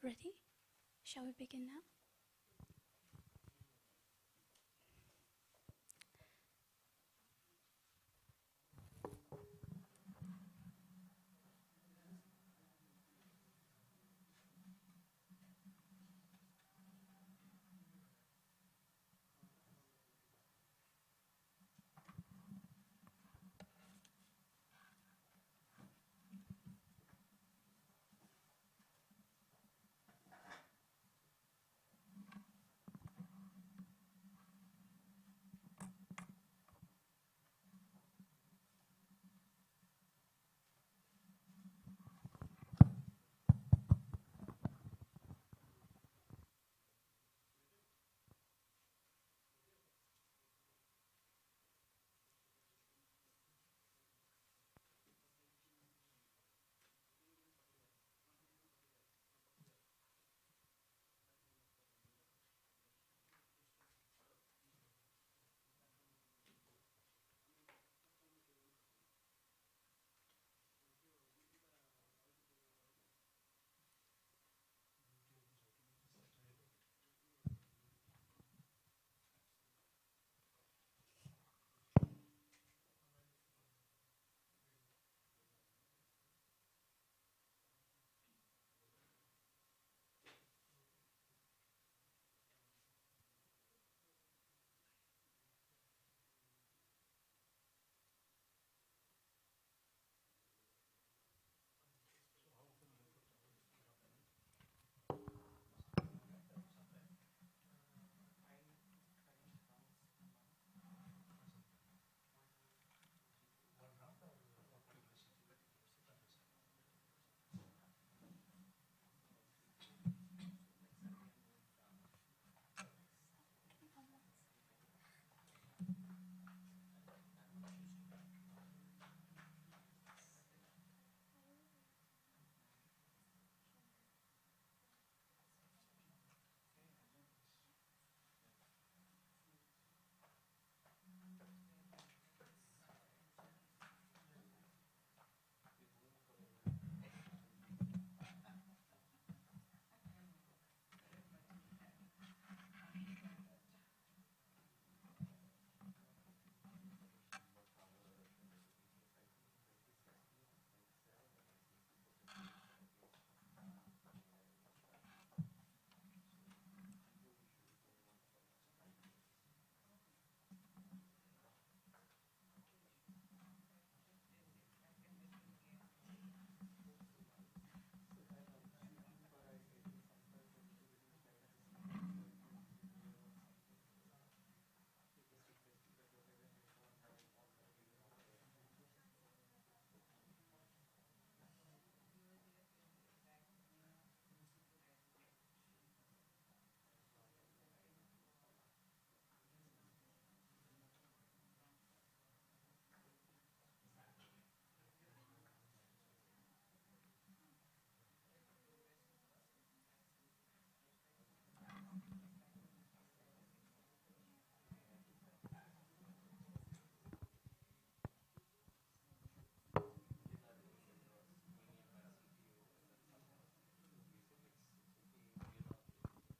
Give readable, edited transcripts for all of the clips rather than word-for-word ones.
Ready? Shall we begin now?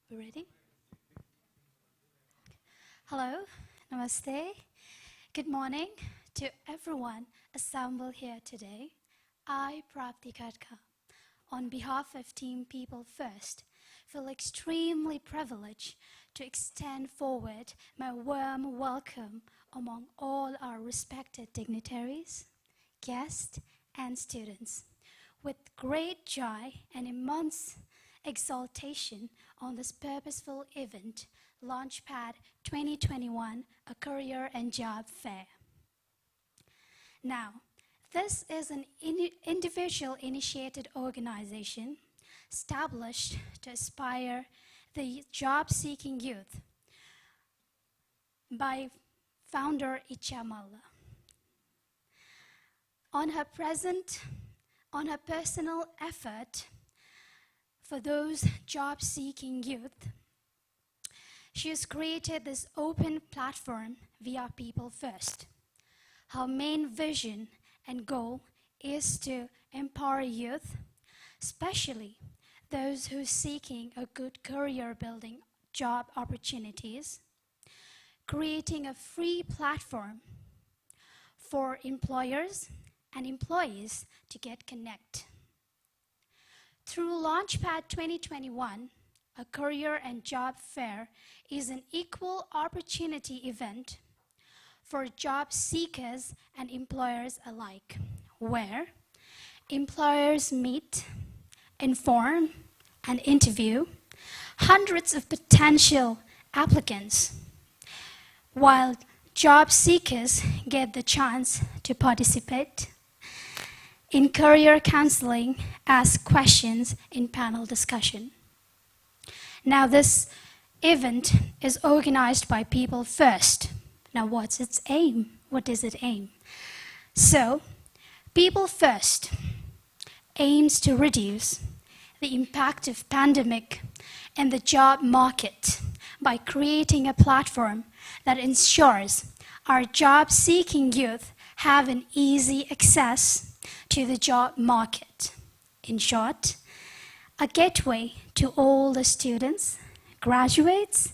We ready? Hello, namaste. Good morning to everyone assembled here today. I, Prapti Khatka, on behalf of Team People First, feel extremely privileged to extend forward my warm welcome among all our respected dignitaries, guests, and students. With great joy and immense exaltation on this purposeful event, Launchpad 2021, a career and job fair. Now, this is an individual initiated organization established to inspire the job-seeking youth by founder Ichamala. On her personal effort for those job-seeking youth, she has created this open platform via People First. Her main vision and goal is to empower youth, especially those who are seeking a good career building job opportunities, creating a free platform for employers and employees to get connect. Through Launchpad 2021, a career and job fair is an equal opportunity event for job seekers and employers alike, where employers meet, inform, and interview hundreds of potential applicants, while job seekers get the chance to participate in career counseling, ask questions in panel discussion. Now, this event is organized by People First. Now, what's its aim? What does it aim? So, People First aims to reduce the impact of pandemic in the job market by creating a platform that ensures our job-seeking youth have an easy access to the job market. In short, a gateway to all the students, graduates,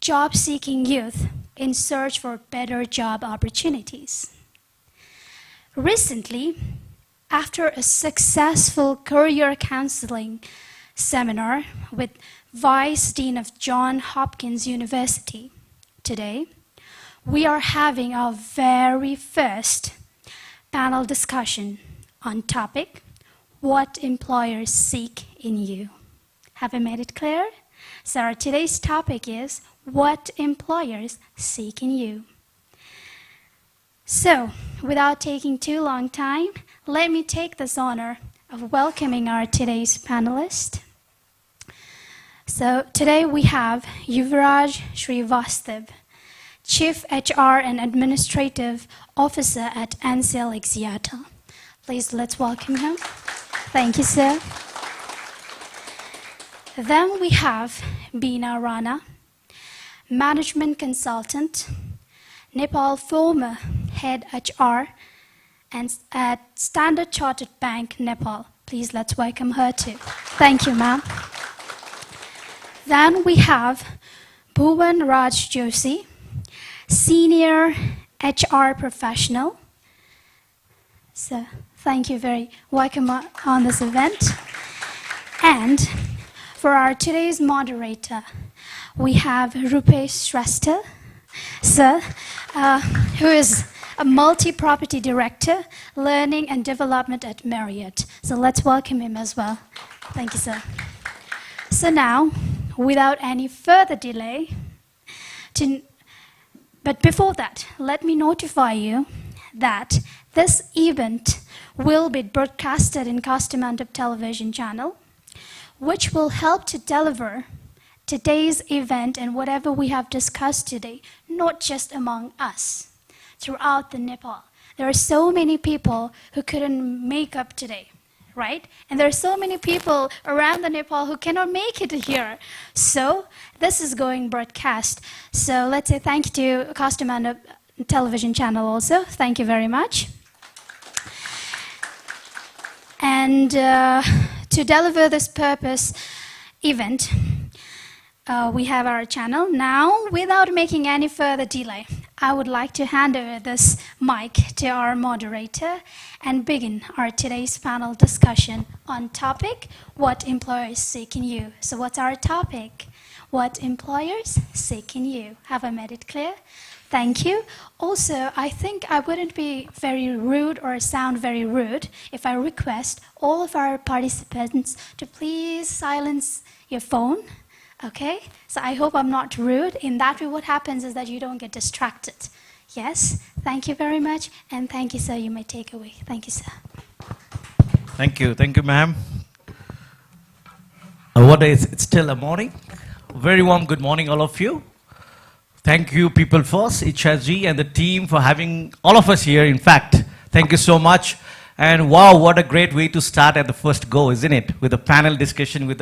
job-seeking youth in search for better job opportunities. Recently, after a successful career counseling seminar with Vice Dean of Johns Hopkins University, today we are having our very first panel discussion on topic, what employers seek in you. Have I made it clear? So our today's topic is what employers seek in you. So, without taking too long time, let me take this honor of welcoming our today's panelist. So today we have Yuvraj Srivastav, Chief HR and Administrative Officer at Ansel Axiata. Please let's welcome him. Thank you, sir. Then we have Beena Rana, Management Consultant, Nepal former Head HR and at Standard Chartered Bank, Nepal. Please let's welcome her too. Thank you, ma'am. Then we have Bhuvan Raj Joshi, Senior HR Professional. So thank you very welcome on this event. And for our today's moderator, we have Rupesh Shrestha, sir, who is a multi-property director, learning and development at Marriott. So let's welcome him as well. Thank you, sir. So now, without any further delay, but before that, let me notify you that this event will be broadcasted in Kasthamandap television channel, which will help to deliver today's event and whatever we have discussed today, not just among us, throughout the Nepal. There are so many people who couldn't make up today, right? And there are so many people around the Nepal who cannot make it here. So this is going broadcast. So let's say thank you to Kasthamandap television channel also. Thank you very much. And to deliver this purpose event, we have our channel. Now, without making any further delay, I would like to hand over this mic to our moderator and begin our today's panel discussion on topic, what employers seek in you. So what's our topic? What employers seek in you. Have I made it clear? Thank you. Also, I think I wouldn't be very rude or sound very rude if I request all of our participants to please silence your phone. Okay, so I hope I'm not rude. In that way, what happens is that you don't get distracted. Yes, thank you very much. And thank you, sir. You may take away. Thank you, sir. Thank you, ma'am. It's still a morning. Very warm good morning, all of you. Thank you, People First, HSG, and the team for having all of us here. In fact, thank you so much. And wow, what a great way to start at the first go, isn't it? With a panel discussion with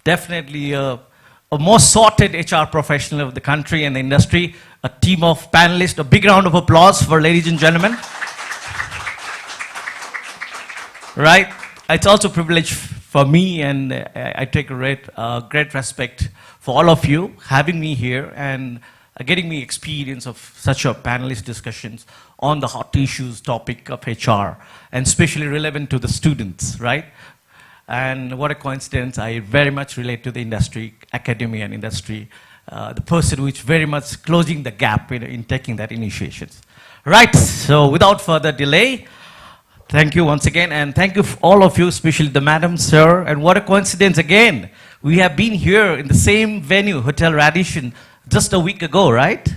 definitely a most sorted HR professional of the country and the industry, a team of panelists. A big round of applause for ladies and gentlemen. Right? It's also a privilege for me, and I take great respect for all of you having me here and getting me experience of such a panelist discussions on the hot issues topic of HR, and especially relevant to the students, right? And what a coincidence, I very much relate to the industry, academia and industry, the person which very much closing the gap in taking that initiations. Right, so without further delay, thank you once again, and thank you all of you, especially the madam, sir, and what a coincidence again. We have been here in the same venue, Hotel Radisson, just a week ago, right?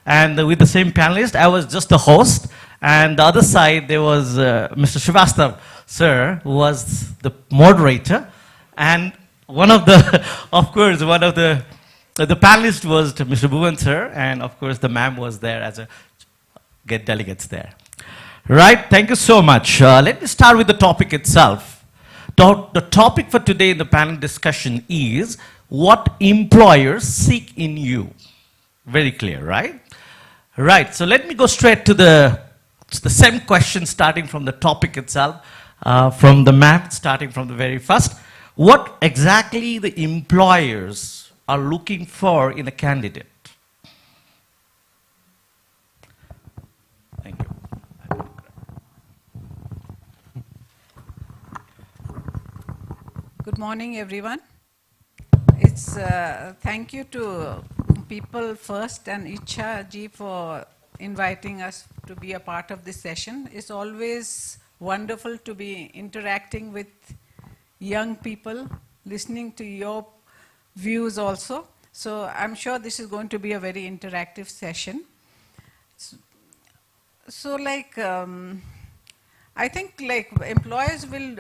And with the same panelist, I was just the host, and the other side there was Mr. Srivastav, sir, who was the moderator, and one of the, of course, one of the panelists was Mr. Bhuvan, sir, and of course the ma'am was there as a get delegates there. Right, thank you so much. Let me start with the topic itself. The topic for today in the panel discussion is what employers seek in you. Very clear, right? Right, so let me go straight to the same question starting from the topic itself, from the map, starting from the very first. What exactly the employers are looking for in a candidate? Thank you. Good morning, everyone. It's thank you to People First and Icha ji for inviting us to be a part of this session. It's always wonderful to be interacting with young people, listening to your views also. So I'm sure this is going to be a very interactive session. So like, I think like employers will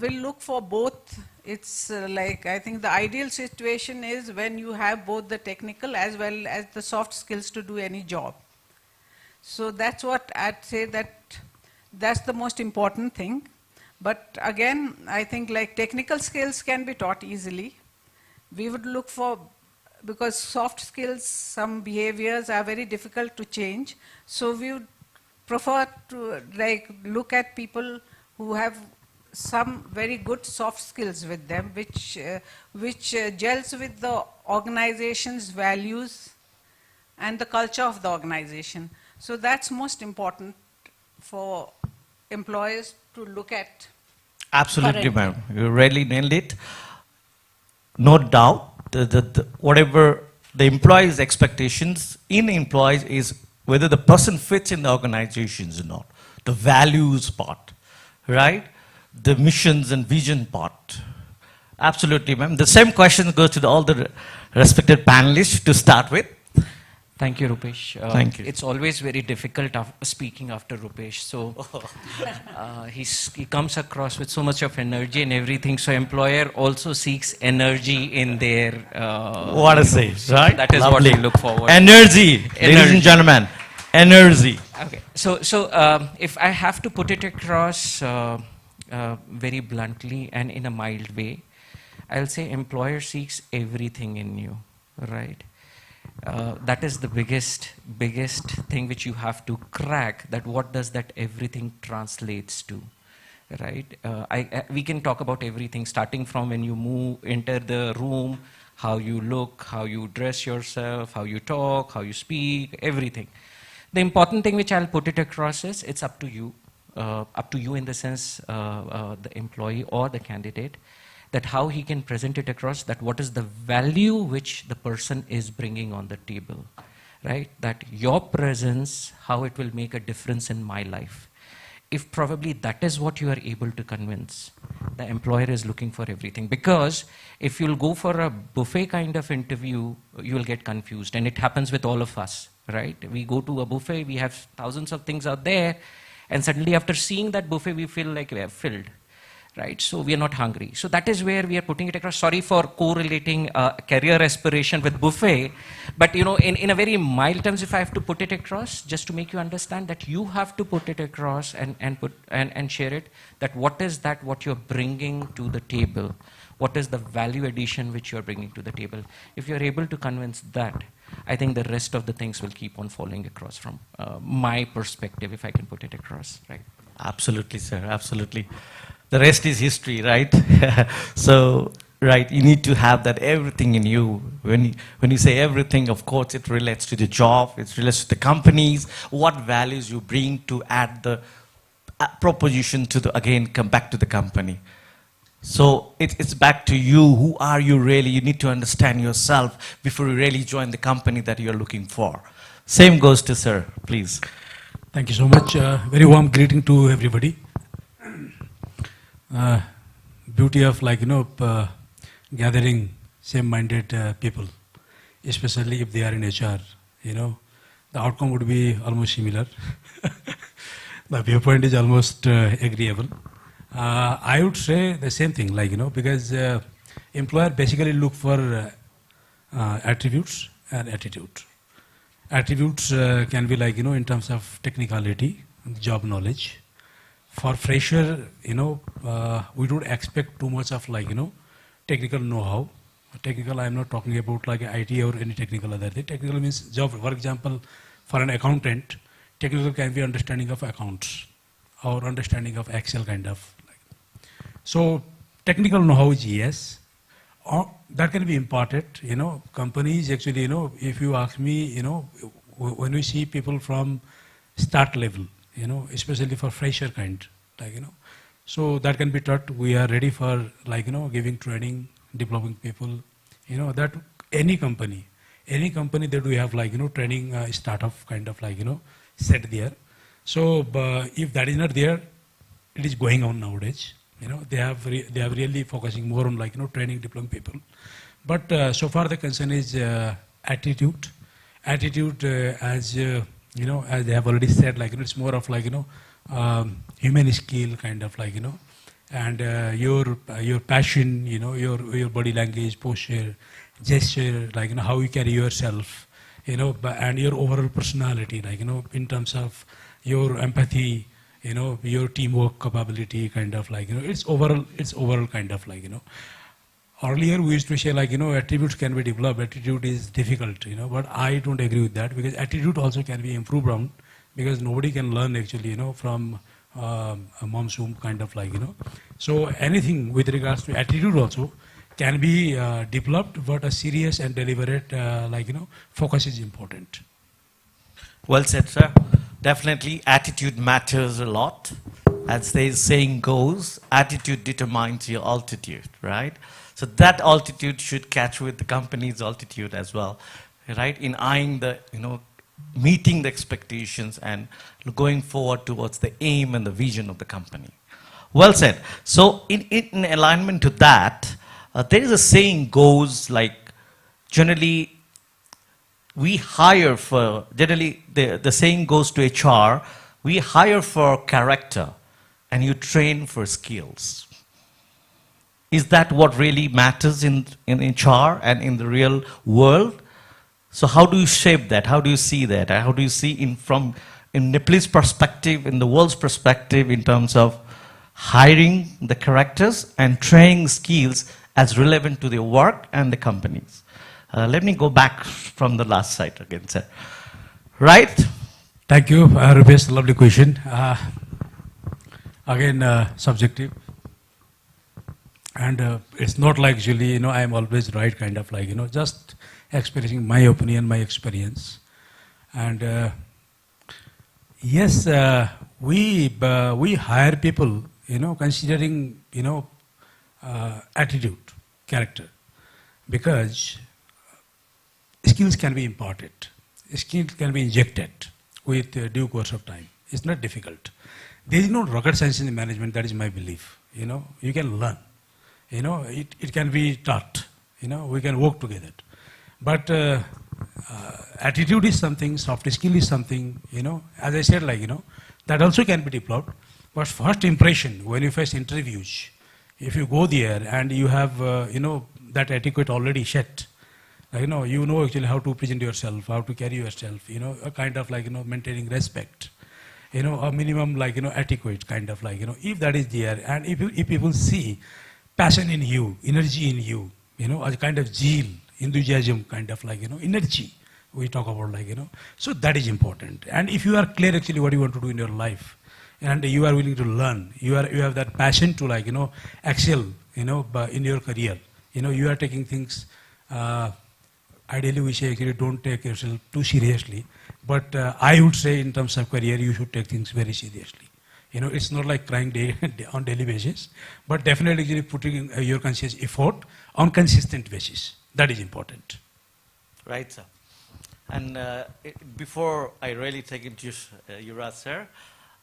look for both. It's like, I think the ideal situation is when you have both the technical as well as the soft skills to do any job. So that's what I'd say, that's the most important thing. But again, I think like technical skills can be taught easily. We would look for, because soft skills, some behaviors are very difficult to change. So we would prefer to like look at people who have some very good soft skills with them, which gels with the organization's values and the culture of the organization. So that's most important for employers to look at. Absolutely, ma'am. You really nailed it. No doubt, whatever the employee's expectations in employees is whether the person fits in the organizations or not. The values part, right? The missions and vision part. Absolutely, ma'am. The same question goes to all the respected panelists to start with. Thank you, Rupesh. Thank you. It's always very difficult speaking after Rupesh. So he comes across with so much of energy and everything. So employer also seeks energy in their... what a say, right? That is Lovely. what we look forward to. Energy, ladies and gentlemen. Energy. Okay. So if I have to put it across very bluntly and in a mild way, I'll say employer seeks everything in you, right? That is the biggest thing which you have to crack, that what does that everything translates to, right? We can talk about everything starting from when you enter the room, how you look, how you dress yourself, how you talk, how you speak, everything. The important thing which I'll put it across is it's up to you in the sense the employee or the candidate, that how he can present it across, that what is the value which the person is bringing on the table, right? That your presence, how it will make a difference in my life. If probably that is what you are able to convince, the employer is looking for everything. Because if you'll go for a buffet kind of interview, you'll get confused. And it happens with all of us, right? We go to a buffet, we have thousands of things out there, and suddenly after seeing that buffet, we feel like we are filled. Right, so we are not hungry. So that is where we are putting it across. Sorry for correlating career aspiration with buffet, but you know, in a very mild terms, if I have to put it across, just to make you understand that you have to put it across and share it, that what is that what you're bringing to the table, what is the value addition which you're bringing to the table. If you're able to convince that, I think the rest of the things will keep on falling across from my perspective, if I can put it across, right? Absolutely, sir, absolutely. the rest is history, right? So, right, you need to have that everything in you. When you say everything, of course, it relates to the job, it relates to the companies, what values you bring to add the proposition to the, again, come back to the company. So it's back to you. Who are you really? You need to understand yourself before you really join the company that you're looking for. Same goes to sir, please. Thank you so much. Very warm greeting to everybody. Beauty of gathering same-minded people, especially if they are in HR. The outcome would be almost similar. The viewpoint is almost agreeable. I would say the same thing, because employer basically look for attributes and attitude. Attributes can be in terms of technicality, job knowledge. For fresher, we don't expect too much of technical know-how. Technical, I'm not talking about IT or any technical other thing. Technical means job. For example, for an accountant, technical can be understanding of accounts or understanding of Excel kind of. So technical know-how is yes, or that can be imparted. Companies actually, if you ask me, when we see people from start level, especially for fresher kind, so that can be taught. We are ready for giving training, developing people, that any company that we have training startup kind of set there. So if that is not there, it is going on nowadays. They have really focusing more on training, deploying people. But so far the concern is attitude. Attitude, as as they have already said, it's more of human skill kind of and your passion, your body language, posture, gesture, how you carry yourself, and your overall personality, in terms of your empathy, your teamwork capability, kind of it's overall kind of Earlier we used to say attributes can be developed, attitude is difficult, but I don't agree with that, because attitude also can be improved on, because nobody can learn actually, from a mom's womb kind of So anything with regards to attitude also can be developed, but a serious and deliberate focus is important. Well said, sir. Definitely attitude matters a lot. As the saying goes, attitude determines your altitude, right? So that altitude should catch with the company's altitude as well, right? In eyeing the, meeting the expectations and going forward towards the aim and the vision of the company. Well said. So in alignment to that, there is a saying goes generally we hire for, generally the saying goes to HR, we hire for character and you train for skills. Is that what really matters in HR and in the real world? So how do you shape that? How do you see that? How do you see from Nepalese perspective, in the world's perspective, in terms of hiring the characters and training skills as relevant to their work and the companies? Let me go back from the last slide again, sir. Right? Thank you, Rupesh. Lovely question. Again, subjective. And it's not usually, I am always right, kind of just expressing my opinion, my experience. And yes, we hire people, considering, attitude, character, because skills can be imparted, skills can be injected with due course of time. It's not difficult. There is no rocket science in the management, that is my belief. You can learn. It can be taught. We can work together. But attitude is something, soft skill is something, as I said, that also can be developed. But first impression, when you face interviews, if you go there and you have, that etiquette already set, you know actually how to present yourself, how to carry yourself, a kind of maintaining respect, a minimum etiquette kind of if that is there, and if people see passion in you, energy in you, a kind of zeal, enthusiasm kind of energy we talk about so that is important. And if you are clear actually what you want to do in your life, and you are willing to learn. You have that passion to excel, in your career. You are taking things. Ideally, we say actually don't take yourself too seriously. But I would say in terms of career, you should take things very seriously. It's not like crying on daily basis, but definitely actually putting your conscious effort on consistent basis. That is important. Right, sir. And before I really take it to Yuvraj sir,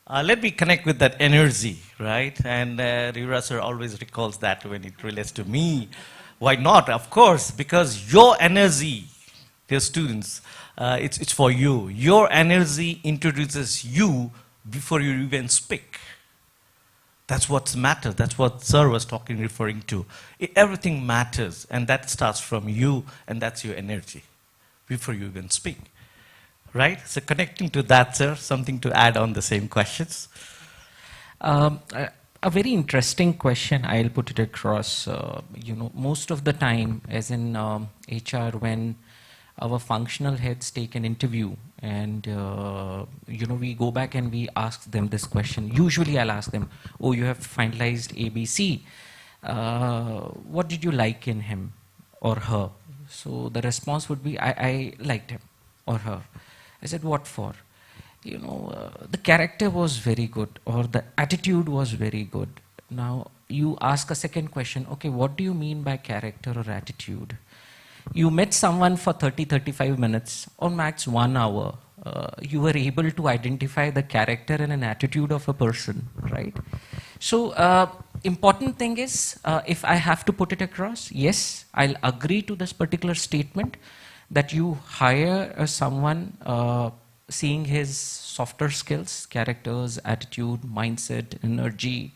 let me connect with that energy, right? And Yuvraj sir always recalls that when it relates to me. Why not? Of course, because your energy, dear students, it's for you. Your energy introduces you before you even speak. That's what matters. That's what sir was referring to. Everything matters, and that starts from you, and that's your energy before you even speak. Right? So connecting to that, sir, something to add on the same questions? A very interesting question. I'll put it across. Most of the time, as in HR, when our functional heads take an interview, and we go back and we ask them this question. Usually, I'll ask them, "Oh, you have finalized ABC. What did you like in him or her?" So the response would be, "I liked him or her." I said, "What for?" The character was very good, or the attitude was very good. Now, you ask a second question, okay, what do you mean by character or attitude? You met someone for 30-35 minutes, or max 1 hour. You were able to identify the character and an attitude of a person, right? So, important thing is, if I have to put it across, yes, I'll agree to this particular statement that you hire someone seeing his softer skills, characters, attitude, mindset, energy,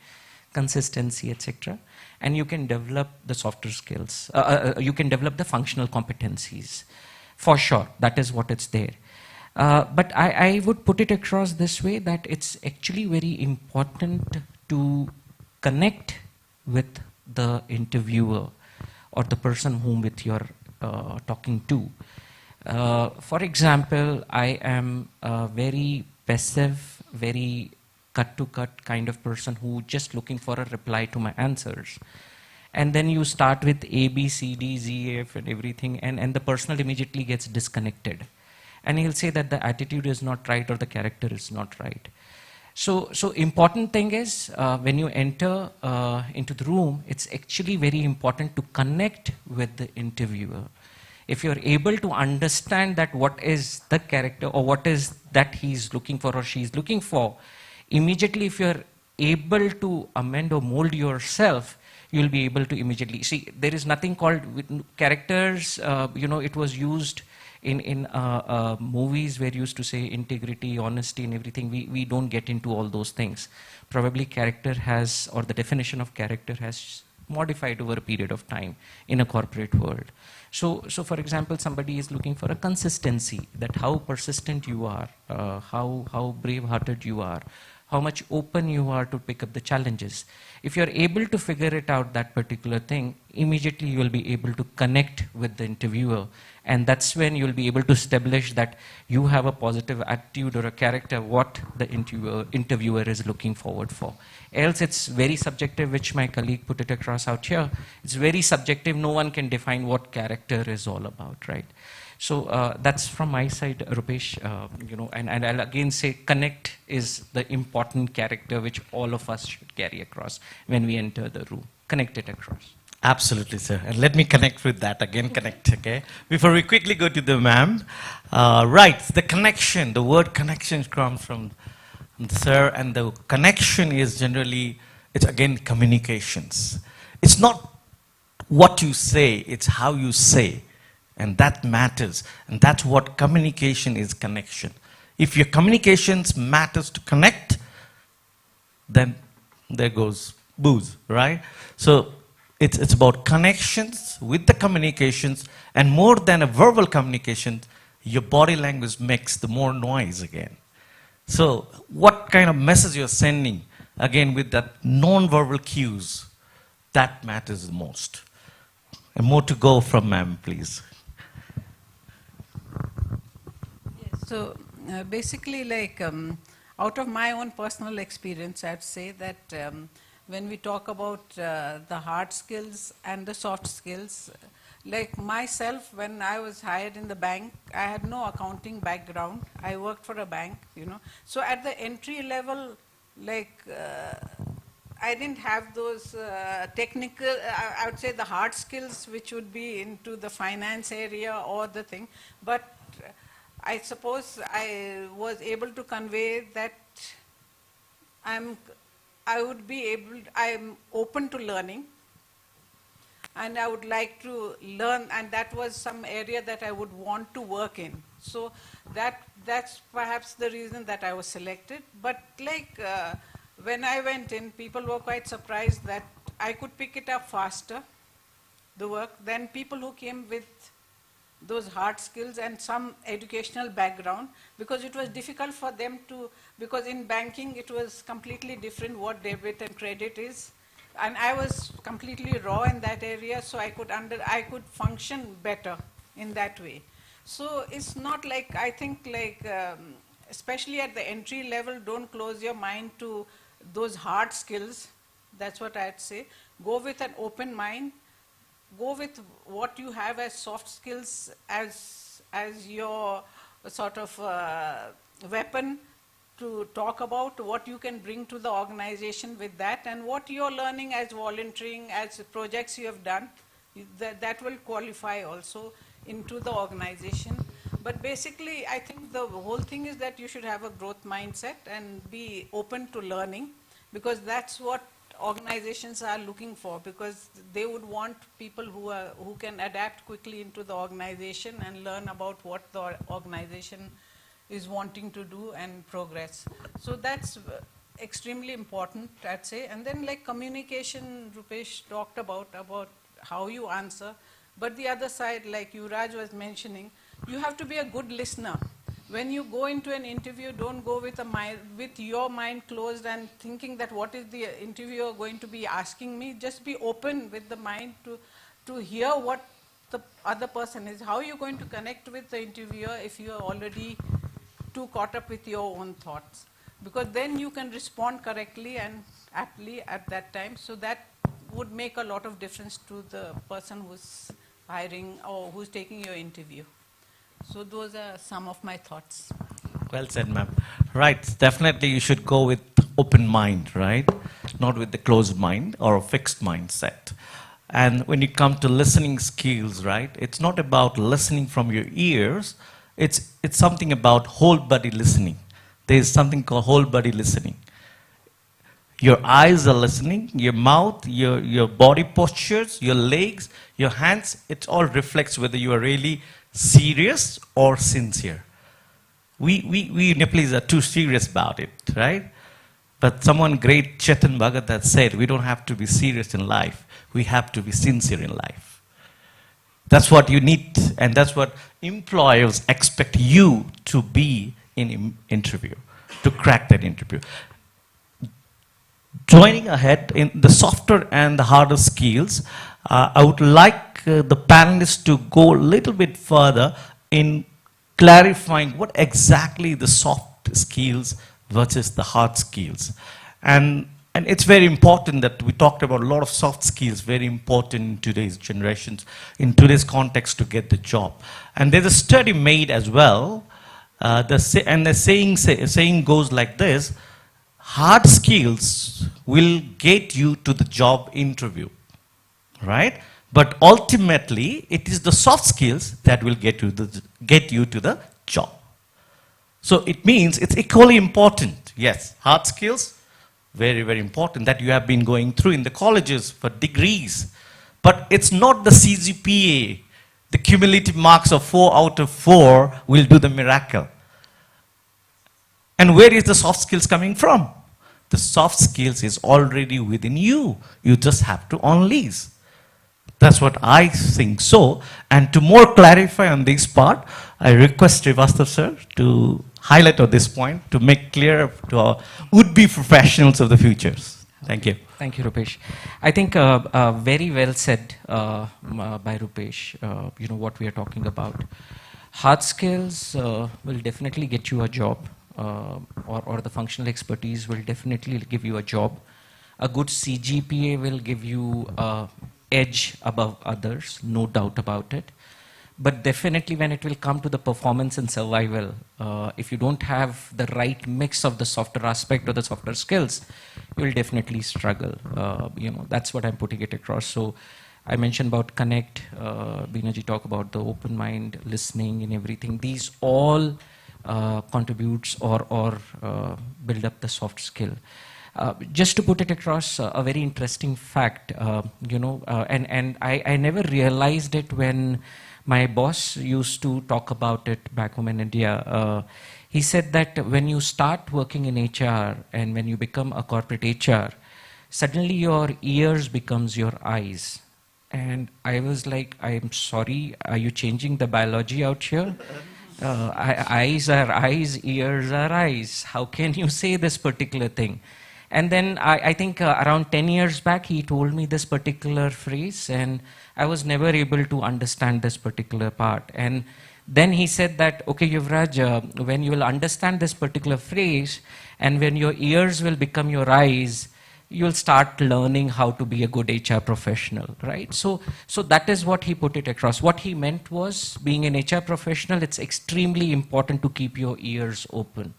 consistency, etc. And you can develop the softer skills. You can develop the functional competencies. For sure, that is what it's there. But I would put it across this way, that it's actually very important to connect with the interviewer or the person whom with you're talking to. For example, I am a very passive, very cut-to-cut kind of person who just looking for a reply to my answers. And then you start with A, B, C, D, Z, F and everything, and the person immediately gets disconnected. And he'll say that the attitude is not right or the character is not right. So important thing is, when you enter into the room, it's actually very important to connect with the interviewer. If you're able to understand that what is the character or what is that he's looking for or she's looking for, immediately if you're able to amend or mold yourself, you'll be able to immediately see. There is nothing called characters. It was used in movies where used to say integrity, honesty, and everything. We don't get into all those things. Probably character has, or the definition of character has modified over a period of time in a corporate world. So for example, somebody is looking for a consistency, that how persistent you are, how brave-hearted you are, how much open you are to pick up the challenges. If you're able to figure it out, that particular thing, immediately you will be able to connect with the interviewer. And that's when you'll be able to establish that you have a positive attitude or a character, what the interviewer is looking forward for. Else it's very subjective, which my colleague put it across out here. It's very subjective. No one can define what character is all about, right? So that's from my side, Rupesh, and I'll again say connect is the important character which all of us should carry across when we enter the room. Connect it across. Absolutely, sir. And let me connect with that again, connect, okay? Before we quickly go to the ma'am, right, the connection, the word connection comes from the sir, and the connection is generally, it's again communications. It's not what you say, it's how you say. And that matters. And that's what communication is, connection. If your communications matters to connect, then there goes booze, right? So it's about connections with the communications, and more than a verbal communication, your body language makes the more noise again. So what kind of message you're sending, again with that non-verbal cues, that matters the most. And more to go from ma'am, please. So basically, like out of my own personal experience, I'd say that when we talk about the hard skills and the soft skills, like myself, when I was hired in the bank, I had no accounting background. I worked for a bank, you know. So at the entry level, like I didn't have those technical, I would say the hard skills which would be into the finance area or the thing. But I suppose I was able to convey that I'm open to learning, and I would like to learn, and that was some area that I would want to work in. So that's perhaps the reason that I was selected. But like when I went in, people were quite surprised that I could pick it up faster, the work, than people who came with those hard skills and some educational background, because it was difficult for them to, because in banking it was completely different what debit and credit is. And I was completely raw in that area, so I could function better in that way. So it's not like, I think like, especially at the entry level, don't close your mind to those hard skills. That's what I'd say. Go with an open mind. Go with what you have as soft skills as your sort of weapon to talk about what you can bring to the organization with that, and what you're learning as volunteering, as projects you have done, that will qualify also into the organization. But basically, I think the whole thing is that you should have a growth mindset and be open to learning, because that's what organizations are looking for, because they would want people who can adapt quickly into the organization and learn about what the organization is wanting to do and progress. So that's extremely important, I'd say. And then like communication, Rupesh talked about how you answer. But the other side, like Yuvraj was mentioning, you have to be a good listener. When you go into an interview, don't go with your mind closed and thinking that what is the interviewer going to be asking me. Just be open with the mind to hear what the other person is. How are you going to connect with the interviewer if you are already too caught up with your own thoughts? Because then you can respond correctly and aptly at that time. So that would make a lot of difference to the person who's hiring or who's taking your interview. So those are some of my thoughts. Well said, ma'am. Right, definitely you should go with open mind, right? Not with the closed mind or a fixed mindset. And when you come to listening skills, right, it's not about listening from your ears, it's something about whole body listening. There's something called whole body listening. Your eyes are listening, your mouth, your body postures, your legs, your hands, it all reflects whether you are really serious or sincere. We Nepalese are too serious about it, right? But someone great, Chetan Bhagat, that said, we don't have to be serious in life, we have to be sincere in life. That's what you need, and that's what employers expect you to be in interview, to crack that interview. Joining ahead in the softer and the harder skills, I would like the panelists to go a little bit further in clarifying what exactly the soft skills versus the hard skills. And it's very important that we talked about a lot of soft skills, very important in today's generations, in today's context to get the job. And there's a study made as well, the saying goes like this: hard skills will get you to the job interview, right? But ultimately, it is the soft skills that will get you to the job. So it means it's equally important. Yes, hard skills, very, very important, that you have been going through in the colleges for degrees. But it's not the CGPA, the cumulative marks of 4 out of 4 will do the miracle. And where is the soft skills coming from? The soft skills is already within you. You just have to unleash. That's what I think so. And to more clarify on this part, I request Srivastav sir to highlight on this point to make clear to our would-be professionals of the futures. Thank you. Thank you, Rupesh. I think very well said by Rupesh, what we are talking about. Hard skills will definitely get you a job. or the functional expertise will definitely give you a job. A good CGPA will give you edge above others, no doubt about it. But definitely when it will come to the performance and survival, if you don't have the right mix of the softer aspect or the softer skills, you will definitely struggle. That's what I'm putting it across. So I mentioned about connect, Binaji talked about the open mind, listening and everything. These all contributes or build up the soft skill. Just to put it across, a very interesting fact, and I never realized it when my boss used to talk about it back home in India. He said that when you start working in HR and when you become a corporate HR, suddenly your ears becomes your eyes. And I was like, I'm sorry, are you changing the biology out here? Eyes are eyes, ears are eyes. How can you say this particular thing? And then I think around 10 years back, he told me this particular phrase, and I was never able to understand this particular part. And then he said that, okay, Yuvraj, when you will understand this particular phrase, and when your ears will become your eyes, you'll start learning how to be a good HR professional, right? So that is what he put it across. What he meant was, being an HR professional, it's extremely important to keep your ears open.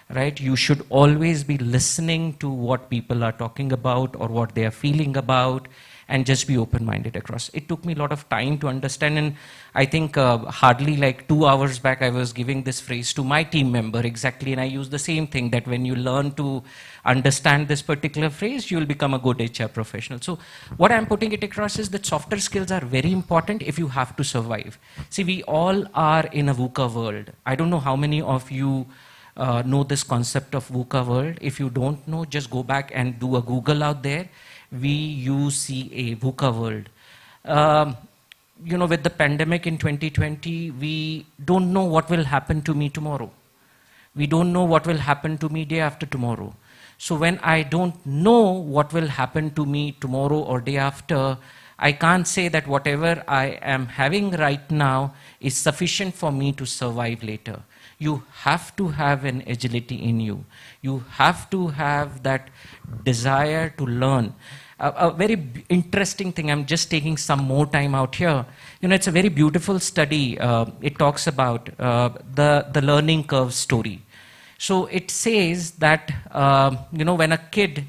Right? You should always be listening to what people are talking about or what they are feeling about, and just be open-minded across. It took me a lot of time to understand, and I think hardly like 2 hours back I was giving this phrase to my team member exactly, and I used the same thing, that when you learn to understand this particular phrase, you will become a good HR professional. So what I'm putting it across is that softer skills are very important if you have to survive. See, we all are in a VUCA world. I don't know how many of you know this concept of VUCA world. If you don't know, just go back and do a Google out there. VUCA, VUCA world. With the pandemic in 2020, we don't know what will happen to me tomorrow. We don't know what will happen to me day after tomorrow. So when I don't know what will happen to me tomorrow or day after, I can't say that whatever I am having right now is sufficient for me to survive later. You have to have an agility in you. You have to have that desire to learn. A very interesting thing, I'm just taking some more time out here. It's a very beautiful study. It talks about the learning curve story. So it says that, when a kid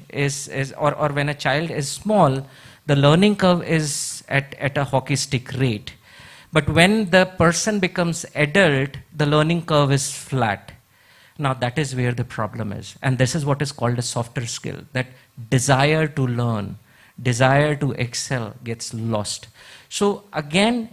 or when a child is small, the learning curve is at a hockey stick rate. But when the person becomes adult, the learning curve is flat. Now that is where the problem is. And this is what is called a softer skill, that desire to learn, desire to excel gets lost. So again,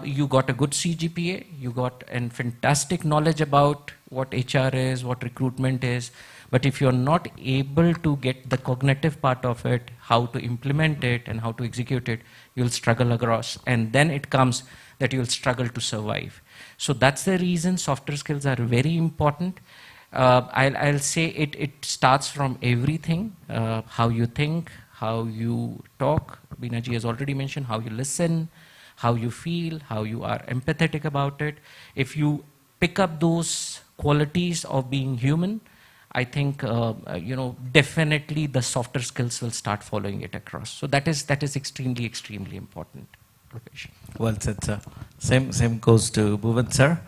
you got a good CGPA, you got a fantastic knowledge about what HR is, what recruitment is, but if you're not able to get the cognitive part of it, how to implement it and how to execute it, you'll struggle across. And then it comes that you'll struggle to survive. So that's the reason softer skills are very important. I'll say it starts from everything, how you think, how you talk. Binaji has already mentioned how you listen, how you feel, how you are empathetic about it. If you pick up those qualities of being human, I think, definitely the softer skills will start following it across. So that is extremely, extremely important. Well said, sir. Same goes to Bhuvan, sir.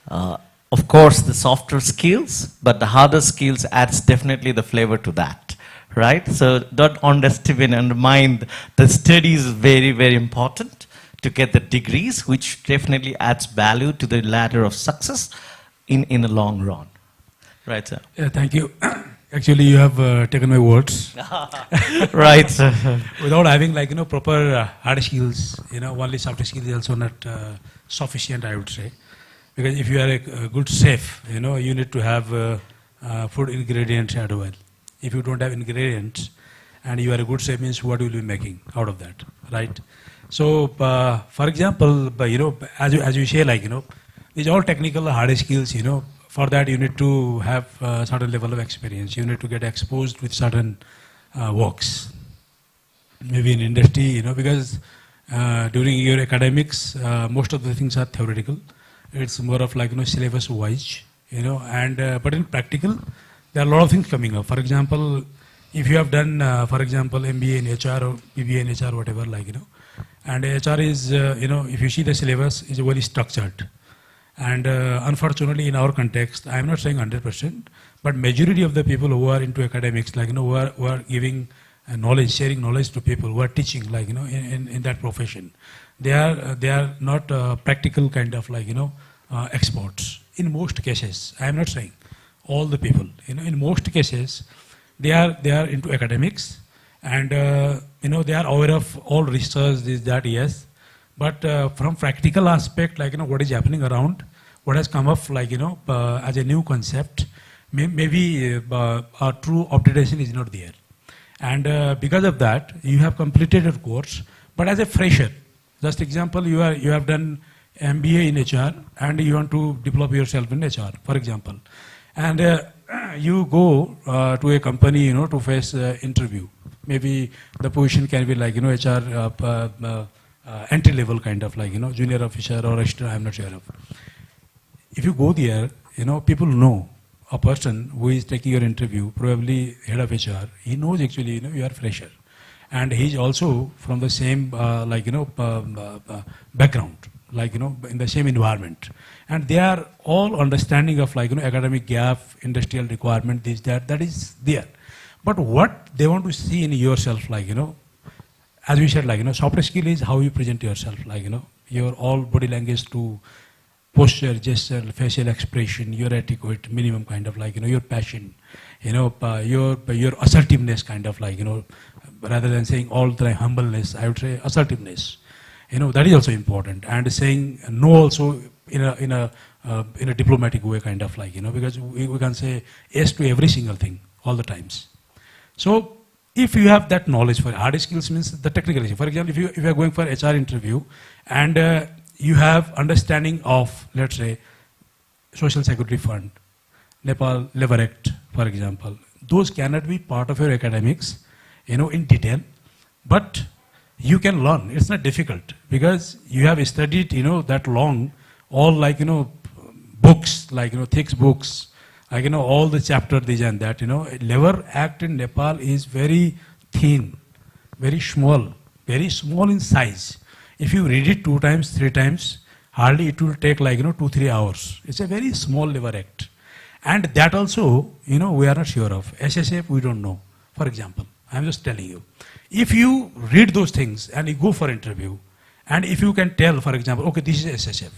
Of course, the softer skills, but the harder skills adds definitely the flavor to that, right? So don't undermine the studies is very, very important to get the degrees, which definitely adds value to the ladder of success in the long run. Right, sir? Yeah, thank you. Actually, you have taken my words. Right, sir. Without having proper hard skills, only soft skills is also not sufficient, I would say. Because if you are a good chef, you need to have food ingredients as well. If you don't have ingredients and you are a good chef, means what will you be making out of that, right? So, for example, as you say, these all technical hard skills, for that you need to have a certain level of experience. You need to get exposed with certain works. Maybe in industry, because during your academics, most of the things are theoretical. It's more of syllabus wise. And but in practical, there are a lot of things coming up. For example, if you have done, for example, MBA in HR or BBA in HR, whatever, and HR is, if you see the syllabus, is very structured. And unfortunately, in our context, I am not saying 100%, but majority of the people who are into academics, who are giving knowledge, sharing knowledge to people, who are teaching, in that profession, they are not practical kind of experts. In most cases, I am not saying all the people. In most cases, they are into academics, and they are aware of all research, this, that, yes. But from practical aspect, what is happening around, what has come up, as a new concept, maybe a true updation is not there. And because of that, you have completed your course, but as a fresher, just example, you have done MBA in HR, and you want to develop yourself in HR, for example. And you go to a company, to face interview. Maybe the position can be HR entry level kind of junior officer or extra, I'm not sure of. If you go there, people know a person who is taking your interview, probably head of HR, he knows actually, you are fresher. And he's also from the same, background, in the same environment. And they are all understanding of academic gap, industrial requirement, this, that is there. But what they want to see in yourself, as we said, soft skill is how you present yourself, your all body language to posture, gesture, facial expression, your adequate minimum kind of your passion, your assertiveness kind of rather than saying all the humbleness, I would say assertiveness. That is also important. And saying no also in a diplomatic way kind of because we can say yes to every single thing all the times. So if you have that knowledge for hard skills means the technical issue. For example, if you are going for HR interview and you have understanding of, let's say, Social Security Fund, Nepal Labor Act, for example, those cannot be part of your academics, in detail, but you can learn. It's not difficult because you have studied, that long, all books, thick books, all the chapter this and that, Labor Act in Nepal is very thin, very small in size. If you read it 2 times, 3 times, hardly it will take 2-3 hours. It's a very small Labor Act. And that also, we are not sure of. SSF, we don't know, for example. I'm just telling you. If you read those things and you go for interview, and if you can tell, for example, okay, this is SSF.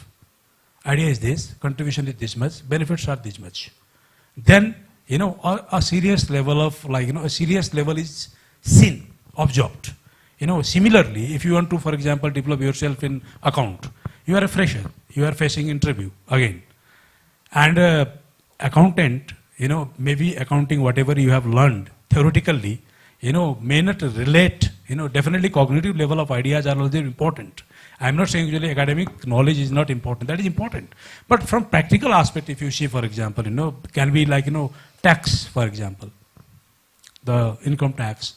Idea is this, contribution is this much, benefits are this much. Then, a serious level of, a serious level is seen, observed. Similarly, if you want to, for example, develop yourself in account, you are a fresher, you are facing interview again. And accountant, maybe accounting, whatever you have learned theoretically, may not relate, definitely cognitive level of ideas are also important. I'm not saying usually academic knowledge is not important, that is important. But from practical aspect, if you see, for example, can be tax, for example, the income tax,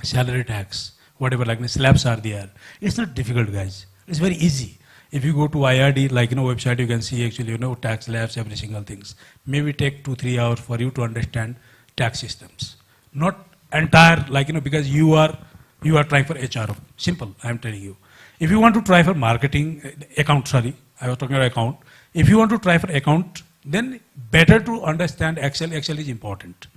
salary tax, whatever, slabs are there. It's not difficult, guys. It's very easy. If you go to IRD, website, you can see actually, tax slabs, every single things. Maybe take 2-3 hours for you to understand tax systems. Not entire, because you are trying for HR. Simple, I am telling you. If you want to try for marketing, account, sorry, I was talking about account. If you want to try for account, then better to understand Excel. Excel is important.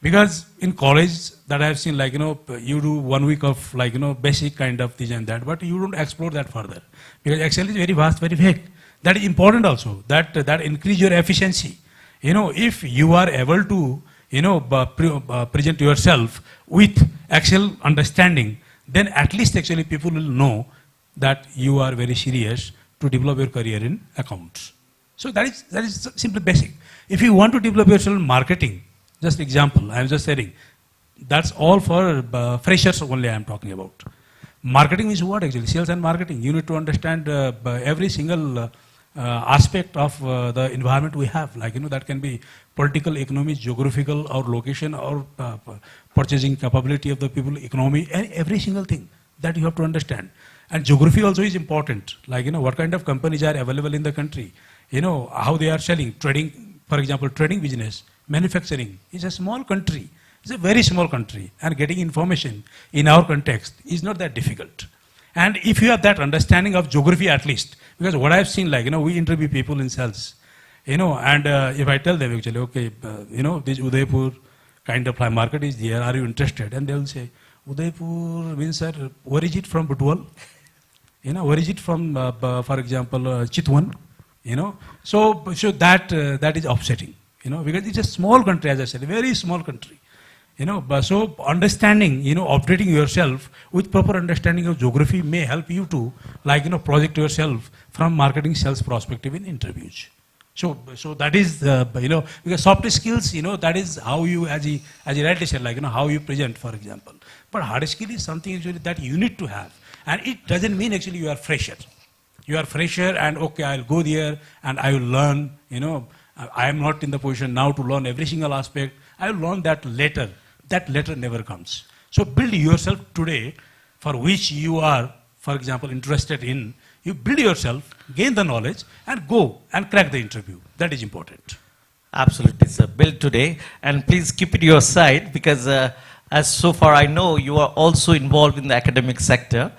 Because in college that I have seen, you do 1 week of, basic kind of this and that, but you don't explore that further. Because Excel is very vast, very big. That is important also, that increase your efficiency. If you are able to, present yourself with Excel understanding, then at least actually people will know that you are very serious to develop your career in accounts. So that is simply basic. If you want to develop yourself in marketing, just example, I am just saying, that's all for freshers only I am talking about. Marketing is what actually? Sales and marketing. You need to understand every single aspect of the environment we have. That can be political, economic, geographical, or location, or purchasing capability of the people, economy, and every single thing that you have to understand. And geography also is important. What kind of companies are available in the country? how they are selling, trading, for example, trading business, manufacturing. It's a small country. It's a very small country. And getting information in our context is not that difficult. And if you have that understanding of geography at least, because what I've seen, we interview people in sales, and if I tell them actually, okay, this Udaipur kind of market is there, are you interested? And they will say, Udaipur means, sir, where is it from Butwal? Where is it from, for example, Chitwan? So that is upsetting, because it's a small country, as I said, a very small country. But so understanding, updating yourself with proper understanding of geography may help you to, project yourself from marketing sales perspective in interviews. So that is, because soft skills, that is how you, as you rightly said, how you present, for example. But hard skill is something actually that you need to have. And it doesn't mean actually you are fresher. You are fresher and okay, I'll go there and I will learn, I am not in the position now to learn every single aspect. I will learn that later. That later never comes. So build yourself today for which you are, for example, interested in. You build yourself, gain the knowledge, and go and crack the interview. That is important. Absolutely, sir. Build today, and please keep it your side, because as so far I know, you are also involved in the academic sector,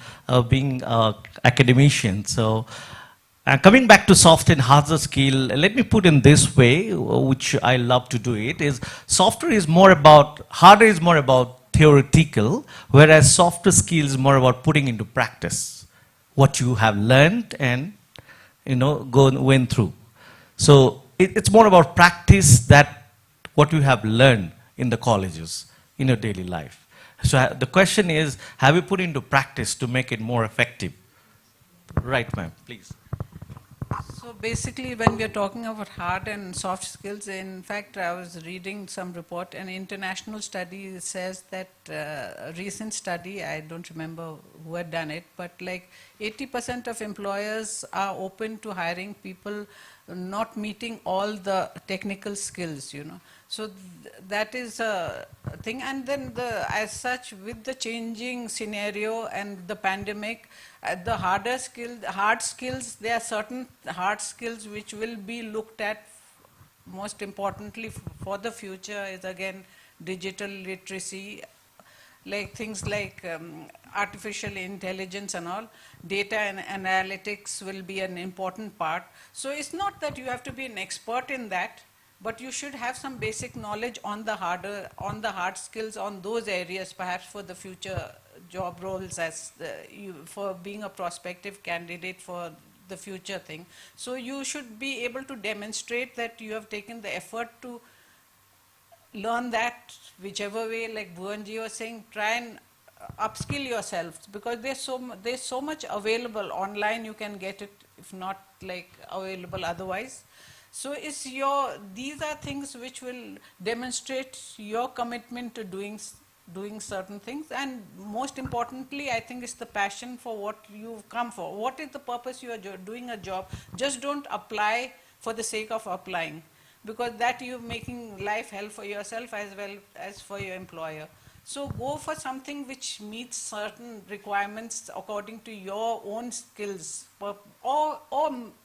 being academician. So, coming back to soft and harder skill, let me put in this way, which I love to do it, is softer is more about, harder is more about theoretical, whereas softer skills is more about putting into practice what you have learned and went through. So it's more about practice that what you have learned in the colleges, in your daily life. So the question is, have you put into practice to make it more effective? Right, ma'am, please. So basically, when we are talking about hard and soft skills, in fact, I was reading some report, an international study says that, a recent study, I don't remember who had done it, but 80% of employers are open to hiring people not meeting all the technical skills, So that is a thing. And then as such, with the changing scenario and the pandemic, the hard skills, there are certain hard skills which will be looked at most importantly for the future is again digital literacy, things like artificial intelligence and all. Data and analytics will be an important part. So it's not that you have to be an expert in that, but you should have some basic knowledge on the hard skills on those areas, perhaps for the future job roles, for being a prospective candidate for the future thing. So you should be able to demonstrate that you have taken the effort to learn that, whichever way, like Bhuvanji was saying, try and upskill yourself, because there's so much available online. You can get it, if not available otherwise. So these are things which will demonstrate your commitment to doing certain things, and most importantly, I think it's the passion for what you've come for. What is the purpose you are doing a job? Just don't apply for the sake of applying, because that you're making life hell for yourself as well as for your employer. So go for something which meets certain requirements according to your own skills, or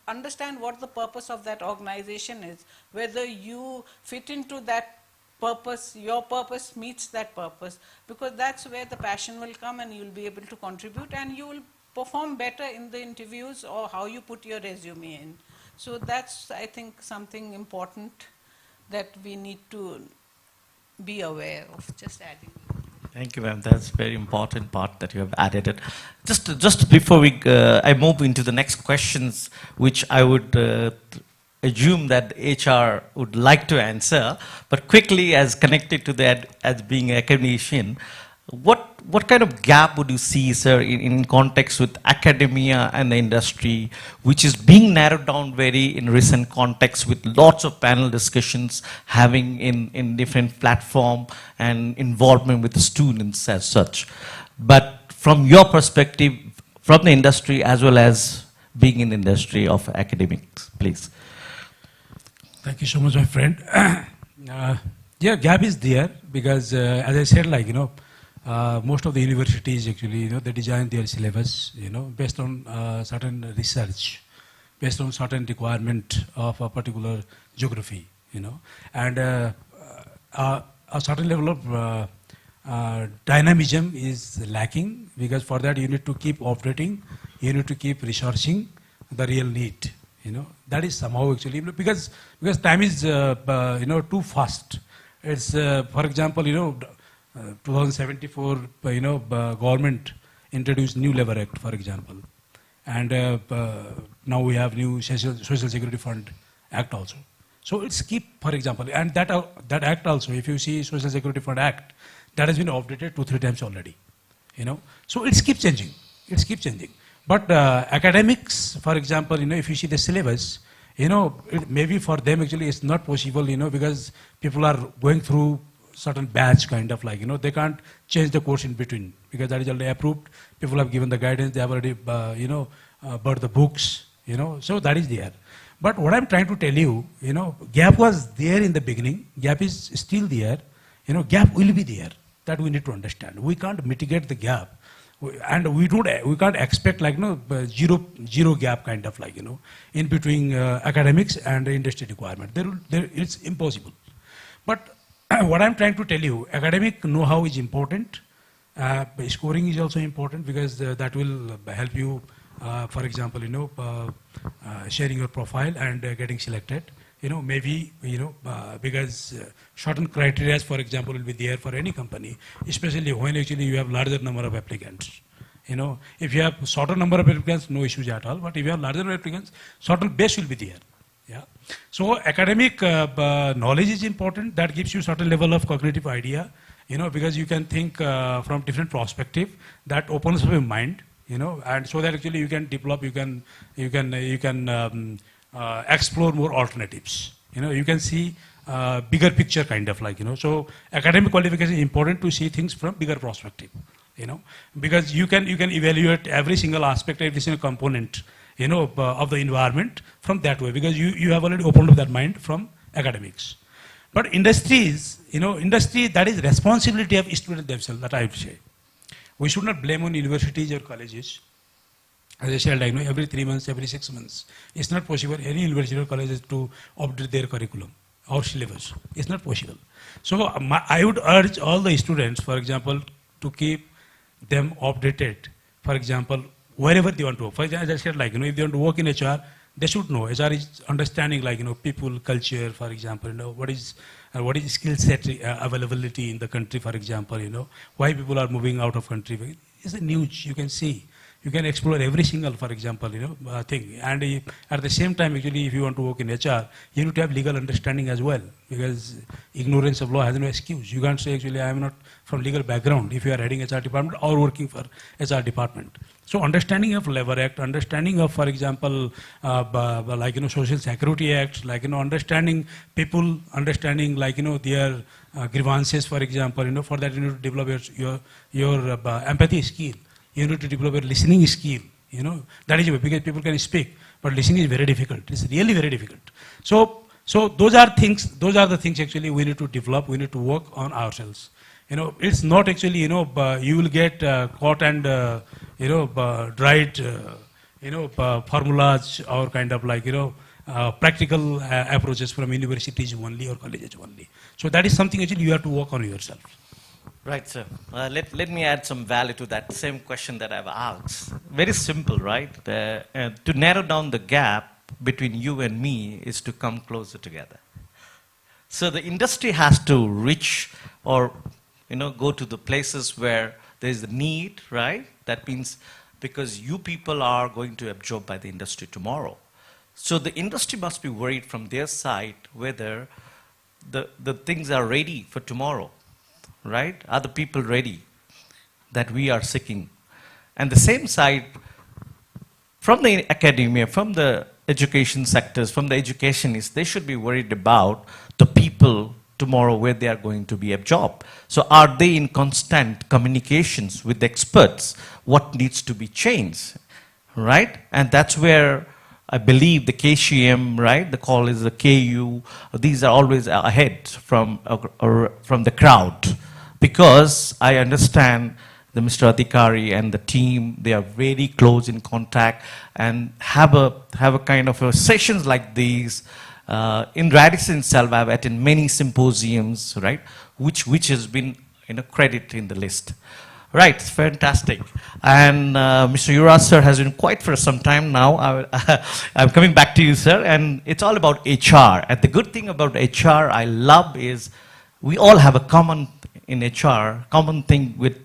understand what the purpose of that organization is, whether you fit into that purpose, your purpose meets that purpose, because that's where the passion will come and you'll be able to contribute and you will perform better in the interviews or how you put your resume in. So that's, I think, something important that we need to be aware of. Just adding. Thank you, ma'am. That's a very important part that you have added it. Just before I move into the next questions, which I would assume that HR would like to answer, but quickly, as connected to that, as being an academician, what kind of gap would you see, sir, in context with academia and the industry, which is being narrowed down very in recent context with lots of panel discussions having in different platform and involvement with the students as such. But from your perspective, from the industry as well as being in the industry of academics, please. Thank you so much, my friend. Yeah, gap is there because, as I said, most of the universities actually, they design their syllabus, based on certain research, based on certain requirement of a particular geography, and a certain level of dynamism is lacking, because for that you need to keep operating, you need to keep researching the real need. That is somehow actually, because time is too fast. It's for example, 2074, government introduced new Labor Act, for example, and now we have new Social Security Fund Act also. So it's keep, for example, and that act also, if you see Social Security Fund Act, that has been updated 2-3 times already. So it's keep changing. It's keep changing. But academics, for example, if you see the syllabus, maybe for them actually it's not possible, because people are going through certain batch kind of like, they can't change the course in between, because that is already approved. People have given the guidance, they have already, bought the books, so that is there. But what I'm trying to tell you, gap was there in the beginning, gap is still there, gap will be there. That we need to understand. We can't mitigate the gap. And we can't expect like, zero gap kind of like, in between academics and industry requirement. It's impossible. But what I'm trying to tell you, academic know-how is important. Scoring is also important, because that will help you, for example, sharing your profile and getting selected. Maybe, because certain criteria, for example, will be there for any company, especially when actually you have larger number of applicants. If you have shorter number of applicants, no issues at all. But if you have larger applicants, certain base will be there. Yeah. So academic knowledge is important. That gives you certain level of cognitive idea. Because you can think from different perspective. That opens up your mind. And so that actually you can develop. You can explore more alternatives. You can see bigger picture kind of like, So academic qualification is important to see things from bigger perspective. Because you can evaluate every single aspect, every single component, of the environment from that way, because you have already opened up that mind from academics. But industries, industry, that is responsibility of students themselves, that I would say. We should not blame on universities or colleges. As I said, every 3 months, every 6 months, it's not possible any university or colleges to update their curriculum or syllabus. It's not possible. So I would urge all the students, for example, to keep them updated. For example, wherever they want to work. For example, as I said, if they want to work in HR, they should know. HR is understanding, people, culture, for example, what is skill set availability in the country, for example, why people are moving out of country. It's a news you can see. You can explore every single, for example, thing. And at the same time, actually, if you want to work in HR, you need to have legal understanding as well, because ignorance of law has no excuse. You can't say, actually, I am not from legal background if you are heading HR department or working for HR department. So understanding of Labor Act, understanding of, for example, Social Security Act, understanding people, understanding, their grievances, for example, for that you need to develop your empathy skill. You need to develop your listening skill. That is because people can speak, but listening is very difficult. It's really very difficult. So those are the things actually we need to develop. We need to work on ourselves. It's not actually, you will get caught and, dried, formulas or kind of like, practical approaches from universities only or colleges only. So that is something actually you have to work on yourself. Right, sir. Let me add some value to that same question that I've asked. Very simple, right? To narrow down the gap between you and me is to come closer together. So the industry has to reach or go to the places where there is a need, right? That means because you people are going to absorb by the industry tomorrow. So the industry must be worried from their side whether the things are ready for tomorrow. Right? Are the people ready that we are seeking? And the same side, from the academia, from the education sectors, from the educationists, they should be worried about the people tomorrow where they are going to be absorbed. So are they in constant communications with the experts? What needs to be changed? Right? And that's where I believe the KCM, right? The call is the KU. These are always ahead from the crowd. Because I understand the Mr. Adhikari and the team, they are very close in contact and have a kind of sessions like these. In Radisson itself, I've attended many symposiums, right, which has been credit in the list. Right, fantastic. And Mr. Yuvraj sir has been quiet for some time now. I'm coming back to you, sir, and it's all about HR. And the good thing about HR I love is we all have a common in HR, common thing with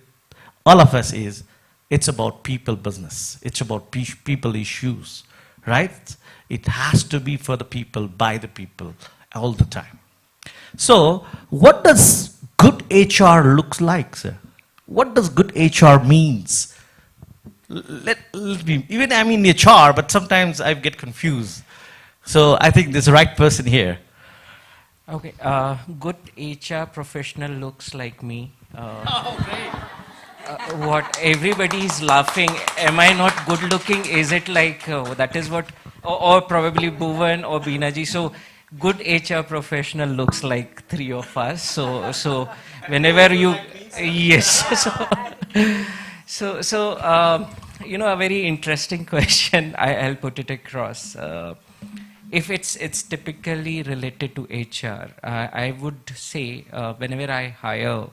all of us is it's about people business. It's about people issues, right? It has to be for the people, by the people, all the time. So, what does good HR looks like, sir? What does good HR means? Even I'm in HR, but sometimes I get confused. So I think there's the right person here. Okay, good HR professional looks like me. Oh, great. What everybody is laughing, am I not good looking? Is it like, that is what, or probably Bhuvan or Binaji. So good HR professional looks like three of us. So whenever you, yes. So a very interesting question. I'll put it across. If it's typically related to HR, I would say whenever I hire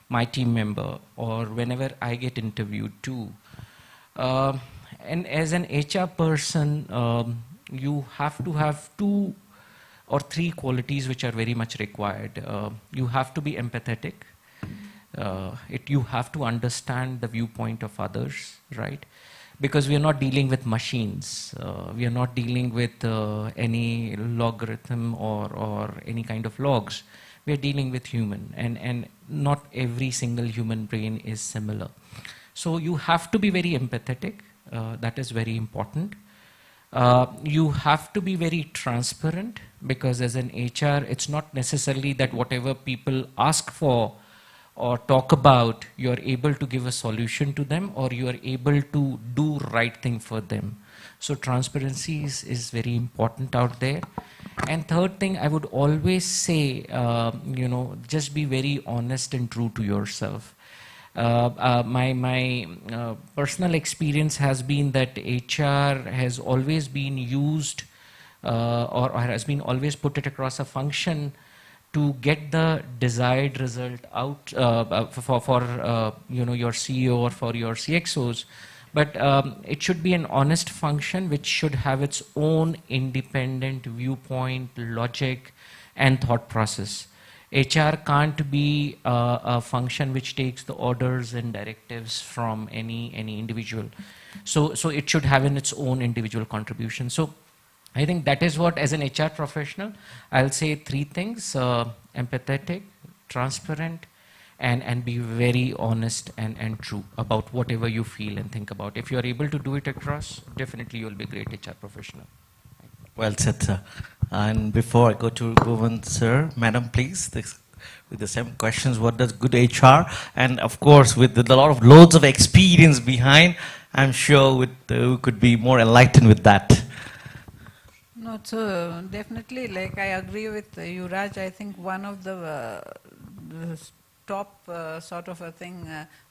my team member or whenever I get interviewed too, and as an HR person, you have to have 2 or 3 qualities which are very much required. You have to be empathetic. You have to understand the viewpoint of others, right? Because we are not dealing with machines. We are not dealing with any logarithm or any kind of logs. We are dealing with human, and not every single human brain is similar. So you have to be very empathetic. That is very important. You have to be very transparent, because as an HR, it's not necessarily that whatever people ask for or talk about, you are able to give a solution to them or you are able to do right thing for them. So transparency is very important out there. And third thing, I would always say, just be very honest and true to yourself. My personal experience has been that HR has always been used or has been always put it across a function to get the desired result out for your CEO or for your CXOs. But it should be an honest function which should have its own independent viewpoint, logic, and thought process. HR can't be a function which takes the orders and directives from any individual. So it should have in its own individual contribution. So I think that is what, as an HR professional, I'll say 3 things: empathetic, transparent, and be very honest and true about whatever you feel and think about. If you're able to do it across, definitely you'll be a great HR professional. Well said, sir. And before I go to Bhuvan, sir, madam, please, with the same questions, what does good HR? And of course, with loads of experience behind, I'm sure we could be more enlightened with that. No, so definitely, like I agree with Yuvraj. I think one of the top sort of a thing,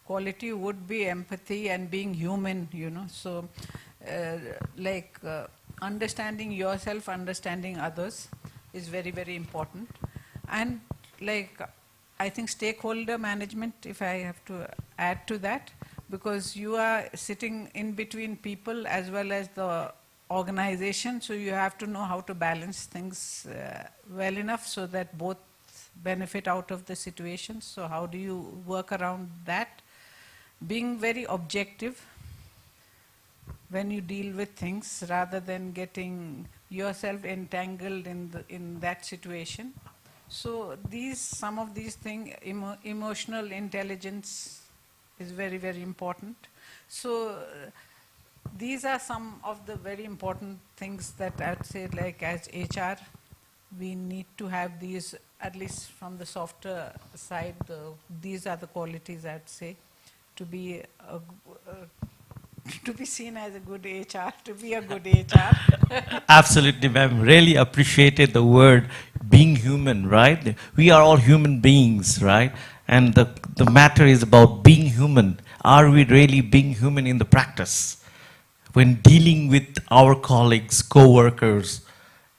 quality would be empathy and being human, So, understanding yourself, understanding others is very, very important. And I think stakeholder management, if I have to add to that, because you are sitting in between people as well as the organization, so you have to know how to balance things well enough so that both benefit out of the situation. So how do you work around that? Being very objective when you deal with things, rather than getting yourself entangled in that situation. So some of these things, emotional intelligence is very, very important. So these are some of the very important things that I'd say, as HR, we need to have these, at least from the softer side. These are the qualities, I'd say, to be seen as a good HR, to be a good HR. Absolutely, ma'am. Really appreciated the word being human, right? We are all human beings, right? And the matter is about being human. Are we really being human in the practice? When dealing with our colleagues, co-workers,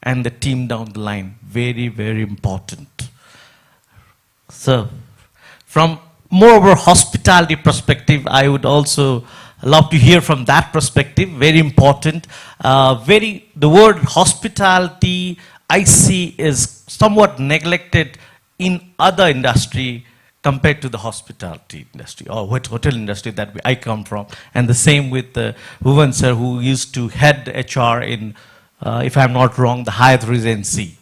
and the team down the line, very, very important. So, from more of a hospitality perspective, I would also love to hear from that perspective, very important. The word hospitality, I see, is somewhat neglected in other industry compared to the hospitality industry or hotel industry that I come from. And the same with Bhuvan sir, who used to head HR in, if I'm not wrong, the Hyatt Regency,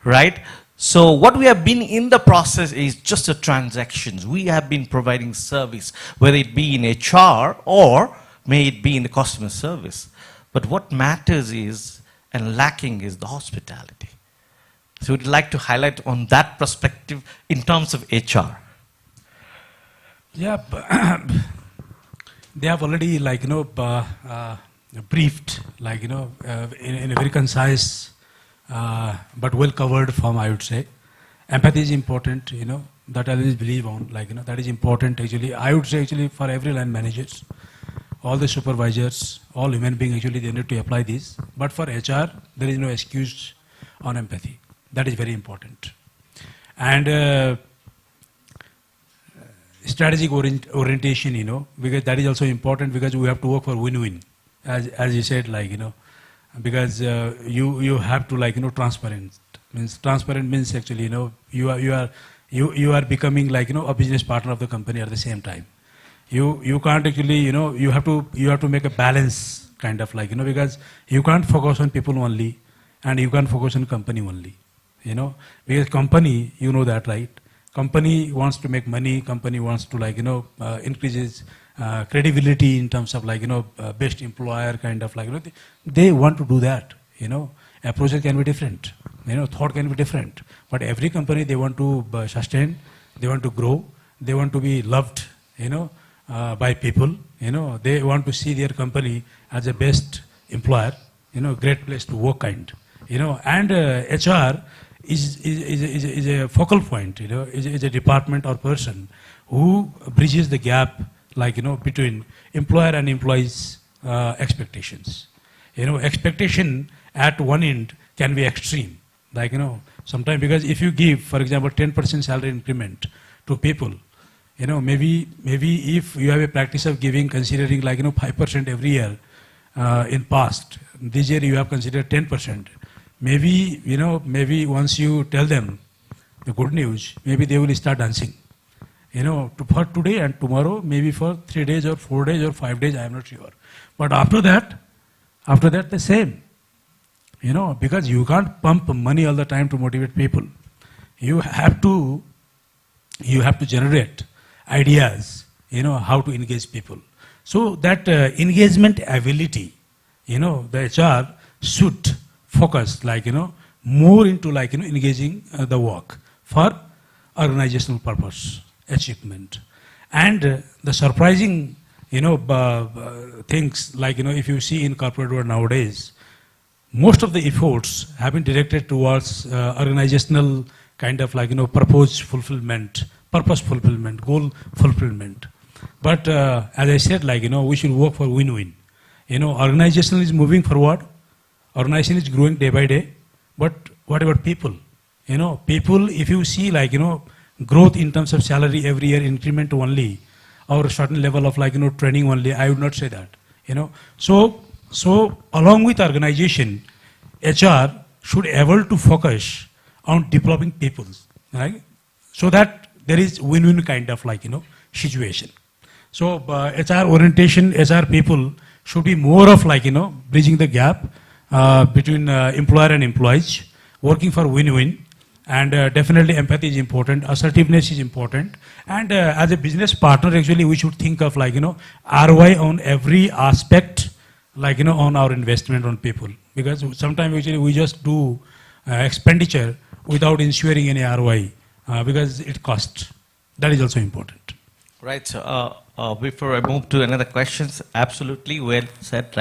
right? So what we have been in the process is just the transactions. We have been providing service, whether it be in HR or may it be in the customer service. But what matters is, and lacking is the hospitality. So we'd like to highlight on that perspective in terms of HR. Yeah, they have already, briefed, in a very concise but well covered form, I would say. Empathy is important, that I always believe on, that is important actually. I would say actually for every line managers, all the supervisors, all human beings actually they need to apply this. But for HR, there is no excuse on empathy. That is very important. And strategic orientation, because that is also important because we have to work for win-win, as you said, because you have to transparent. Transparent means actually, you are becoming a business partner of the company at the same time. You can't actually, you have to make a balance kind of because you can't focus on people only and you can't focus on company only, because company, that, right? Company wants to make money, company wants to increase its credibility in terms of best employer kind of they want to do that, approaches can be different, thought can be different, but every company they want to sustain, they want to grow, they want to be loved, by people, they want to see their company as a best employer, great place to work kind, and HR is a focal point, is a department or person who bridges the gap, between employer and employees' expectations. Expectation at one end can be extreme, sometimes because if you give, for example, 10% salary increment to people, maybe if you have a practice of giving, considering 5% every year in past, this year you have considered 10%. Maybe once you tell them the good news, maybe they will start dancing. For today and tomorrow, maybe for 3 days or 4 days or 5 days, I am not sure. But after that the same. Because you can't pump money all the time to motivate people. You have to generate ideas, how to engage people. So that engagement ability, the HR should focus, more into, engaging the work for organizational purpose, achievement. And the surprising, things, if you see in corporate world nowadays, most of the efforts have been directed towards organizational kind of purpose fulfillment, goal fulfillment. But as I said, we should work for win-win. Organization is moving forward, organization is growing day by day, but what about people? People, if you see growth in terms of salary every year, increment only, or a certain level of training only, I would not say that. So along with organization, HR should able to focus on developing people, right? So that there is win-win kind of situation. So HR orientation, HR people should be more of bridging the gap between employer and employees, working for win-win, and definitely empathy is important, assertiveness is important, and as a business partner actually we should think of ROI on every aspect, on our investment on people, because sometimes actually we just do expenditure without ensuring any ROI because it costs. That is also important. Right. So before I move to another questions, absolutely well said.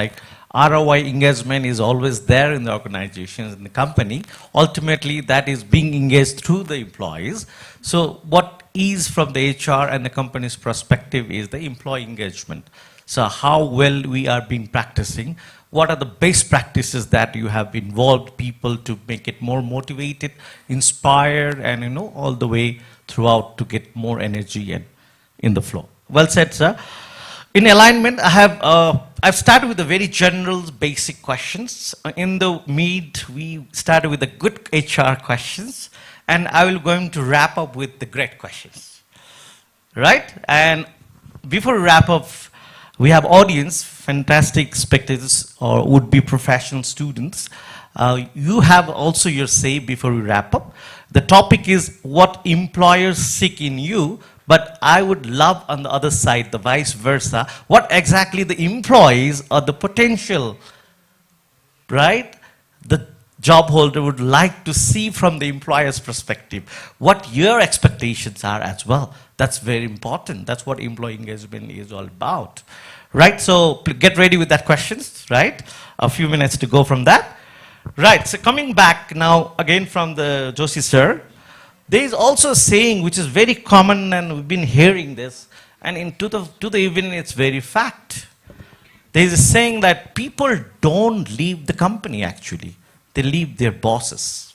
ROI engagement is always there in the organizations, in the company. Ultimately, that is being engaged through the employees. So what is from the HR and the company's perspective is the employee engagement. So how well we are being practicing, what are the best practices that you have involved people to make it more motivated, inspired, and all the way throughout to get more energy and in the flow. Well said, sir. In alignment, I've started with the very general basic questions. In the mid, we started with the good HR questions, and I will going to wrap up with the great questions. Right? And before we wrap up, we have audience, fantastic spectators or would-be professional students. You have also your say before we wrap up. The topic is what employers seek in you, but I would love on the other side, the vice versa, what exactly the employees or the potential, right? The job holder would like to see from the employer's perspective, what your expectations are as well. That's very important. That's what employee engagement is all about, right? So get ready with that questions, right? A few minutes to go from that. Right, so coming back now again from the Joshi sir, there is also a saying which is very common and we've been hearing this, and to the evening it's very fact. There is a saying that people don't leave the company actually, they leave their bosses.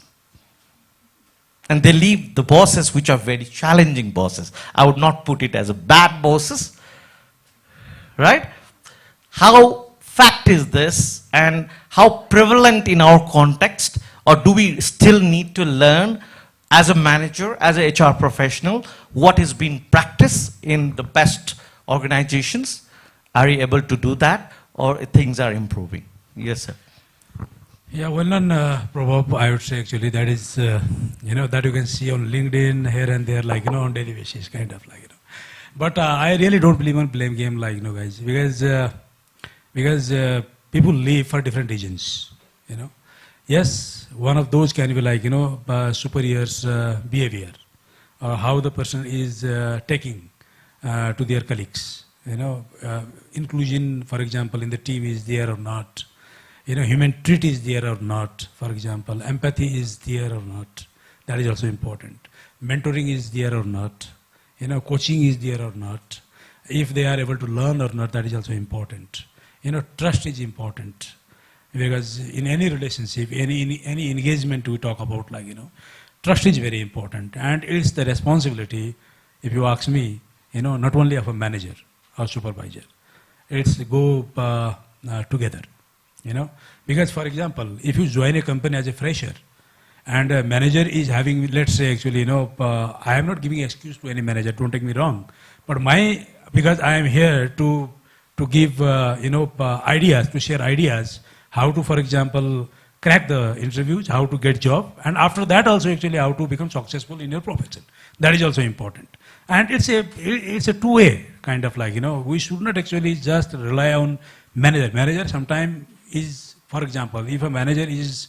And they leave the bosses which are very challenging bosses. I would not put it as a bad bosses, right? How fact is this and how prevalent in our context, or do we still need to learn as a manager, as a HR professional, what is being practiced in the best organizations? Are you able to do that, or things are improving? Yes, sir. Yeah, well done, Prabhu. I would say actually that is, that you can see on LinkedIn here and there, like, on daily basis, kind of like, But I really don't believe on blame game, like, guys, because people leave for different reasons, Yes, one of those can be like, superior's behavior, or how the person is taking to their colleagues, inclusion, for example, in the team is there or not. Human treat is there or not, for example. Empathy is there or not. That is also important. Mentoring is there or not. Coaching is there or not. If they are able to learn or not, that is also important. Trust is important. Because in any relationship, any engagement we talk about, like, trust is very important. And it's the responsibility, if you ask me, not only of a manager or supervisor. It's go together. Because for example, if you join a company as a fresher and a manager is having, let's say actually, I am not giving excuse to any manager, don't take me wrong, but because I am here to give, ideas, to share ideas, how to, for example, crack the interviews, how to get job, and after that also actually how to become successful in your profession. That is also important. And it's a two-way kind of like, we should not actually just rely on manager. Manager sometimes is, for example, if a manager is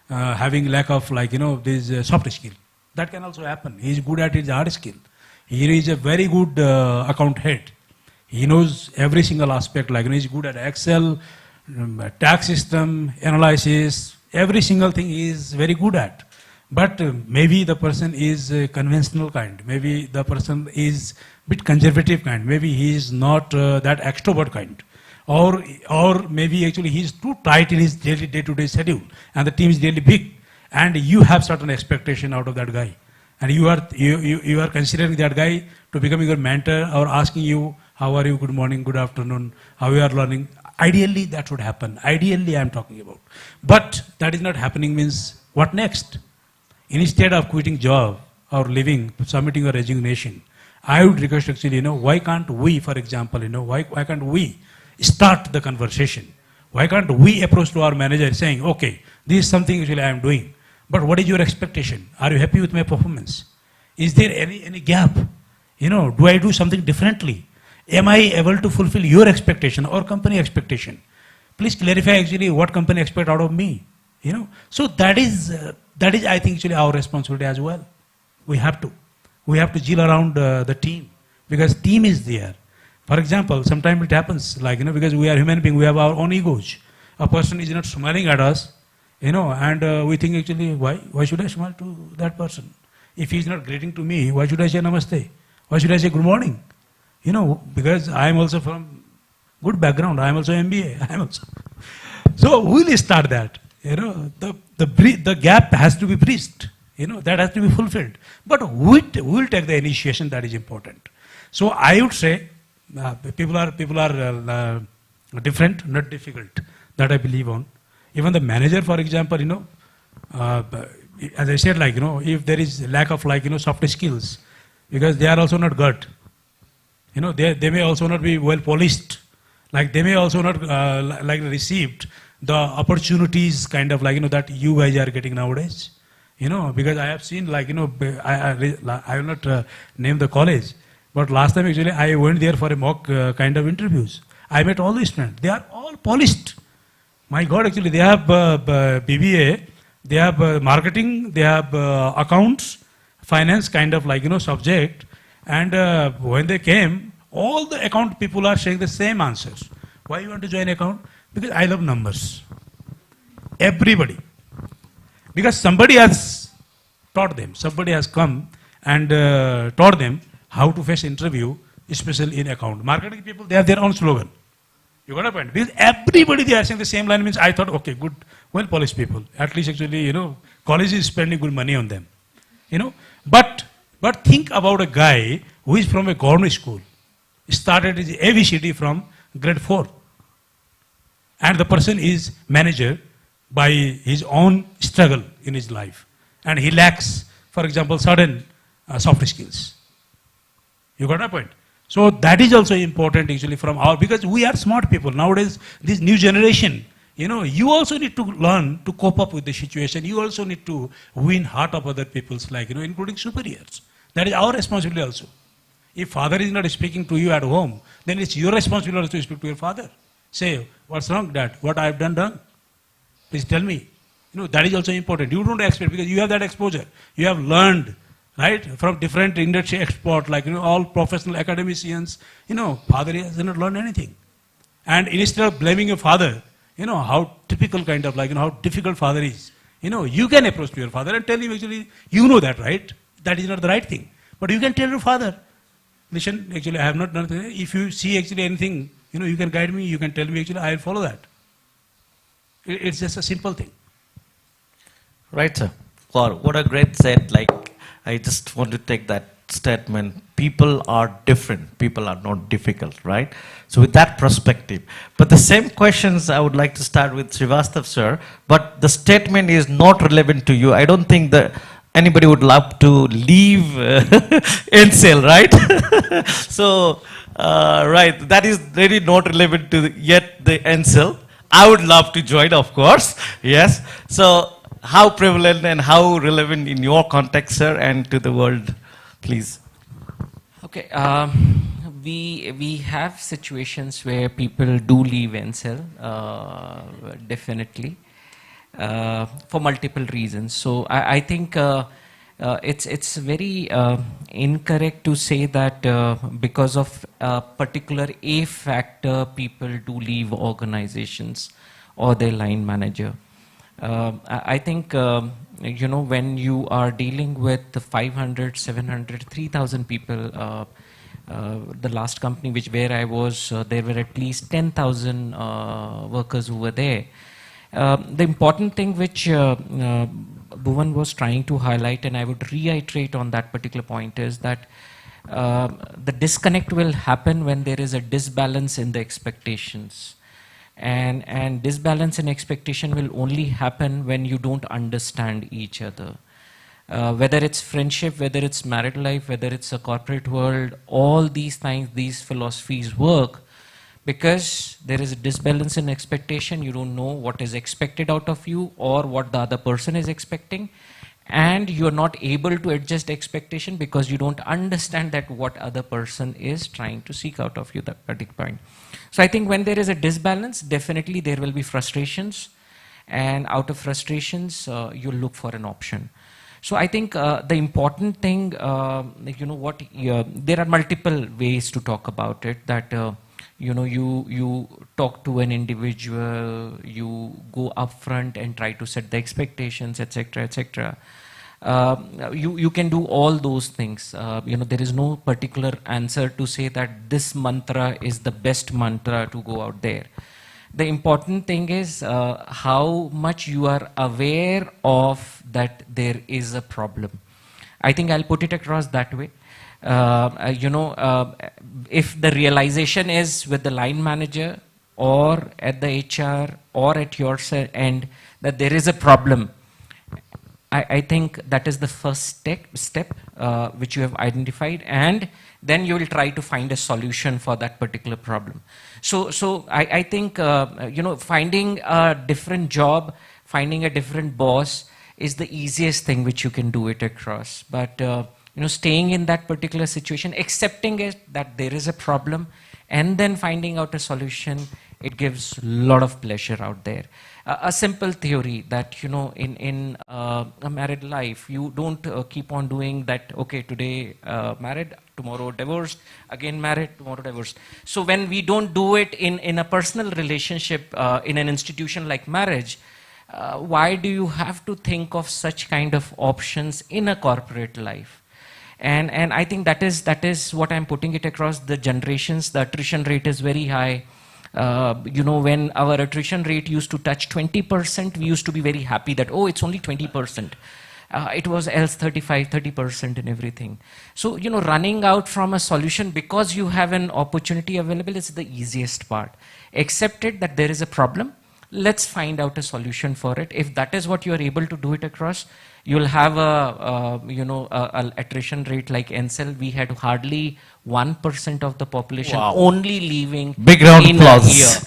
having lack of like, this soft skill, that can also happen. He is good at his hard skill. He is a very good account head. He knows every single aspect, like, he is good at Excel, tax system, analysis, every single thing he is very good at. But maybe the person is conventional kind. Maybe the person is bit conservative kind. Maybe he is not that extrovert kind. Or maybe actually he is too tight in his daily day-to-day schedule and the team is really big and you have certain expectation out of that guy. And you are considering that guy to becoming your mentor or asking you, how are you, good morning, good afternoon, how you are learning. Ideally that should happen. Ideally I am talking about. But that is not happening means what next? Instead of quitting job or leaving, submitting a resignation, I would request actually, why can't we, for example, why can't we start the conversation? Why can't we approach to our manager saying, okay, this is something actually I am doing, but what is your expectation? Are you happy with my performance? Is there any gap? Do I do something differently? Am I able to fulfill your expectation or company expectation? Please clarify actually what company expect out of me. So that is I think actually our responsibility as well. We have to deal around the team because team is there. For example, sometimes it happens like, because we are human beings, we have our own egos. A person is not smiling at us, and we think actually, why should I smile to that person? If he is not greeting to me, why should I say namaste? Why should I say good morning? You know, because I am also from good background. I am also MBA. I am also. So we will start that. You know, the gap has to be bridged. You know, that has to be fulfilled. But we will take the initiation that is important. So I would say people are different, not difficult. That I believe on. Even the manager, for example, you know, as I said, like, you know, if there is lack of, like, you know, soft skills, because they are also not good. You know, they may also not be well polished. Like, they may also not like received the opportunities kind of, like, you know, that you guys are getting nowadays. You know, because I have seen, like, you know, I will not name the college, but last time actually I went there for a mock kind of interviews. I met all the students. They are all polished. My God, actually, they have BBA, they have marketing, they have accounts, finance kind of, like, you know, subject. And when they came, all the account people are saying the same answers. Why you want to join account? Because I love numbers. Everybody. Because somebody has taught them. Somebody has come and taught them how to face interview, especially in account. Marketing people, they have their own slogan. You got a point? Because everybody they are saying the same line means I thought, okay, good, well polished people. At least actually, you know, college is spending good money on them. You know, but think about a guy who is from a government school, started his ABCD from grade 4, and the person is manager by his own struggle in his life, and he lacks, for example, certain soft skills. You got my point? So that is also important actually from our, because we are smart people nowadays. This new generation, you know, you also need to learn to cope up with the situation. You also need to win heart of other people's, like, you know, including superiors. That is our responsibility also. If father is not speaking to you at home, then it's your responsibility to speak to your father. Say, what's wrong, Dad? What I have done wrong? Please tell me. You know, that is also important. You don't expect, because you have that exposure. You have learned, right, from different industry experts, like, you know, all professional academicians. You know, father has not learned anything. And instead of blaming your father, you know, how typical kind of, like, you know, how difficult father is. You know, you can approach to your father and tell him actually, you know that, right? That is not the right thing. But you can tell your father, listen, actually I have not done anything. If you see actually anything, you know, you can guide me, you can tell me actually, I will follow that. It's just a simple thing. Right, sir. Wow, what a great set. Like, I just want to take that statement. People are different. People are not difficult, right? So with that perspective. But the same questions I would like to start with Srivastav, sir. But the statement is not relevant to you. I don't think that anybody would love to leave NCL, right? So, right, that is really not relevant to yet the NCL. I would love to join, of course. Yes. So, how prevalent and how relevant in your context, sir, and to the world, please? Okay. We have situations where people do leave NCL, definitely, for multiple reasons. So I think it's very incorrect to say that because of a particular A factor, people do leave organizations or their line manager. I think, you know, when you are dealing with 500, 700, 3,000 people, the last company where I was, there were at least 10,000 workers who were there. The important thing which Bhuvan was trying to highlight, and I would reiterate on that particular point, is that the disconnect will happen when there is a disbalance in the expectations. And disbalance in expectation will only happen when you don't understand each other. Whether it's friendship, whether it's married life, whether it's a corporate world, all these things, these philosophies work because there is a disbalance in expectation. You don't know what is expected out of you or what the other person is expecting. And you're not able to adjust expectation because you don't understand that what other person is trying to seek out of you, that particular point. So I think when there is a disbalance, definitely there will be frustrations, and out of frustrations, you'll look for an option. So I think the important thing, you know what, there are multiple ways to talk about it, that you know, you talk to an individual, you go up front and try to set the expectations, etc., etc. You can do all those things. There is no particular answer to say that this mantra is the best mantra to go out there. The important thing is how much you are aware of that there is a problem. I think I'll put it across that way. If the realization is with the line manager or at the HR or at your end that there is a problem, I think that is the first step which you have identified, and then you will try to find a solution for that particular problem. So I think finding a different job, finding a different boss is the easiest thing which you can do it across. But staying in that particular situation, accepting it that there is a problem, and then finding out a solution, it gives a lot of pleasure out there. A simple theory that, in a married life, you don't keep on doing that, okay, today married, tomorrow divorced, again married, tomorrow divorced. So when we don't do it in a personal relationship, in an institution like marriage, why do you have to think of such kind of options in a corporate life? And I think that is what I'm putting it across the generations. The attrition rate is very high. When our attrition rate used to touch 20%, we used to be very happy that, oh, it's only 20%. It was else 30% and everything. So, running out from a solution because you have an opportunity available is the easiest part. Accept it that there is a problem. Let's find out a solution for it. If that is what you are able to do it across, you'll have a attrition rate like NCEL. We had hardly 1% of the population only leaving Big round in applause. a year.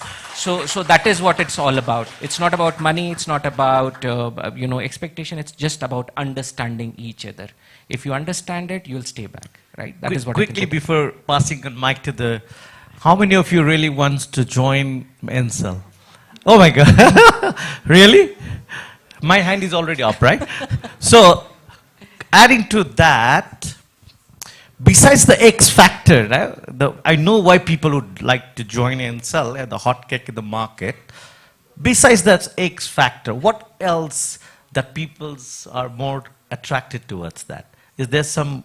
So that is what it's all about. It's not about money. It's not about expectation. It's just about understanding each other. If you understand it, you'll stay back. Right? That is what. Quickly before passing the mic to how many of you really wants to join NCEL? Oh my God! Really? My hand is already up, right? So, adding to that, besides the X factor, right, I know why people would like to join NCEL and the hot cake in the market. Besides that X factor, what else that people are more attracted towards that? Is there some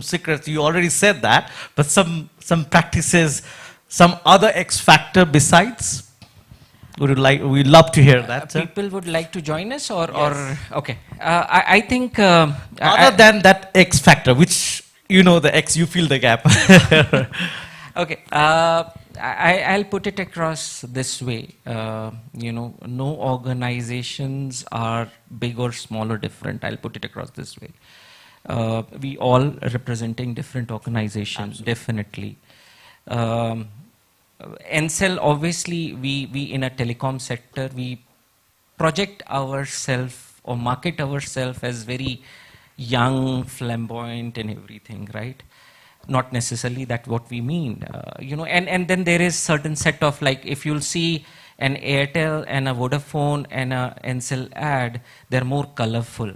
secrets? You already said that, but some practices, some other X factor besides? We'd love to hear that. People would like to join us, or Yes. okay. I think other than that X factor, which the X, you fill the gap. okay. I'll put it across this way. No organizations are big or small or different. I'll put it across this way. We all representing different organizations, definitely. NCEL, obviously, we in a telecom sector, we project ourselves or market ourselves as very young, flamboyant and everything, right? Not necessarily that what we mean, and then there is certain set of, like, if you'll see an Airtel and a Vodafone and a NCEL ad, they're more colorful.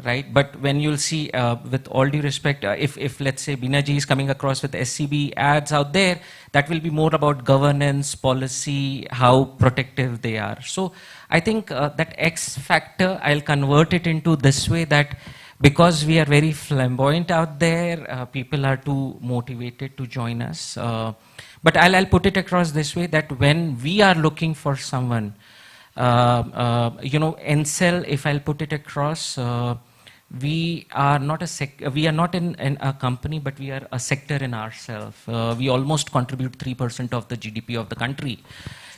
Right, but when you'll see, with all due respect, if let's say Binaji is coming across with SCB ads out there, that will be more about governance, policy, how protective they are. So I think that X factor, I'll convert it into this way, that because we are very flamboyant out there, people are too motivated to join us. But I'll put it across this way, that when we are looking for someone, NCEL, if I'll put it across, we are not in a company, but we are a sector in ourselves. We almost contribute 3% of the GDP of the country.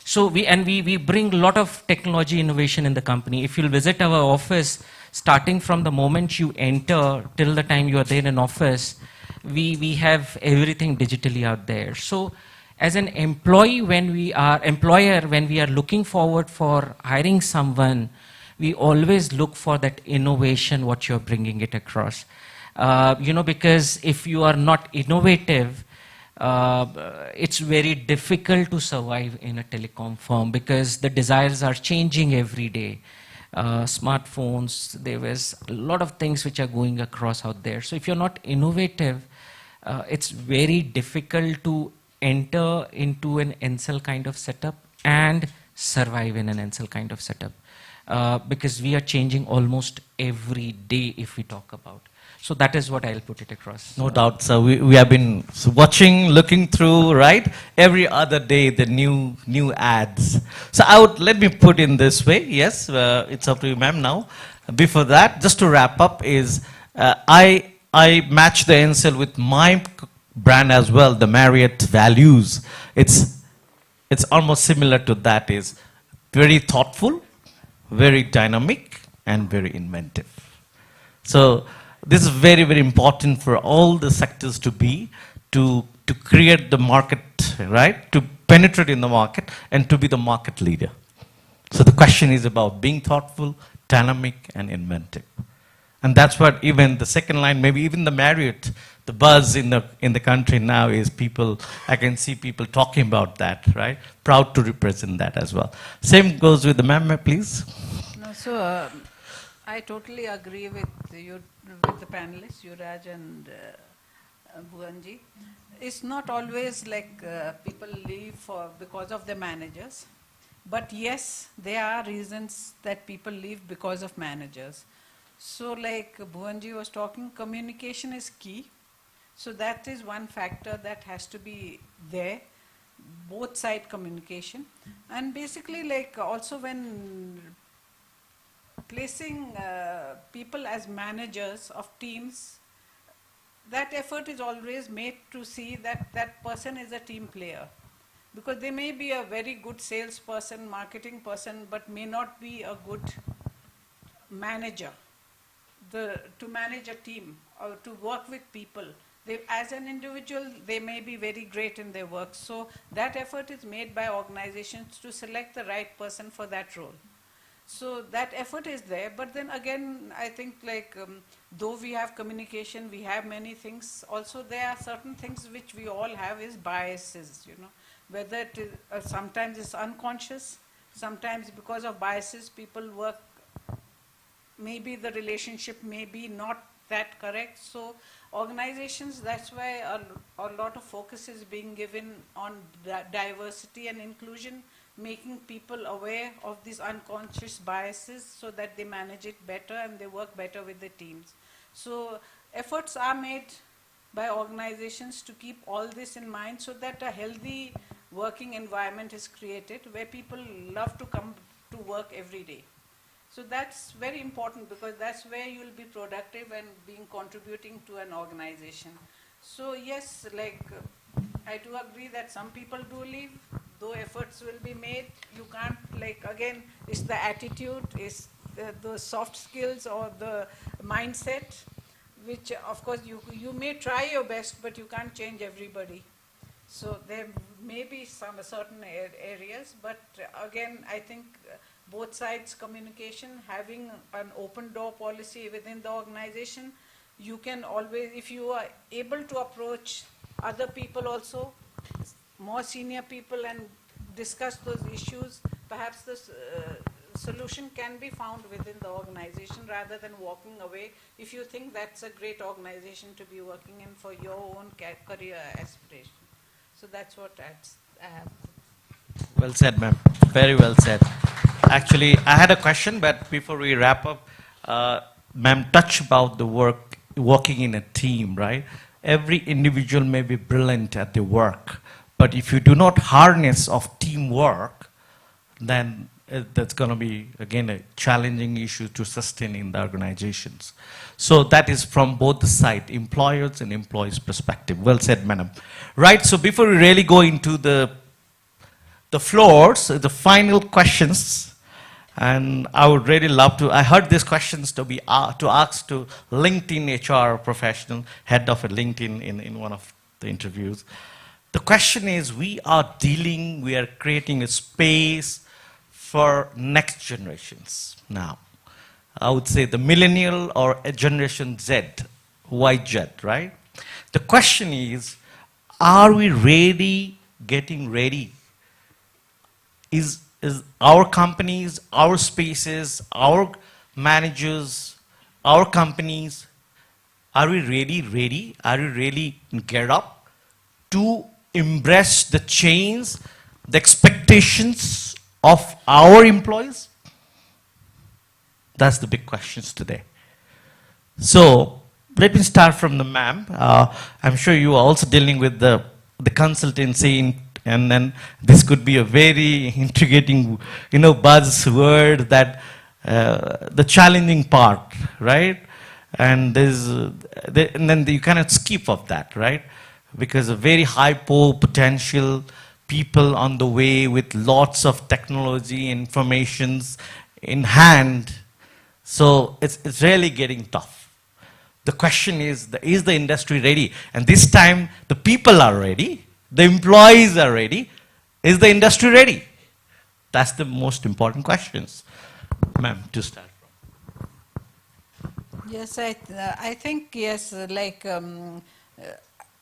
So we bring a lot of technology innovation in the company. If you'll visit our office, starting from the moment you enter till the time you are there in office, we have everything digitally out there. So as an employer, when we are looking forward for hiring someone, we always look for that innovation, what you're bringing it across. Because if you are not innovative, it's very difficult to survive in a telecom firm, because the desires are changing every day. Smartphones, there was a lot of things which are going across out there. So if you're not innovative, it's very difficult to enter into an NCEL kind of setup and survive in an NCEL kind of setup. because we are changing almost every day if we talk about. So that is what I'll put it across. No doubt, sir. We have been watching, looking through, right? Every other day, the new ads. So let me put in this way. Yes, it's up to you, ma'am, now. Before that, just to wrap up, is I match the answer with my brand as well, the Marriott values. It's almost similar to that, is very thoughtful, very dynamic, and very inventive. So this is very, very important for all the sectors to be, to create the market, right? To penetrate in the market and to be the market leader. So the question is about being thoughtful, dynamic, and inventive. And that's what even the second line, maybe even the Marriott, the buzz in the country now is people, I can see people talking about that, right? Proud to represent that as well. Same goes with the ma'am, please. No, so I totally agree with the panelists, Yuraj and Bhuvanji. It's not always like people leave because of their managers. But yes, there are reasons that people leave because of managers. So like Bhuvanji was talking, communication is key. So that is one factor that has to be there, both side communication. And basically like also when placing people as managers of teams, that effort is always made to see that that person is a team player. Because they may be a very good salesperson, marketing person, but may not be a good manager. To manage a team or to work with people. As an individual, they may be very great in their work. So that effort is made by organizations to select the right person for that role. So that effort is there. But then again, I think like though we have communication, we have many things. Also, there are certain things which we all have is biases, you know. Whether it is, sometimes it's unconscious, sometimes because of biases, people work. Maybe the relationship may be not that correct. So organizations, that's why a lot of focus is being given on diversity and inclusion, making people aware of these unconscious biases so that they manage it better and they work better with the teams. So efforts are made by organizations to keep all this in mind so that a healthy working environment is created where people love to come to work every day. So that's very important because that's where you will be productive and being contributing to an organization. So yes, like I do agree that some people do leave, though efforts will be made. You can't like, again, it's the attitude, it's the soft skills or the mindset, which of course you may try your best, but you can't change everybody. So there may be some certain areas, but again, I think both sides communication, having an open door policy within the organization, you can always, if you are able to approach other people also, more senior people and discuss those issues, perhaps the solution can be found within the organization rather than walking away if you think that's a great organization to be working in for your own career aspiration. So that's what I have. Well said, ma'am. Very well said. Actually, I had a question, but before we wrap up, ma'am touched about the working in a team, right? Every individual may be brilliant at their work, but if you do not harness of teamwork, then that's going to be, again, a challenging issue to sustain in the organizations. So that is from both the side, employers and employees' perspective. Well said, madam. Right, so before we really go into the floors, the final questions, and I would really love to, I heard these questions to be to ask to LinkedIn HR professional, head of a LinkedIn in one of the interviews. The question is, we are creating a space for next generations now. I would say the millennial or a generation Z, YZ, right? The question is, are we ready, getting ready? Is our companies, our spaces, our managers, our companies, are we really ready? Are we really geared up to embrace the change, the expectations of our employees? That's the big questions today. So let me start from the ma'am. I'm sure you are also dealing with the consultancy, and then this could be a very intriguing, buzzword that the challenging part, right? And and then you cannot skip of that, right? Because a very high potential people on the way with lots of technology, informations in hand. So it's really getting tough. The question is the industry ready? And this time the people are ready, the employees are ready. Is the industry ready? That's the most important questions. Ma'am, to start from. Yes, I think, yes,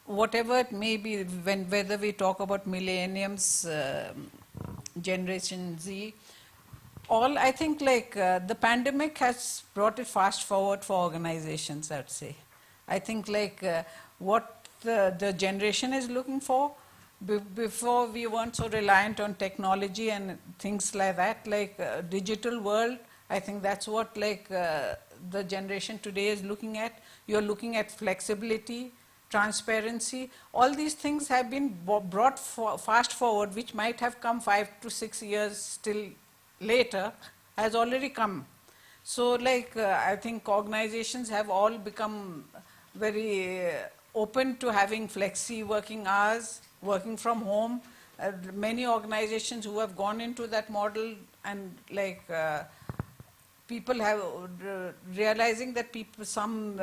whatever it may be, whether we talk about millenniums, Generation Z, all, I think, the pandemic has brought it fast forward for organizations, I'd say. I think what the generation is looking for, before we weren't so reliant on technology and things like that, digital world, I think that's what the generation today is looking at. You're looking at flexibility, transparency. All these things have been brought fast forward, which might have come 5 to 6 years still later, has already come. So I think organizations have all become very open to having flexi working hours, working from home. Many organizations who have gone into that model, and people have realizing that some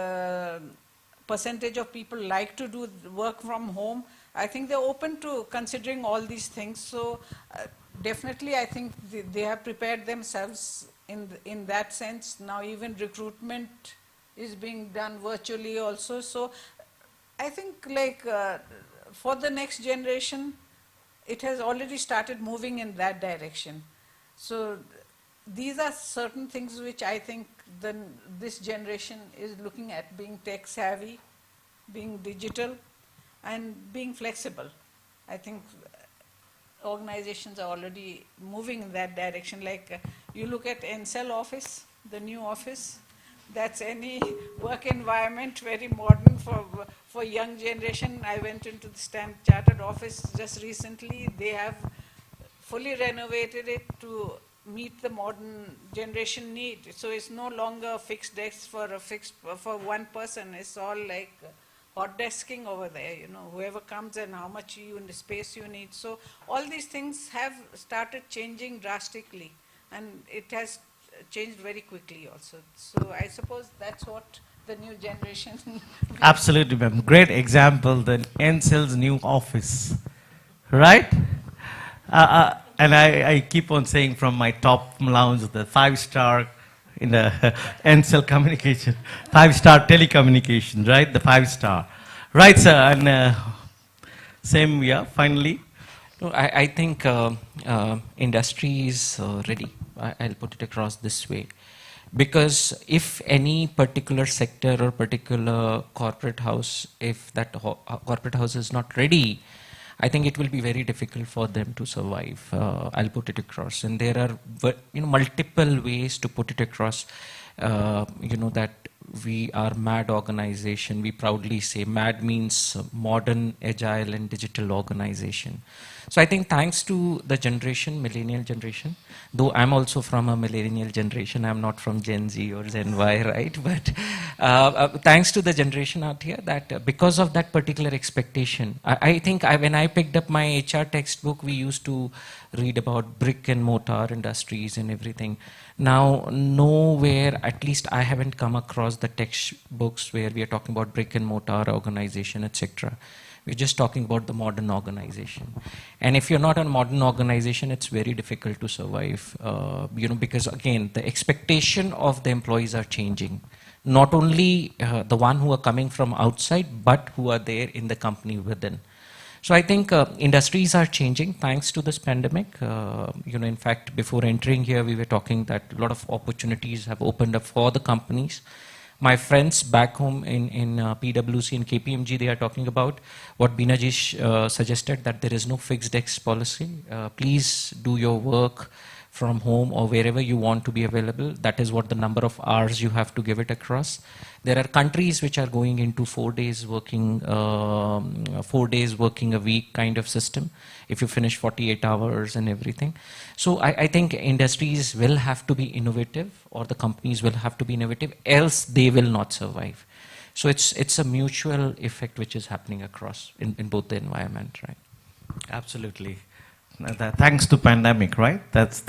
percentage of people like to do work from home. I think they're open to considering all these things. So definitely I think they have prepared themselves in that sense. Now even recruitment is being done virtually also. So I think for the next generation, it has already started moving in that direction. So these are certain things which I think this generation is looking at: being tech savvy, being digital, and being flexible. I think organizations are already moving in that direction. You look at Encel office, the new office, that's any work environment, very modern for young generation. I went into the Standard Chartered office just recently. They have fully renovated it to meet the modern generation need. So it's no longer fixed desks for one person. It's all hot desking over there, whoever comes and how much space you need. So all these things have started changing drastically, and it has changed very quickly also. So I suppose that's what the new generation... Absolutely, ma'am. Great example, the Encel's new office, right? And I keep on saying from my top lounge, the 5-star in the Encel communication, 5-star telecommunication, right? The 5-star. Right, sir. And same, yeah, finally. No, I think industry is ready. I'll put it across this way. Because if any particular sector or particular corporate house, if that corporate house is not ready, I think it will be very difficult for them to survive. I'll put it across. And there are multiple ways to put it across. That we are MAD organization. We proudly say MAD means modern, agile, and digital organization. So I think thanks to the generation, millennial generation, though I'm also from a millennial generation, I'm not from Gen Z or Gen Y, right? But thanks to the generation out here, that because of that particular expectation, I think when I picked up my HR textbook, we used to read about brick and mortar industries and everything. Now, nowhere, at least I haven't come across the textbooks where we are talking about brick and mortar organization, etc. We're just talking about the modern organization. And if you're not a modern organization, it's very difficult to survive, because again, the expectation of the employees are changing. Not only the one who are coming from outside, but who are there in the company within. So I think industries are changing thanks to this pandemic. In fact, before entering here, we were talking that a lot of opportunities have opened up for the companies. My friends back home in PwC and KPMG, they are talking about what Binaji suggested, that there is no fixed desk policy. Please do your work from home or wherever you want to be available. That is what the number of hours you have to give it across. There are countries which are going into 4 days working, 4 days working a week kind of system, if you finish 48 hours and everything. So I think industries will have to be innovative, or the companies will have to be innovative, else they will not survive. So it's a mutual effect which is happening across in both the environment, right? Absolutely. Thanks to pandemic, right? That's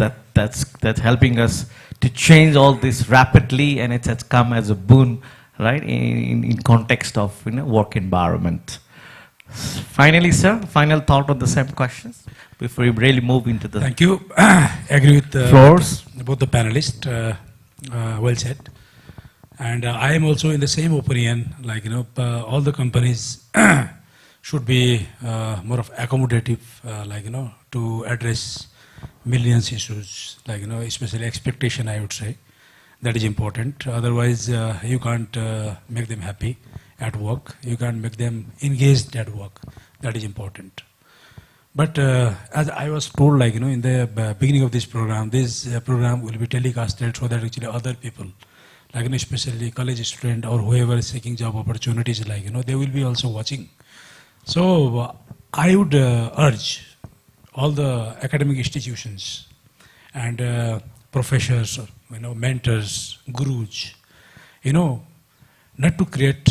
helping us to change all this rapidly, and it has come as a boon, right? In context of work environment. Finally, sir, final thought on the same questions before we really move into the Thank you. Agree with floors. both the panelists. Well said. And I am also in the same opinion. Like all the companies should be more of accommodative, to address millions issues, especially expectation, I would say. That is important. Otherwise, you can't make them happy at work. You can't make them engaged at work. That is important. But as I was told, in the beginning of this program will be telecasted so that actually other people, especially college student or whoever is seeking job opportunities, they will be also watching. So I would urge all the academic institutions and professors, mentors, gurus, not to create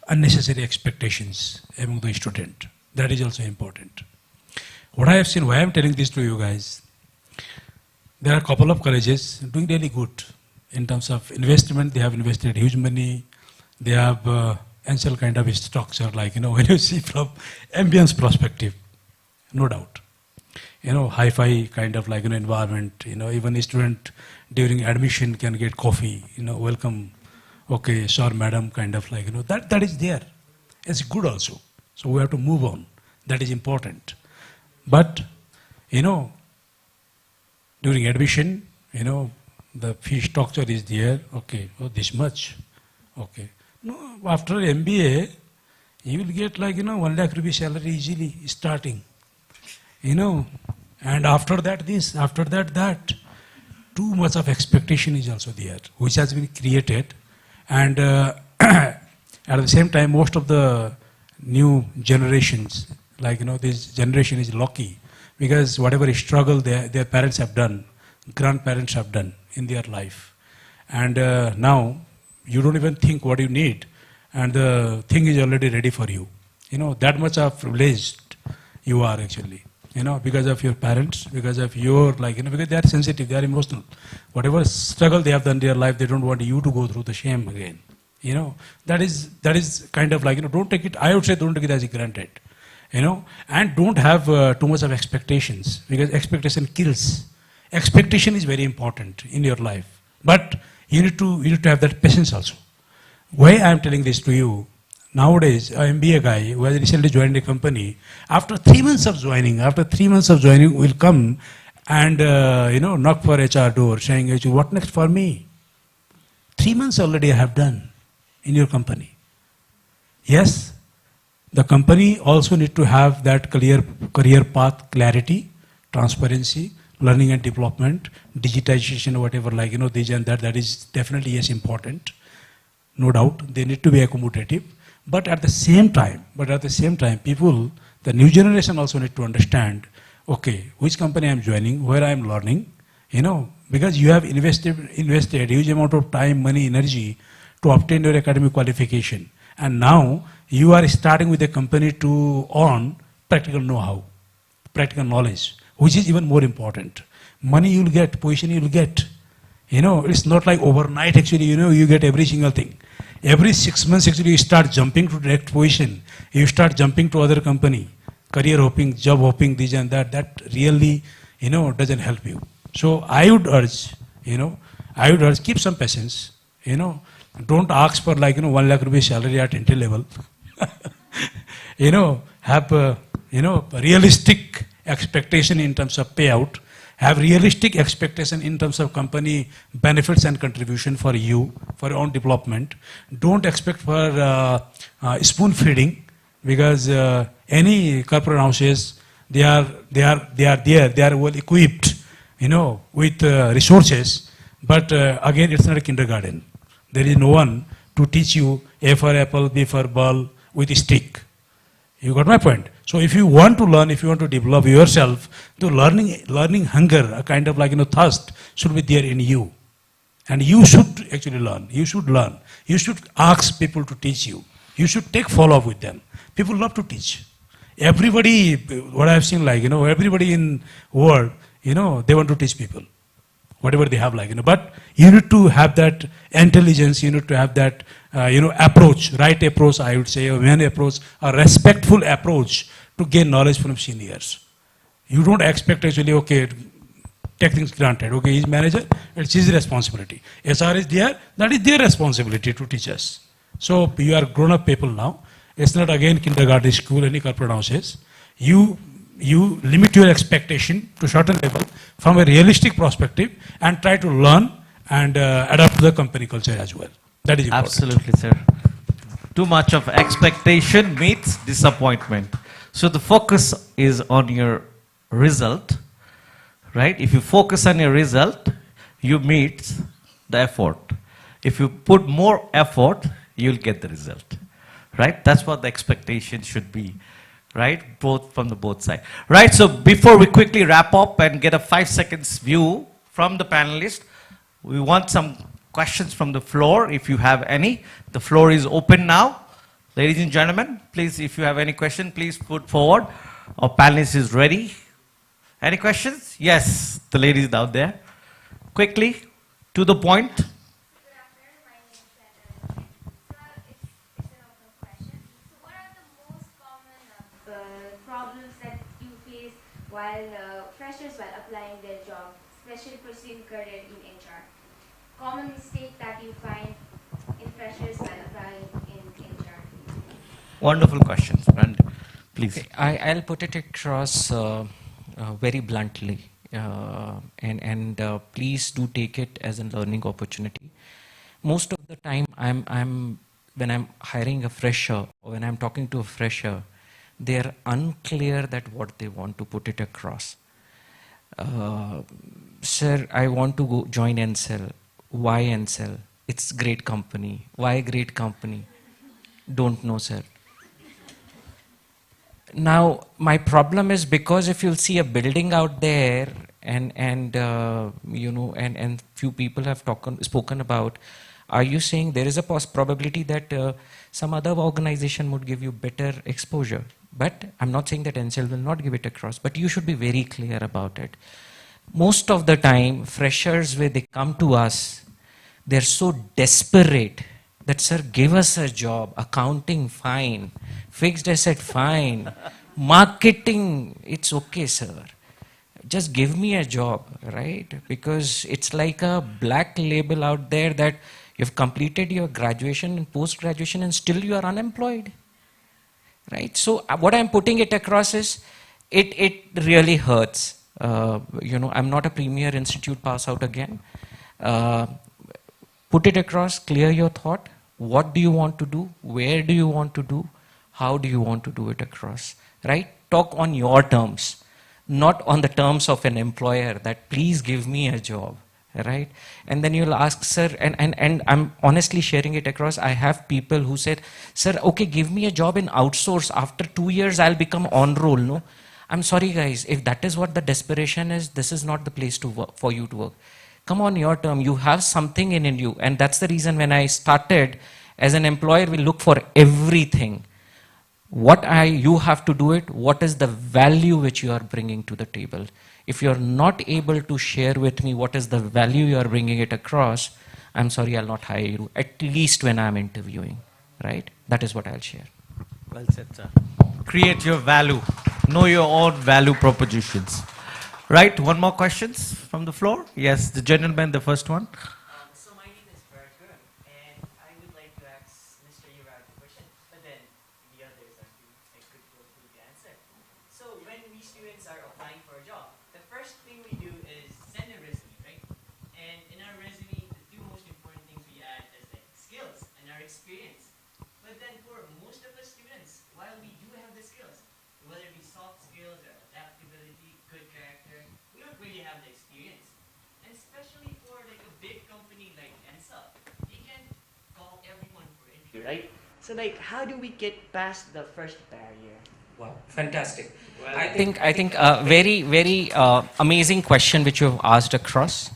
unnecessary expectations among the student. That is also important. What I have seen, why I am telling this to you guys, there are a couple of colleges doing really good in terms of investment. They have invested huge money. They have ancient kind of structure, when you see from ambience perspective, no doubt. Hi-fi kind of environment, even a student during admission can get coffee, welcome, okay, sure, madam, kind of that is there. It's good also. So we have to move on. That is important. But, during admission, the fee structure is there, okay, oh, this much, okay. No, after MBA, you will get 1 lakh rupee salary easily starting, and after that this, after that. Too much of expectation is also there, which has been created, and at the same time, most of the new generations, this generation is lucky because whatever struggle their parents have done, grandparents have done in their life, and now you don't even think what you need, and the thing is already ready for you. That much of privileged you are actually. Because of your parents, because of your, because they are sensitive, they are emotional. Whatever struggle they have done in their life, they don't want you to go through the shame again. That is kind of don't take it, I would say don't take it as granted. And don't have too much of expectations, because expectation kills. Expectation is very important in your life. But you need to have that patience also. Why I am telling this to you, nowadays, an MBA guy who has recently joined a company, after 3 months of joining, will come and, knock for HR door saying, what next for me? 3 months already I have done in your company. Yes, the company also need to have that career path clarity, transparency, learning and development, digitization, whatever, this and that is definitely, yes, important. No doubt, they need to be accommodative. But at the same time, people, the new generation also need to understand, okay, which company I am joining, where I am learning, because you have invested huge amount of time, money, energy to obtain your academic qualification. And now you are starting with a company to earn practical know-how, practical knowledge, which is even more important. Money you will get, position you will get. It's not like overnight actually, you get every single thing. Every 6 months, actually, you start jumping to direct position. You start jumping to other company, career hopping, job hopping, this and that. That really, doesn't help you. So I would urge, keep some patience. Don't ask for 1 lakh rupee salary at entry level. Have realistic expectation in terms of payout. Have realistic expectation in terms of company benefits and contribution for you, for your own development. Don't expect for spoon feeding, because any corporate houses, they are well equipped with resources, but again, it's not a kindergarten. There is no one to teach you A for apple, B for ball with a stick. You got my point? So if you want to learn, if you want to develop yourself, the learning hunger, a kind of thirst should be there in you. And you should actually learn. You should learn. You should ask people to teach you. You should take follow-up with them. People love to teach. Everybody, what I've seen, everybody in world, they want to teach people. Whatever they have, but you need to have that intelligence, you need to have that, approach, right approach, I would say, a man approach, a respectful approach to gain knowledge from seniors. You don't expect actually, okay, take things granted. Okay, he's manager, it's his responsibility. SR is there, that is their responsibility to teach us. So you are grown-up people now. It's not again kindergarten school, any corporate houses. You limit your expectation to a certain level from a realistic perspective and try to learn and adapt to the company culture as well. That is important. Absolutely, sir. Too much of expectation meets disappointment. So the focus is on your result, right? If you focus on your result, you meet the effort. If you put more effort, you'll get the result, right? That's what the expectation should be, right? From both sides. Right, so before we quickly wrap up and get a 5 seconds view from the panelists, we want some questions from the floor, if you have any. The floor is open now. Ladies and gentlemen, please, if you have any question, please put forward. Our panelist is ready. Any questions? Yes, the ladies down there. Quickly, to the point. While freshers while applying their job, especially pursuing career in HR. Common mistake that you find in freshers while applying in HR. Wonderful questions, and please. Okay, I'll put it across very bluntly, and please do take it as a learning opportunity. Most of the time, when I'm hiring a fresher or when I'm talking to a fresher, they're unclear that what they want to put it across. Sir, I want to go join Ncell. Why Ncell? It's great company. Why great company? Don't know, sir. Now, my problem is because if you'll see a building out there and few people have spoken about, are you saying there is a probability that some other organization would give you better exposure? But I'm not saying that Ncell will not give it across, but you should be very clear about it. Most of the time, freshers, where they come to us, they're so desperate that, sir, give us a job, accounting, fine, fixed asset, fine, marketing, it's okay, sir. Just give me a job, right? Because it's like a black label out there that you've completed your graduation and post-graduation and still you are unemployed. Right? So what I'm putting it across is, it really hurts. I'm not a premier institute pass out again. Put it across, clear your thought. What do you want to do? Where do you want to do? How do you want to do it across? Right? Talk on your terms, not on the terms of an employer that please give me a job. Right? And then you'll ask, sir, and I'm honestly sharing it across. I have people who said, sir, okay, give me a job in outsource. After 2 years, I'll become on roll. No, I'm sorry, guys. If that is what the desperation is, this is not the place to work for you to work. Come on your term. You have something in you, and that's the reason when I started as an employer, we look for everything. You have to do it. What is the value which you are bringing to the table? If you're not able to share with me what is the value you are bringing it across, I'm sorry, I'll not hire you, at least when I'm interviewing, right? That is what I'll share. Well said, sir. Create your value. Know your own value propositions. Right, one more questions from the floor? Yes, the gentleman, the first one. So my name is Parker, and I would like to ask Mr. Yurag a question, but then the others I could go through the answer. So when we students are applying for a job, the first thing we do is send a resume, right? And in our resume, the two most important things we add is like skills and our experience. But then for most of the students, while we do have the skills, whether it be soft skills or adaptability, good character, we don't really have the experience. right? So like, how do we get past the first barrier? Wow, fantastic. I think a very amazing question which you've asked across,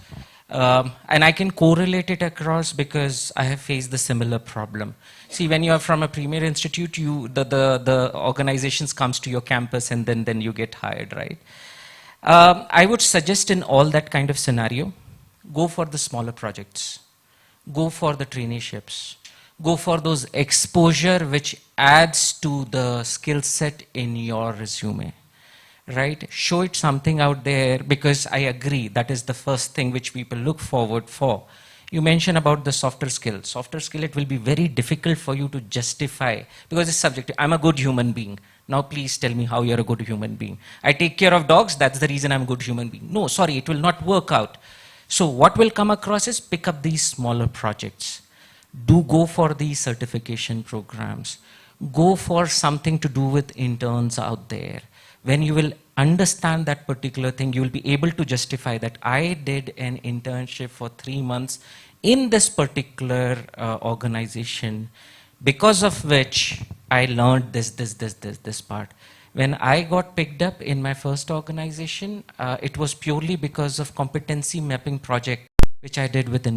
and I can correlate it across because I have faced the similar problem. See, when you are from a premier institute, the organizations comes to your campus and then you get hired, right? I would suggest in all that kind of scenario, go for the smaller projects, go for the traineeships, go for those exposure which adds to the skill set in your resume, right? Show it something out there, because I agree that is the first thing which people look forward for. You mentioned about the softer skill. Softer skill, it will be very difficult for you to justify because it's subjective. I'm a good human being. Now please tell me how you're a good human being. I take care of dogs, that's the reason I'm a good human being. No, sorry, it will not work out. So what will come across is pick up these smaller projects. Do go for these certification programs. Go for something to do with interns out there. When you will understand that particular thing, you will be able to justify that I did an internship for 3 months in this particular organization, because of which I learned this part. When I got picked up in my first organization, it was purely because of competency mapping project, which I did within.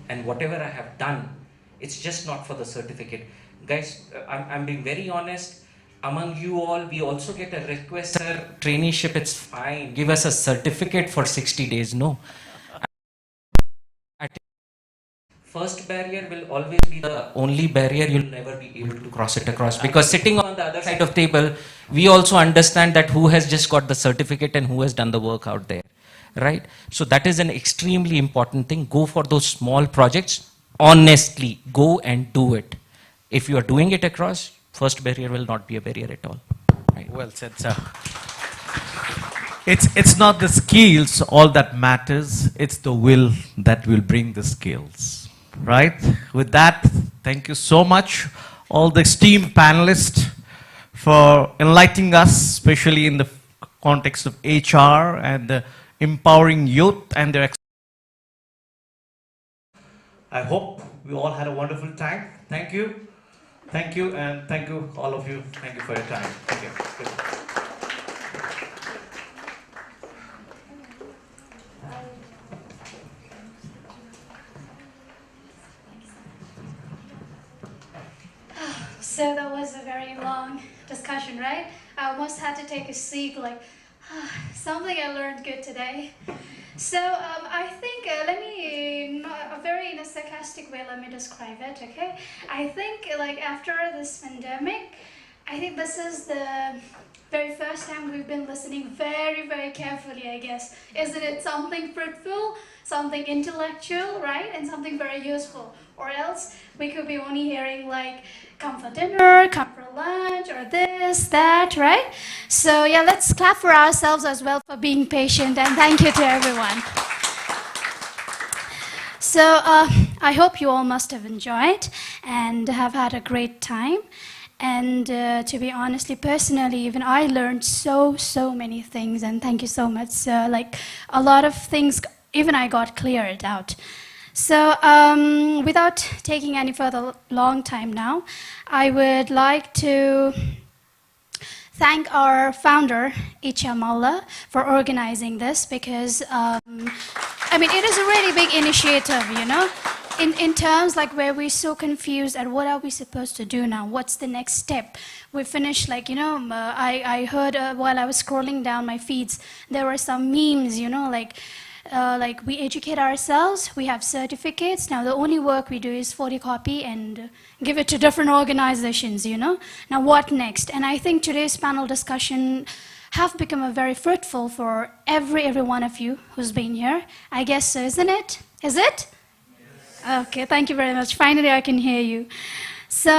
And whatever I have done, it's just not for the certificate. Guys, I'm being very honest. Among you all, we also get a request, sir, traineeship, it's fine. Give us a certificate for 60 days. No. First barrier will always be the only barrier. You'll never be able to cross it across, because sitting on the other side of table, we also understand that who has just got the certificate and who has done the work out there, right? So that is an extremely important thing. Go for those small projects. Honestly, go and do it. If you are doing it across, first barrier will not be a barrier at all. Right? Well said, sir. It's not the skills all that matters, it's the will that will bring the skills. Right? With that, thank you so much, all the esteemed panelists, for enlightening us, especially in the context of HR and empowering youth and their. I hope we all had a wonderful time. Thank you. Thank you, and thank you, all of you. Thank you for your time. Thank you. Good. So that was a very long discussion, right? I almost had to take a seat, like, something I learned good today. So I think, in a sarcastic way, let me describe it, okay? I think, like, after this pandemic, I think this is the very first time we've been listening very, very carefully, I guess. Isn't it something fruitful, something intellectual, right? And something very useful. Or else we could be only hearing like, come for dinner, come for lunch, or this, that, right? So yeah, let's clap for ourselves as well for being patient, and thank you to everyone. So I hope you all must have enjoyed and have had a great time. And to be honestly, personally, even I learned so many things, and thank you so much. Like a lot of things, even I got cleared out. So without taking any further long time now, I would like to thank our founder, Icha Malla, for organizing this, because it is a really big initiative, you know. In terms like where we're so confused at what are we supposed to do now, what's the next step. We finished like, you know, I heard while I was scrolling down my feeds, there were some memes, you know, like we educate ourselves, we have certificates, now the only work we do is photocopy and give it to different organizations, you know. Now what next? And I think today's panel discussion have become a very fruitful for every one of you who's been here. I guess so, isn't it? Is it? Okay, thank you very much. Finally, I can hear you. So,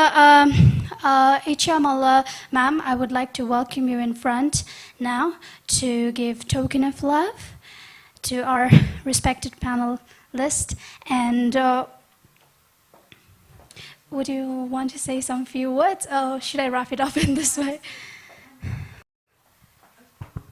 Malla, ma'am, I would like to welcome you in front now to give token of love to our respected panelist. And would you want to say some few words, or should I wrap it up in this way?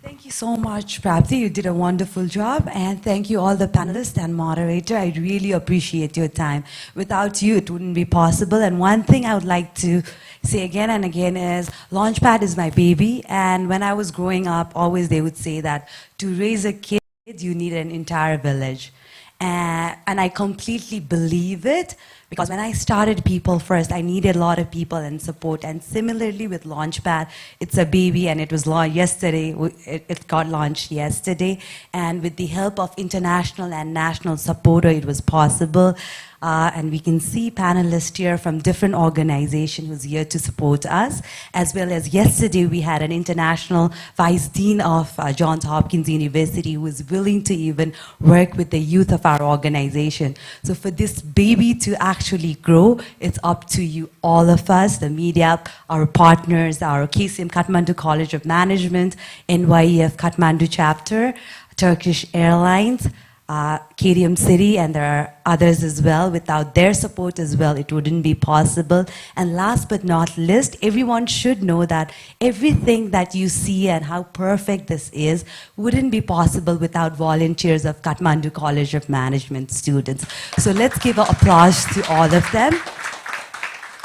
Thank you so much, Prapti. You did a wonderful job. And thank you all the panelists and moderator. I really appreciate your time. Without you, it wouldn't be possible. And one thing I would like to say again and again is Launchpad is my baby. And when I was growing up, always they would say that to raise a kid, you need an entire village. And I completely believe it, because when I started People First, I needed a lot of people and support. And similarly with Launchpad, it's a baby, and it was launched yesterday. It got launched yesterday. And with the help of international and national support, it was possible. And we can see panelists here from different organizations who's here to support us, as well as yesterday we had an international vice dean of Johns Hopkins University who was willing to even work with the youth of our organization. So for this baby to actually grow, it's up to you, all of us, the media, our partners, our KCM Kathmandu College of Management, NYEF Kathmandu chapter, Turkish Airlines, KDM City, and there are others as well. Without their support as well, it wouldn't be possible. And last but not least, everyone should know that everything that you see and how perfect this is wouldn't be possible without volunteers of Kathmandu College of Management students. So let's give an applause to all of them.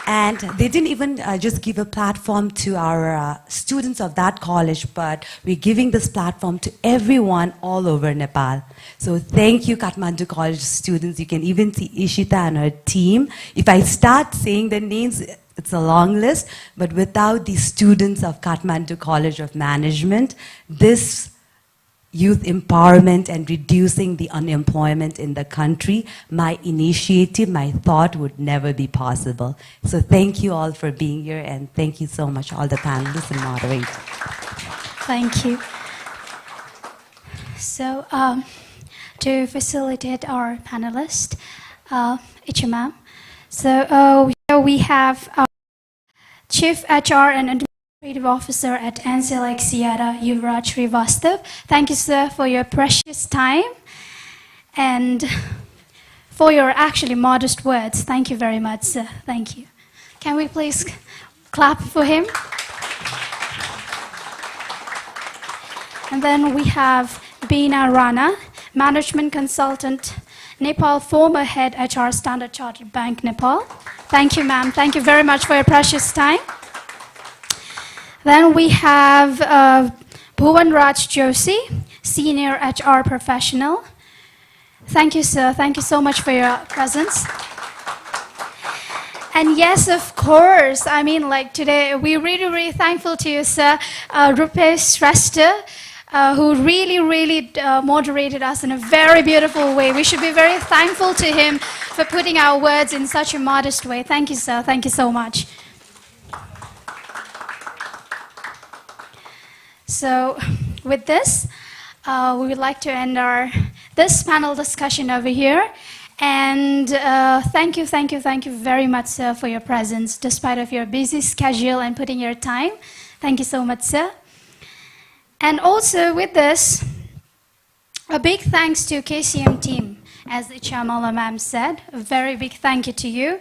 And they didn't even just give a platform to our students of that college, but we're giving this platform to everyone all over Nepal. So thank you, Kathmandu College students. You can even see Ishita and her team. If I start saying the names, it's a long list, but without the students of Kathmandu College of Management, this youth empowerment and reducing the unemployment in the country, my initiative, my thought would never be possible. So thank you all for being here, and thank you so much, all the panelists and moderators. Thank you. So to facilitate our panelist, Icha ma'am. So here we have our Chief HR and Administrative Officer at Ansel Sierra, Yuvraj Srivastav. Thank you, sir, for your precious time and for your actually modest words. Thank you very much, sir. Thank you. Can we please clap for him? And then we have Beena Rana, Management Consultant, Nepal, former Head HR, Standard Chartered Bank, Nepal. Thank you, ma'am. Thank you very much for your precious time. Then we have Bhuvan Raj Joshi, Senior HR Professional. Thank you, sir. Thank you so much for your presence. And yes, of course, I mean, like today, we're really, really thankful to you, sir, Rupesh Shrestha, who really moderated us in a very beautiful way. We should be very thankful to him for putting our words in such a modest way. Thank you, sir. Thank you so much. So with this, we would like to end this panel discussion over here. And thank you very much, sir, for your presence, despite of your busy schedule and putting your time. Thank you so much, sir. And also with this, a big thanks to KCM team, as Chamala ma'am said. A very big thank you to you.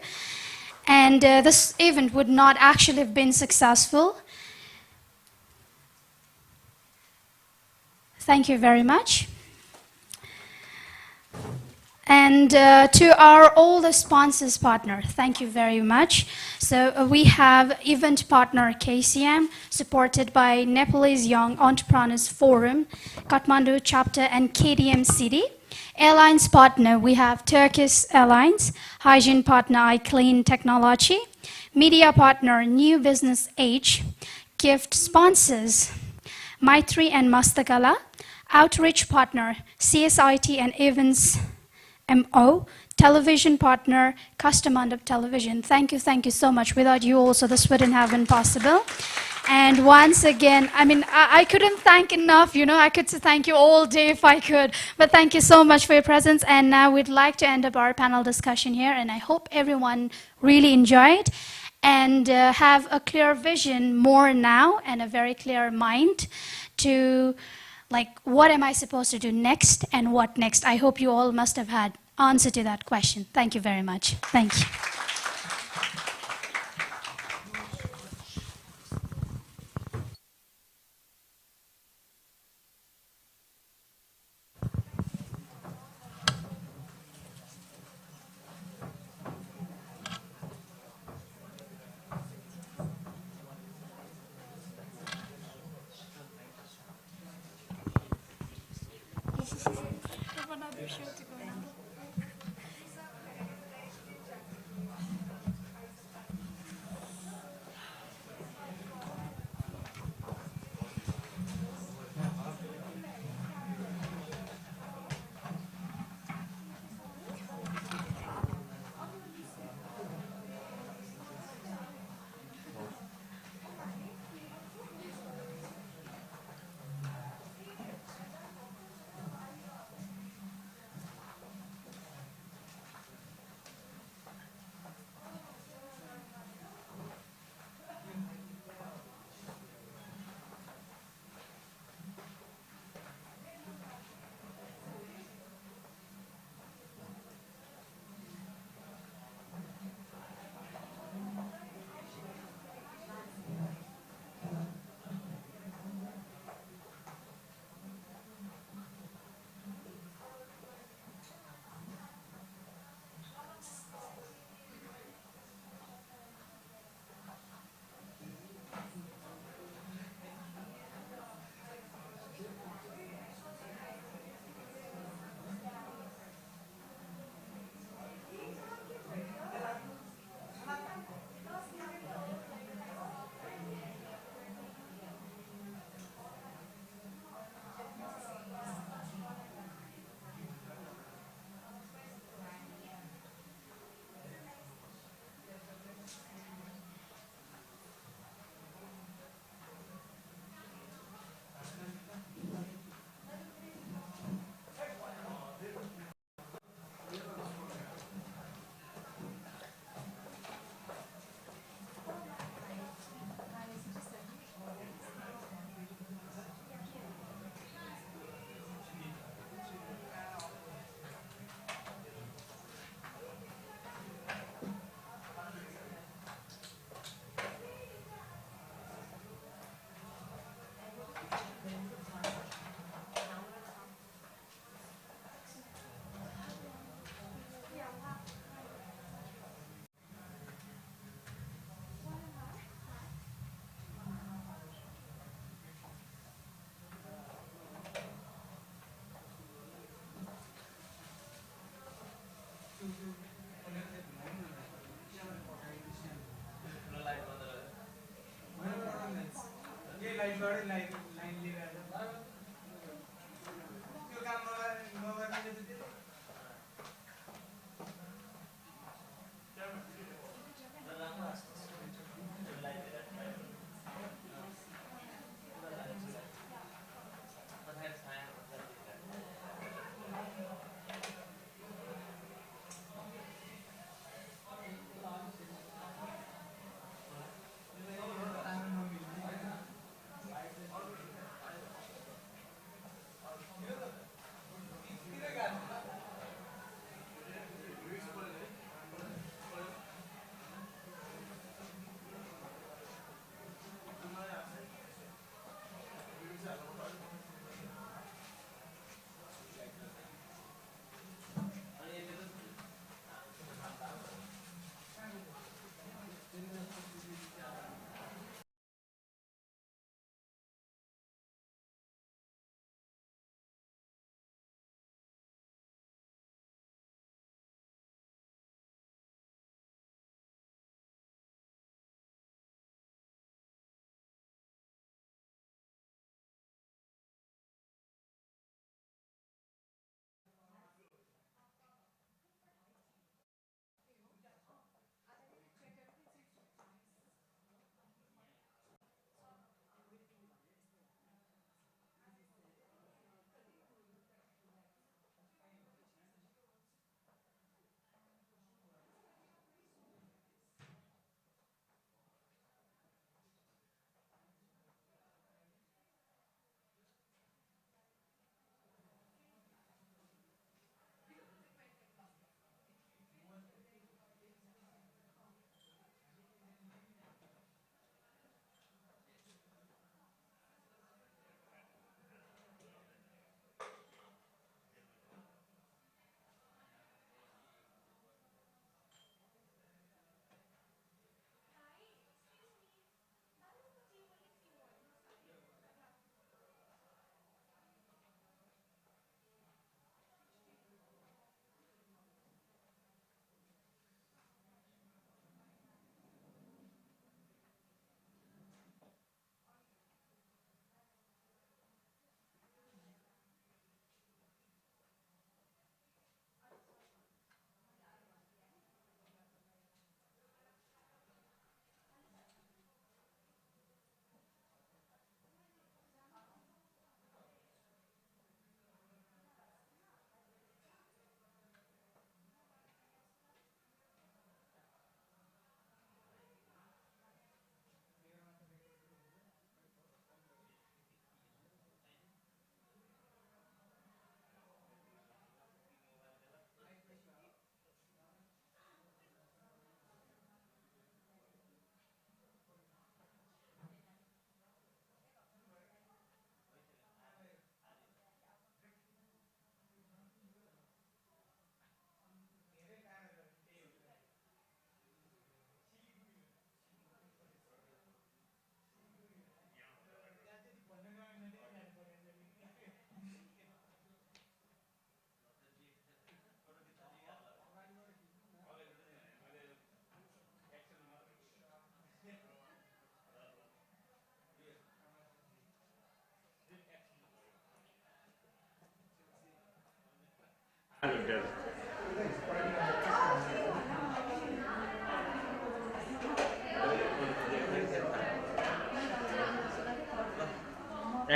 And this event would not actually have been successful. Thank you very much. And to our all the sponsors partner, thank you very much. So we have event partner KCM, supported by Nepalese Young Entrepreneurs Forum, Kathmandu chapter, and KDM City. Airlines partner, we have Turkish Airlines. Hygiene partner, iClean Technology. Media partner, New Business Age. Gift sponsors, Maitri and Mastakala. Outreach partner, CSIT and Evans MO. Television partner, Kasthamandap Television. Thank you so much. Without you also, this wouldn't have been possible. And once again, I mean, I couldn't thank enough, you know, I could thank you all day if I could. But thank you so much for your presence. And now we'd like to end up our panel discussion here. And I hope everyone really enjoyed and have a clear vision more now and a very clear mind to, like, what am I supposed to do next and what next? I hope you all must have had answer to that question. Thank you very much. Thank you.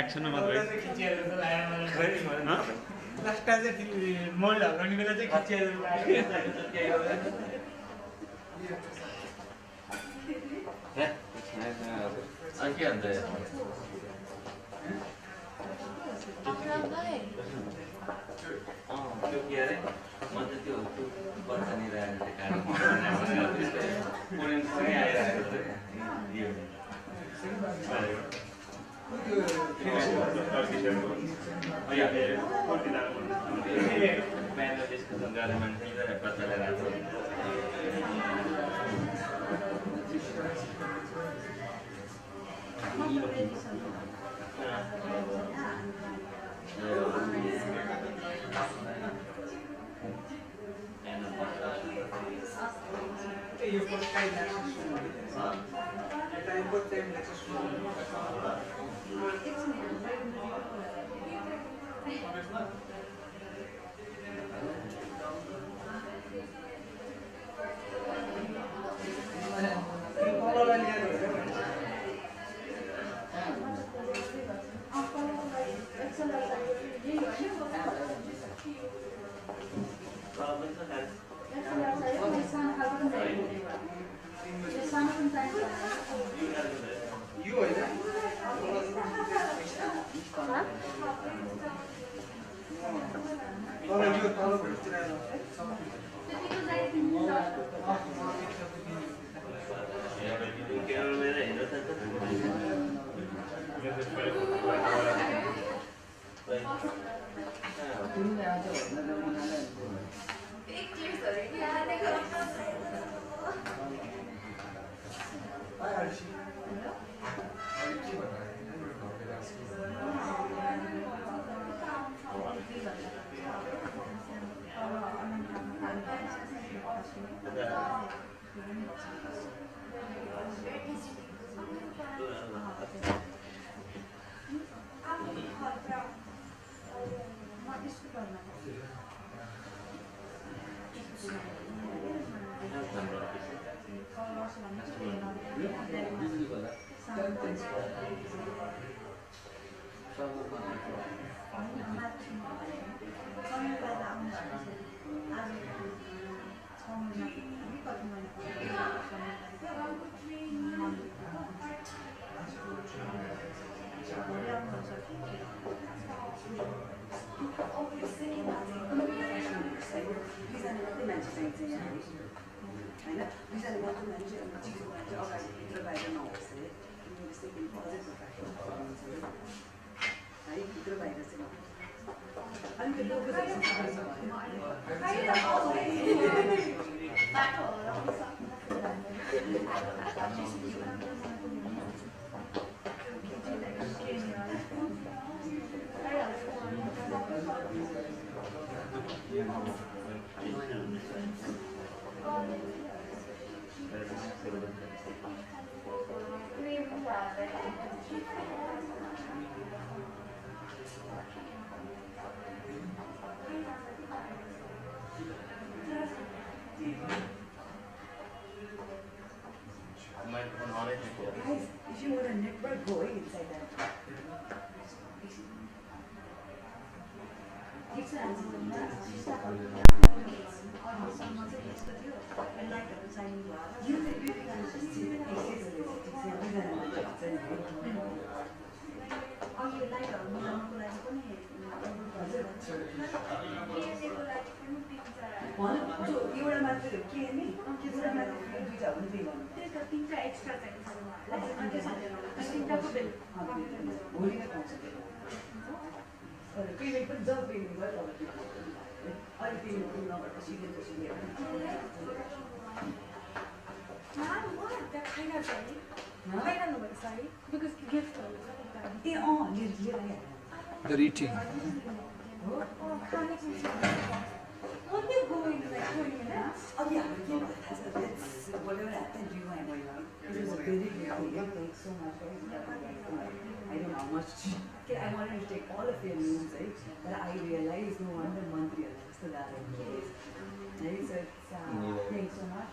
एक्सनमा मात्रै लास्टमा चाहिँ मोल हराउने बेला चाहिँ खिचिएर के अन्त त्यो के अरे म त त्यो बच्चानिर If you want a network going inside that. The reaching. Only going like 20 minutes. Oh yeah, that's whatever happened, you know, it was a very big thing. It takes so much. I don't know how much. I wanted to take all of your names, right? But I realized no wonder month realized. for that. Thanks so much.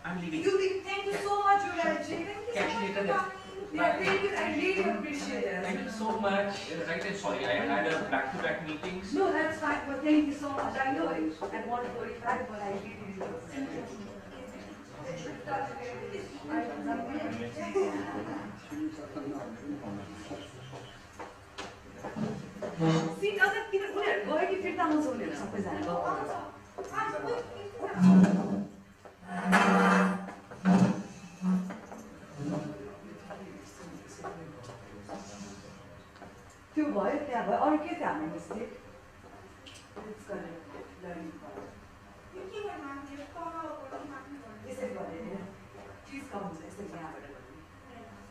I'm leaving. Thank you so much, Yuvraj. Thank you Catch so you much later for then. coming. Yeah, thank you. I really appreciate it. Thank you so much. Right, and sorry, I had a back-to-back meetings. No, that's fine, but thank you so much. I know it at 1:45, but I really did it. See, doesn't किन उनीहरु गयो कि फिर्ता आउँछ उनीहरु सबैजना गयो त्यो भयो त्यहाँ भयो अरु के थियो हाम्रो मिस्टेक इट्स करेक्ट लर्निङ यसरी भने प्लिज कम हुन्छ यसरी यहाँबाट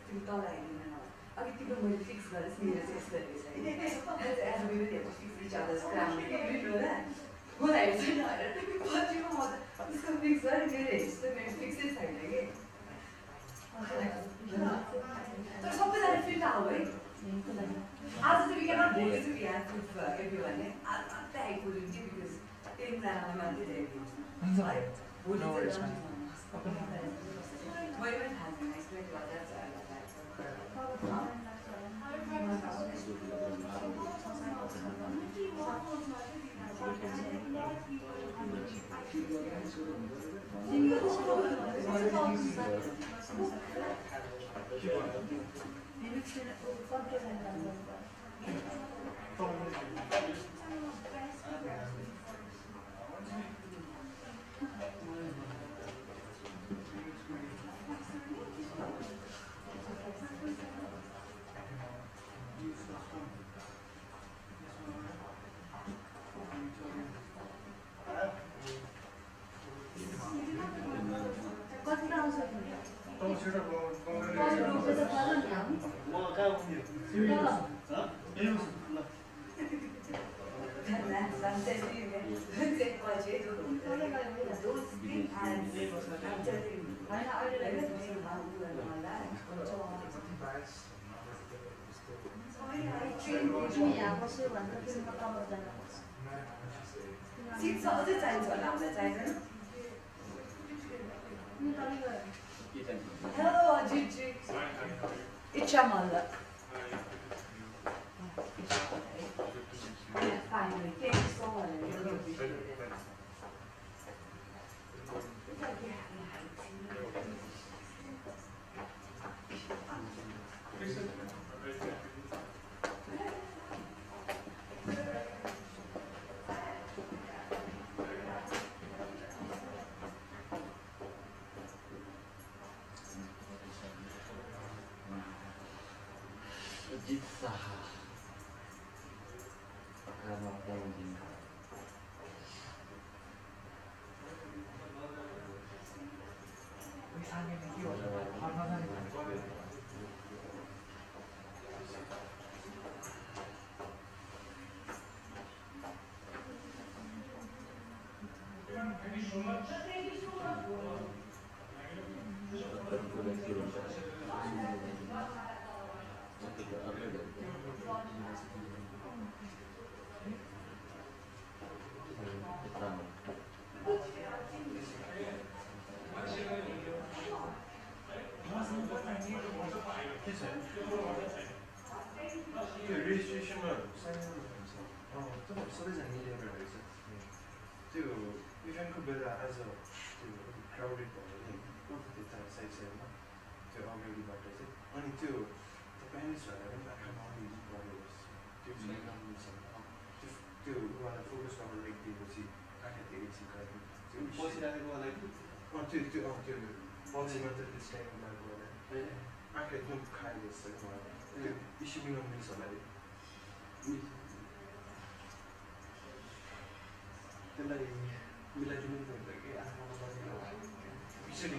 तिमी तल आइदिनु न अघि तिम्रो मैले फिक्स गरेँ मेरो चाहिँ यस्तो रहेछ as we will fix each others crown मलाई हेर्छ नि पछिको म त उसको फिक्स गरेँ मेरो हेर्छ मेरो फिक्सै छैन कि तर सबैजना फिट आऊ है आज चाहिँ we cannot go to the answer for everyone. I couldn't do because things are not there. No worries, man. My friend has been explained about that, so I love Hello, Ajit. It's Shamala. Finally, thank you so much. I really appreciate it. यो रेजिस्ट्रेसनमा sign गर्नुहुन्छ तपाईँहरू सबैजना मिलेर रहेछ त्यो इभेन्टको बेला आज त्यो क्राउडेड भयो नि त्यता साइड साइडमा त्यो अगाडिबाट चाहिँ अनि त्यो तपाईँले छोराले पनि आँखामा अलिअलि परेको त्यो छैन त्यो उहाँलाई फोकस गरेर लेखिदिएपछि आँखा धेरै चिकायो त्यो पसिरहेकोलाई त्यो त्यो त्यो पछिमा त त्यो स्ट्यान्ड गरेकोलाई आँखा एकदम खायो जस्तो उहाँलाई त्यो इस्यु मिलाउनु मिल्छ होला त्यसलाई मिलाइदिनु पर्छ कि आँखामा पछाडि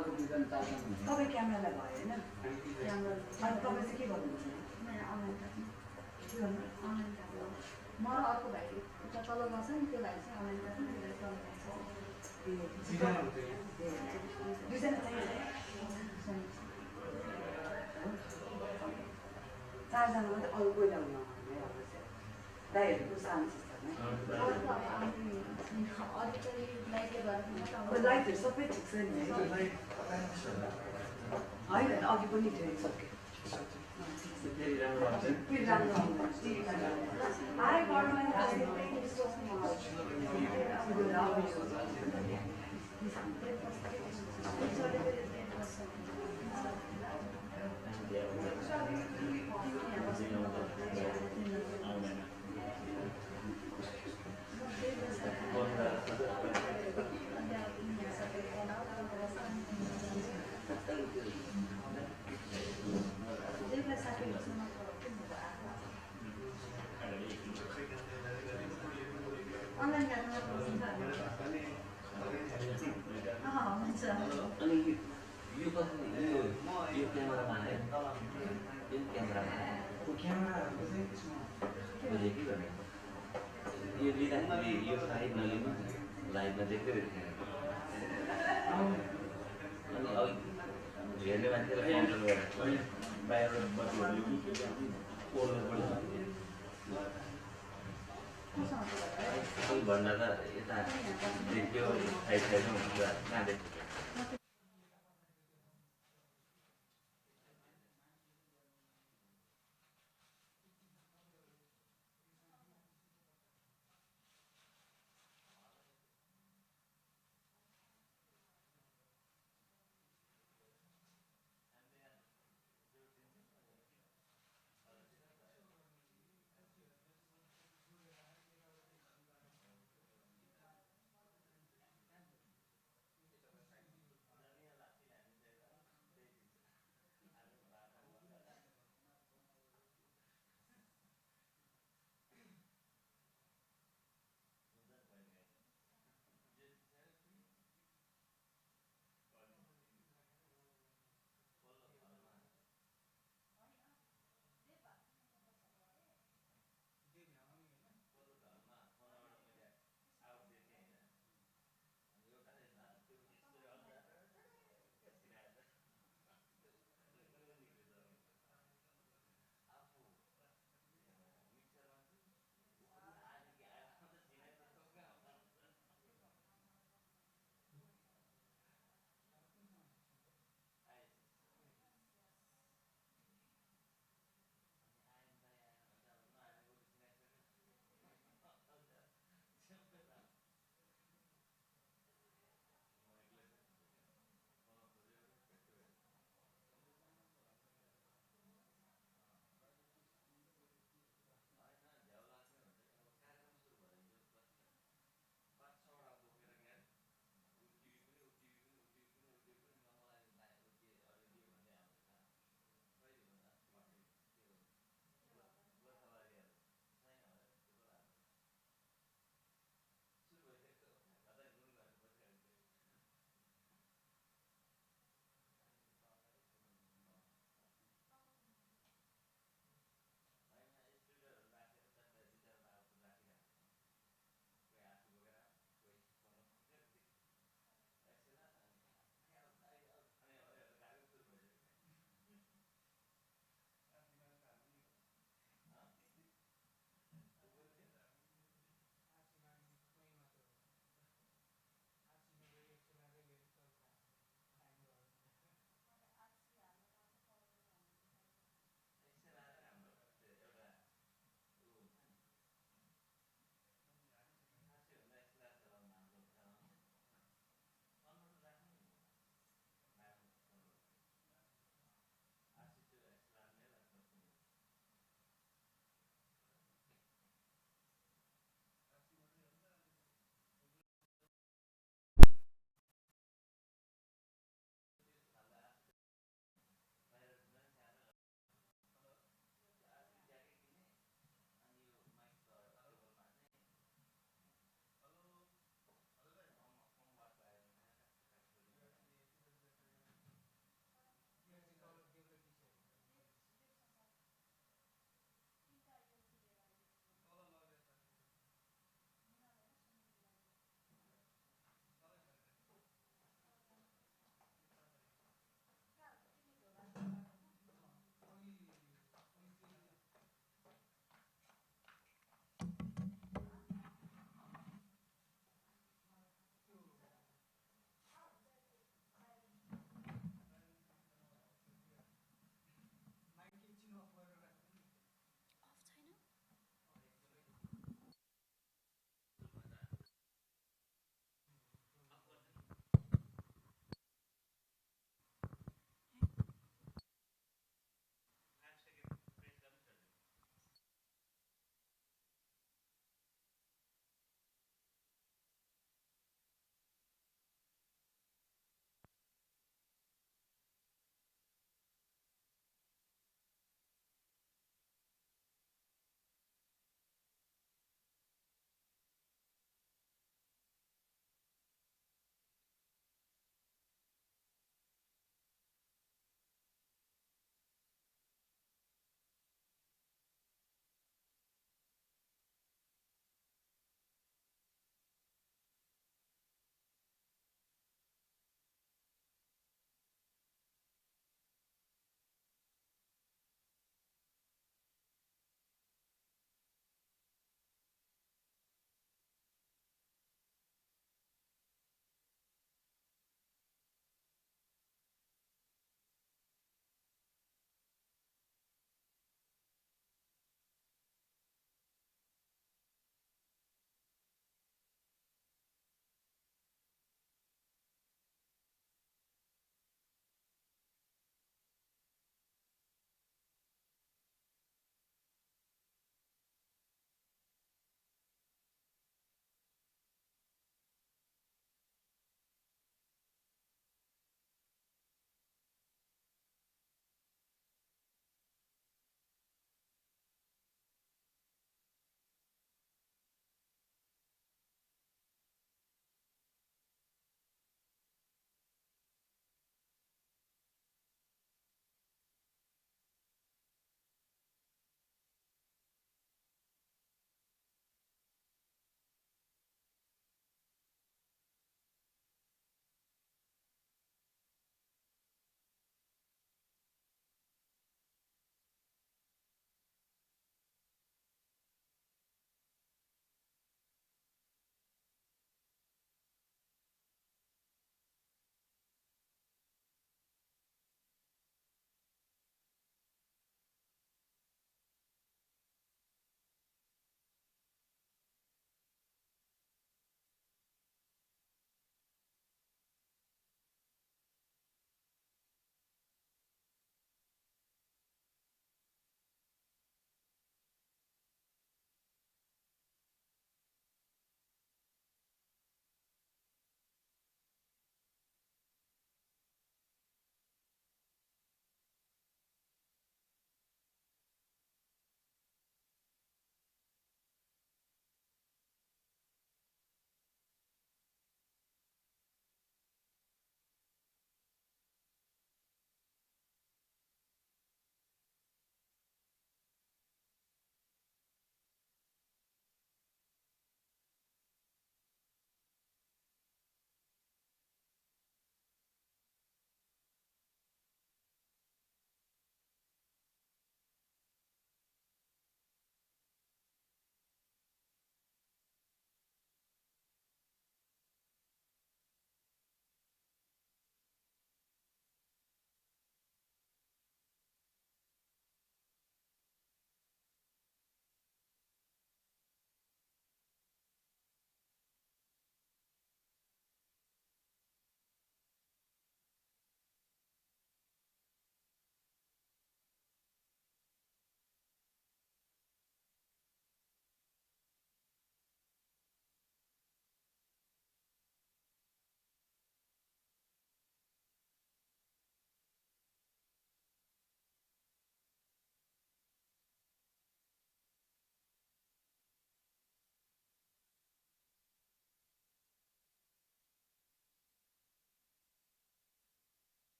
तपाईँ क्यामेरालाई भयो होइन क्यामेरा अनि तपाईँ चाहिँ के गर्नुहुन्छ म र अर्को भाइ उता तल बस्छ नि त्यो भाइ चाहिँ अनलाइन चारजना मात्रै अरू कोही ल्याउनु दाइहरूको सानो लाइटहरू सबै ठिक छ नि होइन अघि पनि थियो सक्यो यो लिँदाखेरि यो साइड नलिनु लाइटमा देख्दै अनि अघि हेर्ने मान्छेलाई कन्ट्रोल गरेर बाहिरबाट भन्दा त यता देख्यो साइड साइडमा हुन्छ कहाँ देख्यो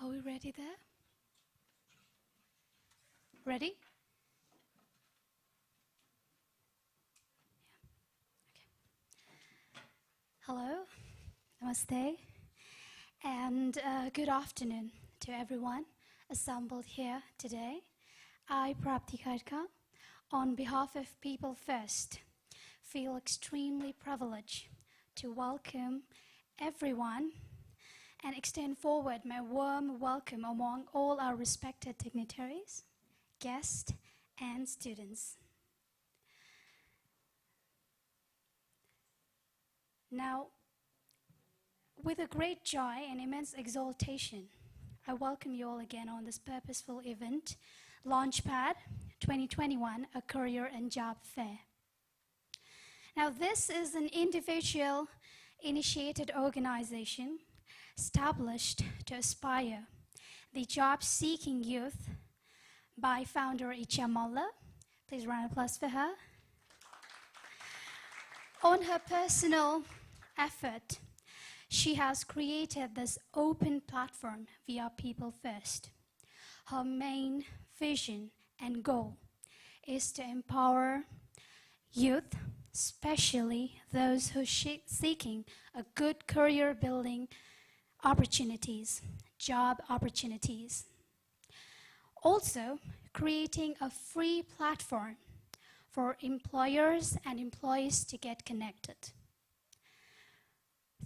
Are we ready there? Ready? Hello, namaste, and good afternoon to everyone assembled here today. I, Prapti Khairka, on behalf of People First, feel extremely privileged to welcome everyone and extend forward my warm welcome among all our respected dignitaries, guests, and students. Now, with a great joy and immense exaltation, I welcome you all again on this purposeful event, Launchpad 2021, a career and job fair. Now, this is an individual initiated organization established to aspire the job-seeking youth by founder Icha Molla. Please round of applause for her. On her personal effort, she has created this open platform via People First. Her main vision and goal is to empower youth, especially those who are seeking a good career building opportunities, job opportunities. Also, creating a free platform for employers and employees to get connected.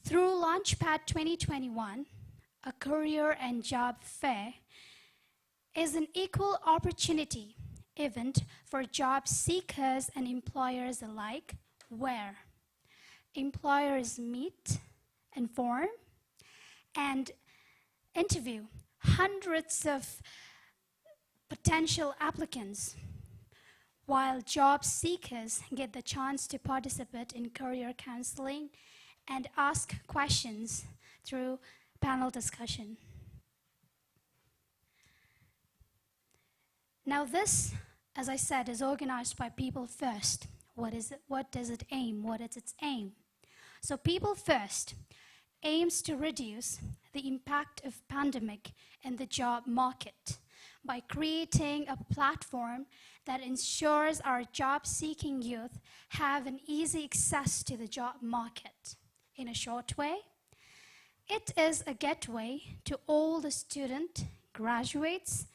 Through Launchpad 2021, a career and job fair is an equal opportunity event for job seekers and employers alike, where employers meet, inform, and interview hundreds of potential applicants, while job seekers get the chance to participate in career counseling and ask questions through panel discussion. Now this, as I said, is organized by People First. What is it? What does it aim? What is its aim? So People First aims to reduce the impact of pandemic in the job market by creating a platform that ensures our job-seeking youth have an easy access to the job market. In a short way, it is a gateway to all the student, graduates,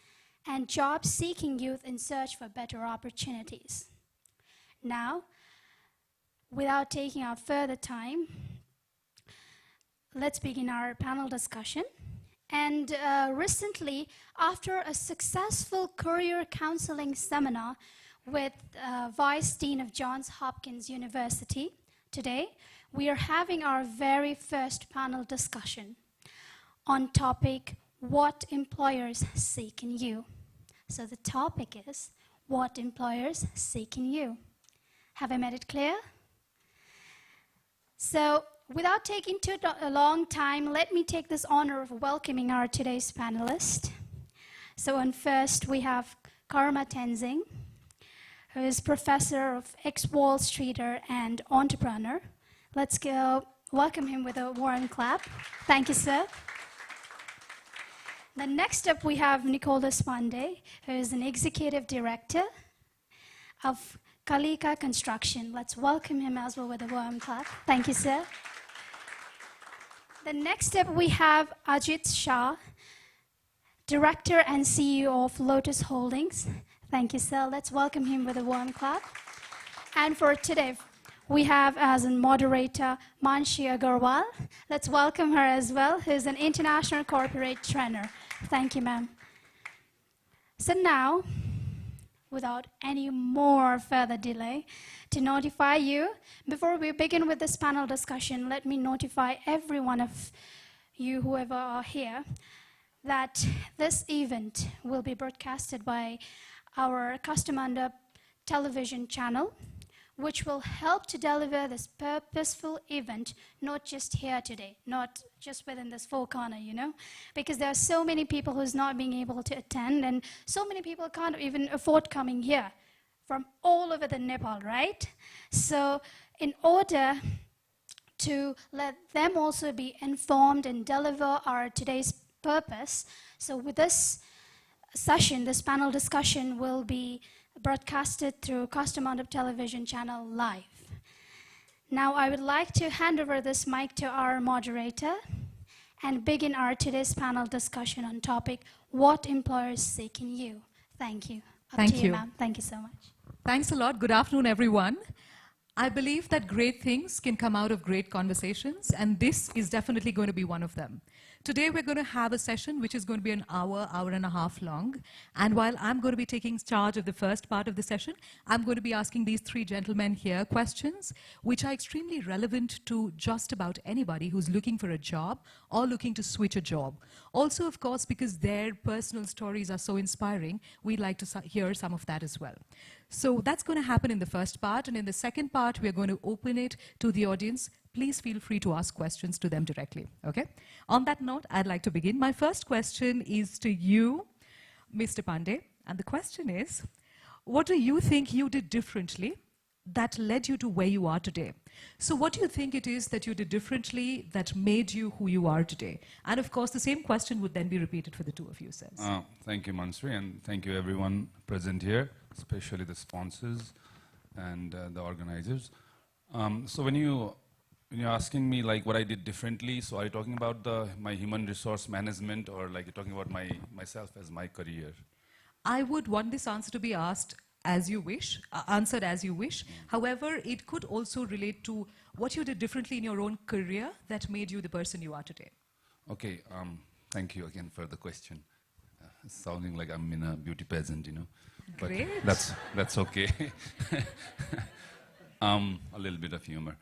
and job-seeking youth in search for better opportunities. Now, without taking our further time, let's begin our panel discussion. And recently, after a successful career counseling seminar with Vice Dean of Johns Hopkins University, today we are having our very first panel discussion on topic, what employers seek in you. So the topic is, what employers seek in you. Have I made it clear? So, without taking too a long time, let me take this honor of welcoming our today's panelists. So on first, we have Karma Tenzing, who is professor of ex-Wall Streeter and entrepreneur. Let's go welcome him with a warm clap. Thank you, sir. Then next up, we have Nicholas Pandey, who is an executive director of Kalika Construction. Let's welcome him as well with a warm clap. Thank you, sir. The next up, we have Ajit Shah, Director and CEO of Lotus Holdings. Thank you, sir. Let's welcome him with a warm clap. And for today, we have as a moderator, Manshi Agarwal. Let's welcome her as well, who's an international corporate trainer. Thank you, ma'am. So now, without any more further delay, to notify you, before we begin with this panel discussion, let me notify every one of you, whoever are here, that this event will be broadcasted by our Kasthamandap television channel, which will help to deliver this purposeful event, not just here today, not just within this four corner, you know, because there are so many people who's not being able to attend, and so many people can't even afford coming here from all over the Nepal, right? So in order to let them also be informed and deliver our today's purpose. So with this session, this panel discussion will be broadcasted through Kasthamandap television channel live. Now I would like to hand over this mic to our moderator and begin our today's panel discussion on topic, what employers seek in you. Thank you. Up Thank to you. ma'am. Thank you so much. Thanks a lot. Good afternoon, everyone. I believe that great things can come out of great conversations, and this is definitely going to be one of them. Today, we're going to have a session which is going to be an hour, hour and a half long. And while I'm going to be taking charge of the first part of the session, I'm going to be asking these three gentlemen here questions which are extremely relevant to just about anybody who's looking for a job or looking to switch a job. Also, of course, because their personal stories are so inspiring, we'd like to hear some of that as well. So that's going to happen in the first part, and in the second part, we're going to open it to the audience. Please feel free to ask questions to them directly, okay? On that note, I'd like to begin. My first question is to you, Mr. Pandey, and the question is, what do you think you did differently that led you to where you are today? So what do you think it is that you did differently that made you who you are today? And of course, the same question would then be repeated for the two of you, sirs. Thank you, Mansuri, and thank you everyone present here, especially the sponsors and the organizers. So when you're asking me like what I did differently, so are you talking about my human resource management, or like you're talking about myself as my career? I would want this answer to be asked as you wish, answered as you wish. However, it could also relate to what you did differently in your own career that made you the person you are today. Okay, thank you again for the question. It's sounding like I'm in a beauty pageant, you know. But great. That's okay. A little bit of humor.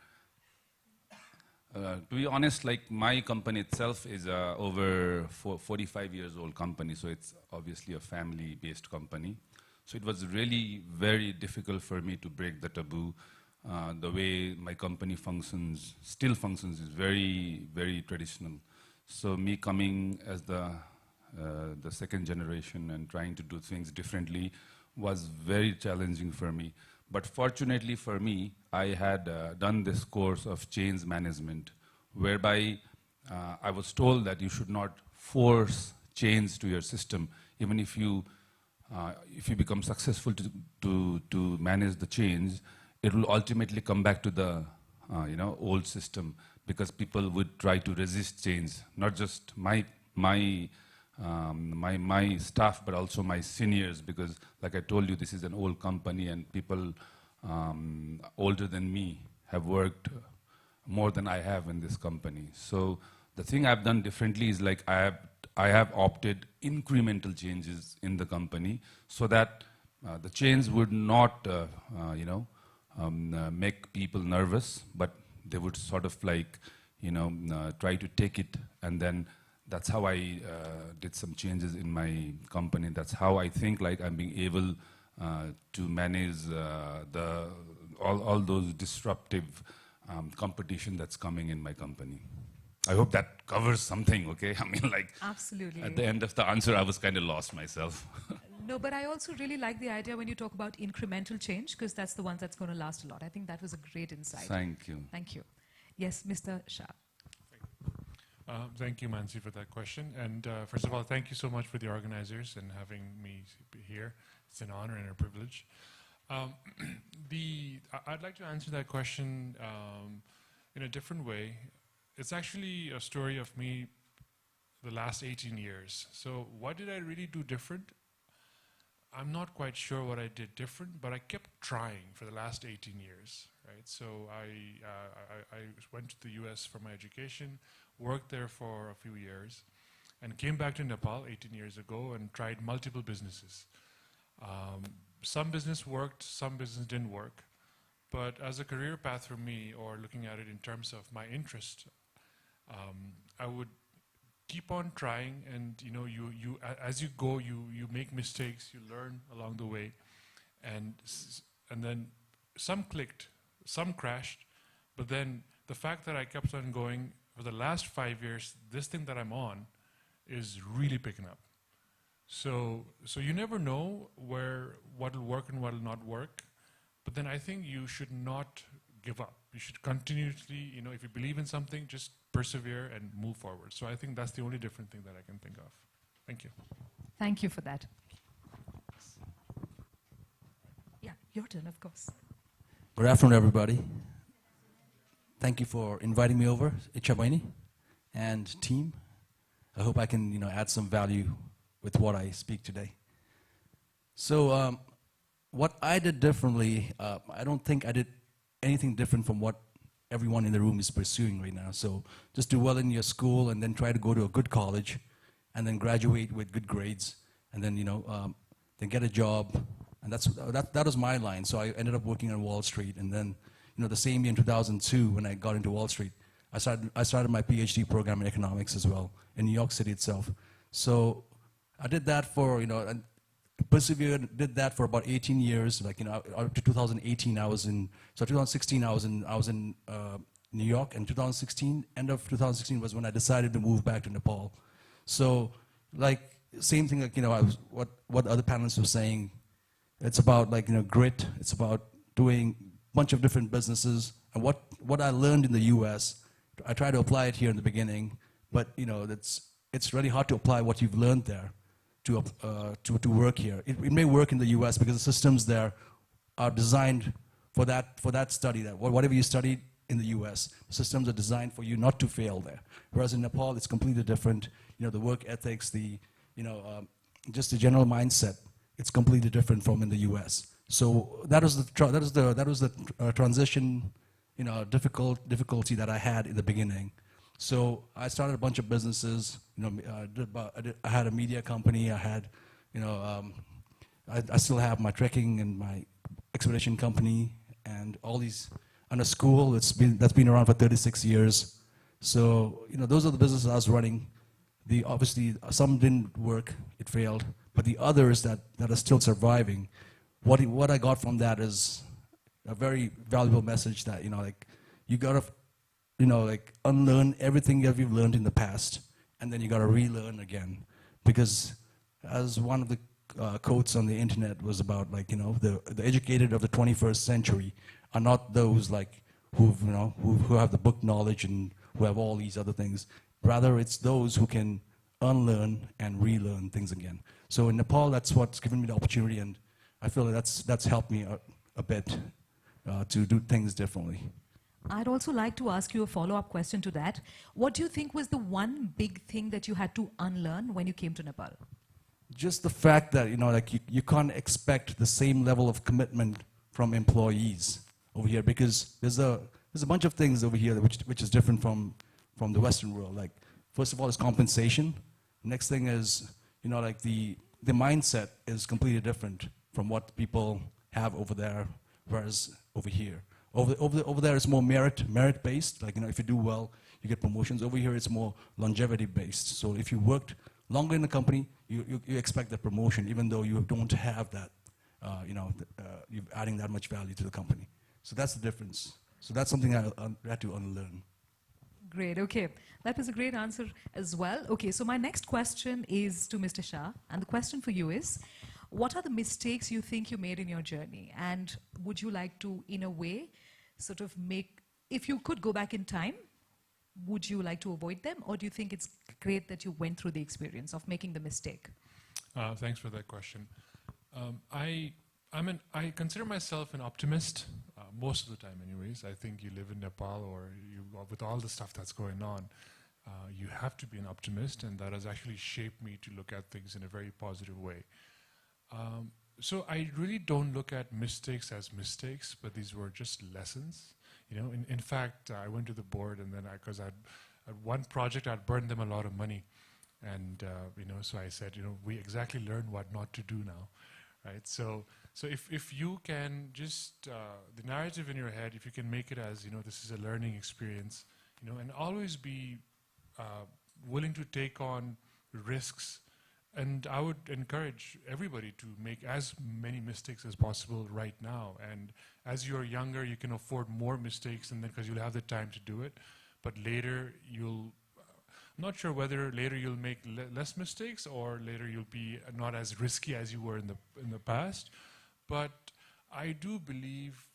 To be honest, like my company itself is over 45 years old company, so it's obviously a family-based company. So it was really very difficult for me to break the taboo. The way my company functions, still functions, is very, very traditional. So me coming as the second generation and trying to do things differently was very challenging for me. But fortunately for me, I had done this course of change management, whereby I was told that you should not force change to your system. Even if you become successful to manage the change, it will ultimately come back to the old system, because people would try to resist change. Not just my staff, but also my seniors, because like I told you, this is an old company and people older than me have worked more than I have in this company. So the thing I've done differently is like I have opted incremental changes in the company so that the change would not make people nervous, but they would sort of like try to take it, and then that's how I did some changes in my company. That's how I think like I'm being able to manage all those disruptive competition that's coming in my company. I hope that covers something, okay? I mean, like, absolutely. At the end of the answer, I was kind of lost myself. No, but I also really like the idea when you talk about incremental change, because that's the one that's going to last a lot. I think that was a great insight. Thank you. Thank you. Yes, Mr. Shah. Thank you, Mansi, for that question. And first of all, thank you so much for the organizers and having me here. It's an honor and a privilege. I'd like to answer that question in a different way. It's actually a story of me the last 18 years. So what did I really do different? I'm not quite sure what I did different, but I kept trying for the last 18 years, right? So I went to the US for my education, worked there for a few years, and came back to Nepal 18 years ago and tried multiple businesses. Some business worked, some business didn't work. But as a career path for me, or looking at it in terms of my interest, I would keep on trying, and as you go, you make mistakes, you learn along the way, and then some clicked, some crashed, but then the fact that I kept on going for the last 5 years, this thing that I'm on is really picking up. So you never know what will work and what will not work, but then I think you should not give up. you should continuously, if you believe in something, just persevere and move forward. So I think that's the only different thing that I can think of. Thank you. Thank you for that. Yeah, your turn, of course. Good afternoon, everybody. Thank you for inviting me over, Ichabaini and team. I hope I can, add some value with what I speak today. So, what I did differently, I don't think I did anything different from what everyone in the room is pursuing right now. So, just do well in your school, and then try to go to a good college, and then graduate with good grades, and then then get a job, and that was my line. So I ended up working on Wall Street, and then the same year in 2002 when I got into Wall Street, I started my PhD program in economics as well in New York City itself. So I did that for and persevered, did that for about 18 years. Like up to 2018, I was in. So 2016, I was in New York, and 2016, end of 2016 was when I decided to move back to Nepal. So like same thing, like I was what other panelists were saying. It's about like grit. It's about doing a bunch of different businesses. And what I learned in the U.S., I try to apply it here in the beginning. But it's really hard to apply what you've learned there to work here. It may work in the U.S. because the systems there are designed for that study. That whatever you studied in the U.S., systems are designed for you not to fail there. Whereas in Nepal, it's completely different. The work ethics, just the general mindset, it's completely different from in the U.S. So that was the transition, difficulty that I had in the beginning. So I started a bunch of businesses. I had a media company. I had, I still have my trekking and my expedition company and all these. And a school that's been around for 36 years. So those are the businesses I was running. Obviously some didn't work, it failed, but the others that are still surviving, what I got from that is a very valuable message that you gotta unlearn everything that you've learned in the past, and then you gotta relearn again, because as one of the quotes on the internet was about the educated of the 21st century are not those who have the book knowledge and who have all these other things. Rather, it's those who can unlearn and relearn things again. So in Nepal, that's what's given me the opportunity, and I feel that's helped me a bit to do things differently. I'd also like to ask you a follow-up question to that. What do you think was the one big thing that you had to unlearn when you came to Nepal? Just the fact that you can't expect the same level of commitment from employees over here, because there's a bunch of things over here which is different from the Western world. Like, first of all, is compensation. Next thing is, the mindset is completely different from what people have over there, whereas over here. Over there, it's more merit-based. Like, if you do well, you get promotions. Over here, it's more longevity-based. So if you worked longer in the company, you expect that promotion, even though you don't have that, you're adding that much value to the company. So that's the difference. So that's something I had to unlearn. Great, okay. That was a great answer as well. Okay, so my next question is to Mr. Shah, and the question for you is, what are the mistakes you think you made in your journey? And would you like to, in a way, sort of if you could go back in time, would you like to avoid them? Or do you think it's great that you went through the experience of making the mistake? Thanks for that question. I consider myself an optimist most of the time anyways. I think you live in Nepal, or with all the stuff that's going on, you have to be an optimist, and that has actually shaped me to look at things in a very positive way. So I really don't look at mistakes as mistakes, but these were just lessons. In fact, I went to the board, and then because at one project I'd burned them a lot of money, and so I said, we exactly learned what not to do now, right? So if you can just the narrative in your head, if you can make it as this is a learning experience, and always be willing to take on risks. And I would encourage everybody to make as many mistakes as possible right now. And as you're younger, you can afford more mistakes, and then because you'll have the time to do it. But later, I'm not sure whether later you'll make less mistakes, or later you'll be not as risky as you were in the past. But I do believe,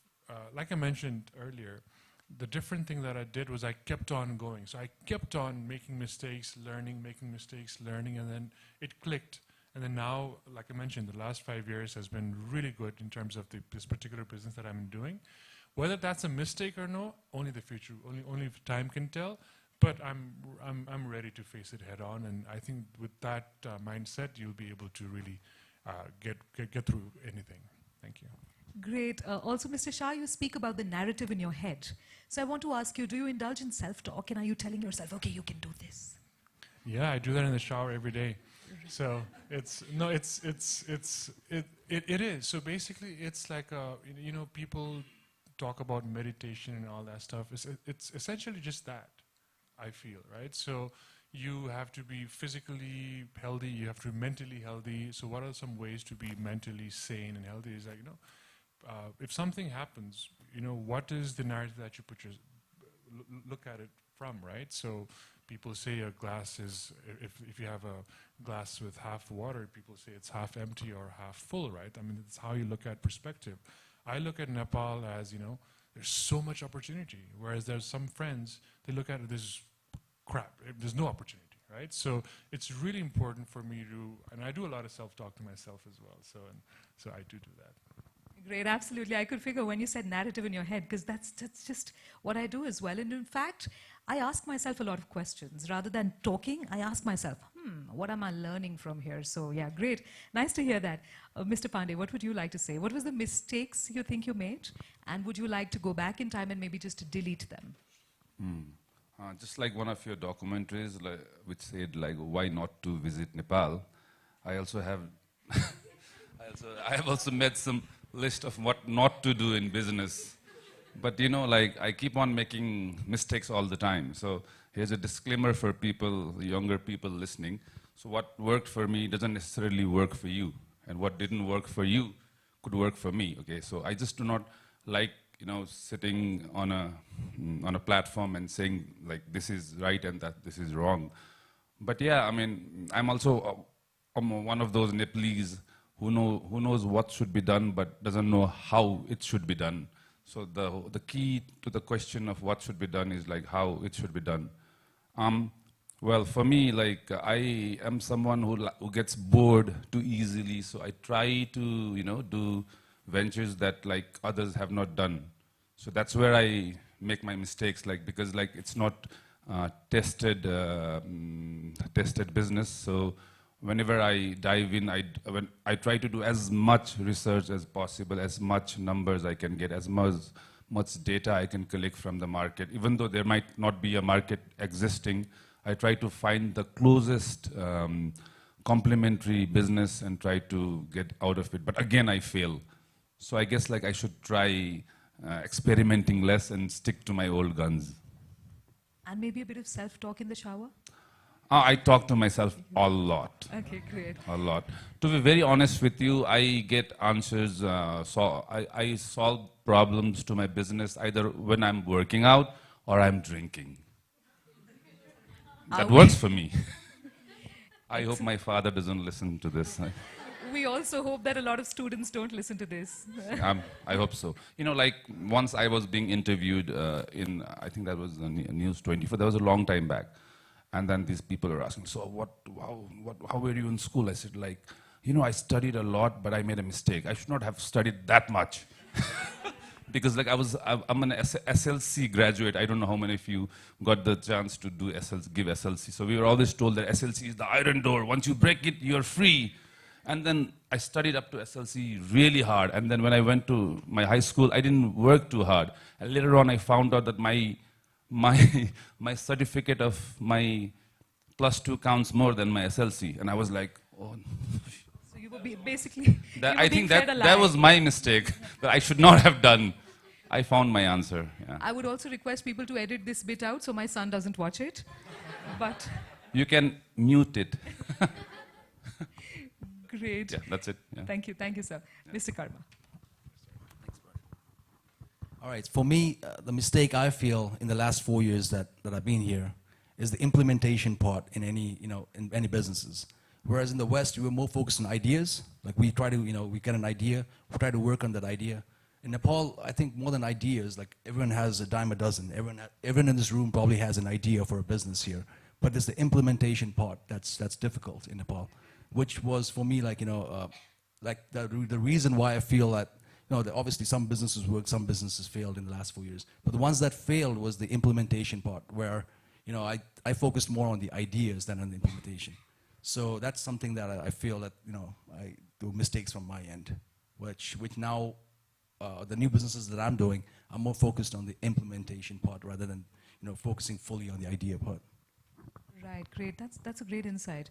like I mentioned earlier, the different thing that I did was I kept on going. So I kept on making mistakes, learning, and then it clicked. And then now, like I mentioned, the last 5 years has been really good in terms of this particular business that I'm doing. Whether that's a mistake or no, only the future, only time can tell. But I'm ready to face it head on, and I think with that mindset, you'll be able to really get through anything. Thank you. Great. Also, Mr. Shah, you speak about the narrative in your head. So I want to ask you, do you indulge in self-talk, and are you telling yourself, okay, you can do this? Yeah, I do that in the shower every day. So it is. So basically, it's like people talk about meditation and all that stuff. It's essentially just that, I feel, right? So you have to be physically healthy, you have to be mentally healthy. So what are some ways to be mentally sane and healthy? Is like, if something happens, what is the narrative that you look at it from, right? So people say a glass is, if you have a glass with half water, people say it's half empty or half full, right? I mean, it's how you look at perspective. I look at Nepal as, there's so much opportunity, whereas there's some friends, they look at it as crap, there's no opportunity, right? So it's really important for me to, and I do a lot of self-talk to myself as well, so I do that. Great, absolutely. I could figure when you said narrative in your head, because that's just what I do as well. And in fact, I ask myself a lot of questions. Rather than talking, I ask myself, what am I learning from here? So yeah, great. Nice to hear that. Mr. Pandey, what would you like to say? What was the mistakes you think you made? And would you like to go back in time and maybe just delete them? Just like one of your documentaries, which said, why not to visit Nepal, I also have, I have also made some list of what not to do in business. But I keep on making mistakes all the time. So here's a disclaimer for people, younger people listening. So what worked for me doesn't necessarily work for you. And what didn't work for you could work for me, okay? So I just do not like, sitting on a platform and saying this is right and that this is wrong. But yeah, I mean, I'm also one of those Nepalese who knows what should be done but doesn't know how it should be done. So the key to the question of what should be done is how it should be done. Well, for me, I am someone who gets bored too easily, so I try to do ventures that others have not done. So that's where I make my mistakes, because it's not tested business. So whenever I dive in, I try to do as much research as possible, as much numbers I can get, as much data I can collect from the market. Even though there might not be a market existing, I try to find the closest complementary business and try to get out of it. But again, I fail. So I guess I should try experimenting less and stick to my old guns. And maybe a bit of self-talk in the shower? I talk to myself a lot. Okay, great. A lot. To be very honest with you, I get answers, I solve problems to my business either when I'm working out or I'm drinking. That works for me. I hope my father doesn't listen to this. We also hope that a lot of students don't listen to this. I hope so. Once I was being interviewed in, I think that was News 24, that was a long time back. And then these people are asking, so how were you in school? I said, I studied a lot, but I made a mistake. I should not have studied that much. Because I'm an SLC graduate. I don't know how many of you got the chance to do give SLC. So we were always told that SLC is the iron door. Once you break it, you're free. And then I studied up to SLC really hard. And then when I went to my high school, I didn't work too hard. And later on, I found out that my certificate of my +2 counts more than my SLC. And I was like, oh. So you were basically, I think that was my mistake that I should not have done. I found my answer. Yeah. I would also request people to edit this bit out so my son doesn't watch it. But you can mute it. Great. Yeah, that's it. Yeah. Thank you, sir. Yeah. Mr. Karma. All right, for me, the mistake I feel in the last 4 years that I've been here is the implementation part in any businesses. Whereas in the West, we were more focused on ideas. We try to, we get an idea, we try to work on that idea. In Nepal, I think more than ideas, like everyone has a dime a dozen. Everyone in this room probably has an idea for a business here. But it's the implementation part that's difficult in Nepal, which was for me like, like the reason why I feel that, that obviously some businesses worked, some businesses failed in the last 4 years. But the ones that failed was the implementation part where, I focused more on the ideas than on the implementation. So that's something that I feel that, I do mistakes from my end, which now the new businesses that I'm doing, I'm more focused on the implementation part rather than, focusing fully on the idea part. Right, great. That's a great insight.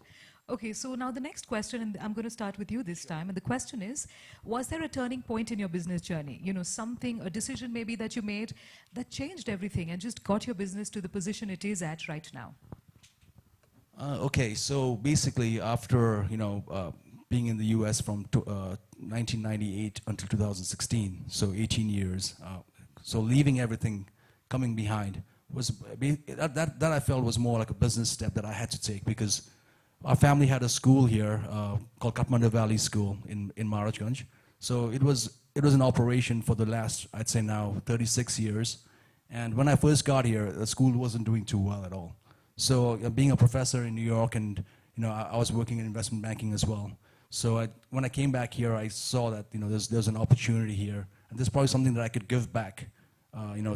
Okay, so now the next question, and I'm going to start with you this time. And the question is, was there a turning point in your business journey? Something, a decision maybe that you made that changed everything and just got your business to the position it is at right now? Okay, so basically after, being in the US from 1998 until 2016, so 18 years, so leaving everything, coming behind, was that I felt was more like a business step that I had to take because our family had a school here called Kasthamandap Valley School in Maharajganj. So it was an operation for the last, I'd say now, 36 years. And when I first got here, the school wasn't doing too well at all. So being a professor in New York and I was working in investment banking as well. So when I came back here, I saw that there's an opportunity here, and there's probably something that I could give back,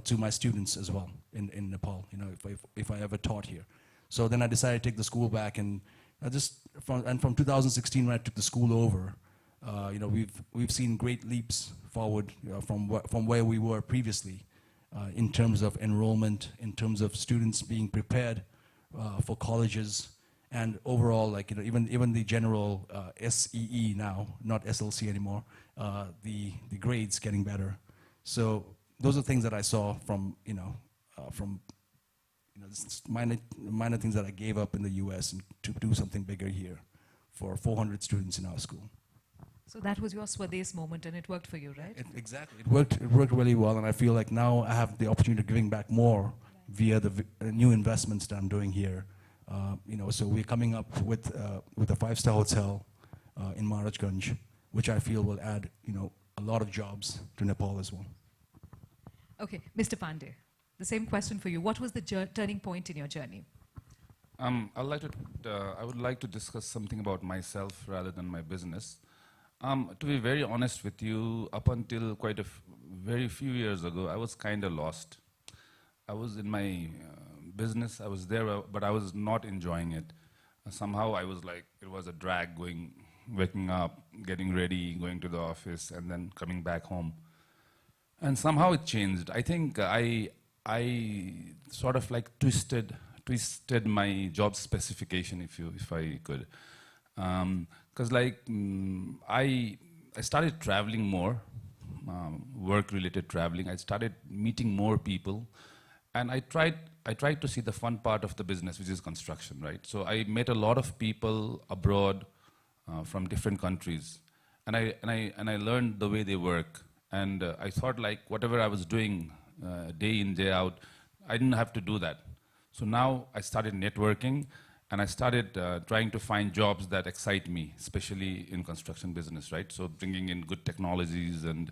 to my students as well in Nepal. If I ever taught here. So then I decided to take the school back, and from 2016 when I took the school over, we've seen great leaps forward from where we were previously, in terms of enrollment, in terms of students being prepared for colleges. And overall, like even the general SEE now, not SLC anymore, the grades getting better. So those are things that I saw from minor things that I gave up in the U.S. and to do something bigger here for 400 students in our school. So that was your Swades moment, and it worked for you, right? Exactly, it worked really well, and I feel like now I have the opportunity of giving back more via the new investments that I'm doing here. So we're coming up with a 5-star hotel in Maharajganj, which I feel will add, a lot of jobs to Nepal as well. Okay, Mr. Pandey, the same question for you. What was the turning point in your journey? I would like to discuss something about myself rather than my business. To be very honest with you, up until very few years ago, I was kind of lost. I was in my business, I was there, but I was not enjoying it. Somehow I was like, it was a drag waking up, getting ready, going to the office, and then coming back home. And somehow it changed. I think I sort of like twisted my job specification, if I could. Because I started traveling more, work-related traveling. I started meeting more people, and I tried to see the fun part of the business, which is construction, right? So I met a lot of people abroad from different countries, and I learned the way they work. And I thought like whatever I was doing day in, day out, I didn't have to do that. So now I started networking, and I started trying to find jobs that excite me, especially in construction business, right? So bringing in good technologies and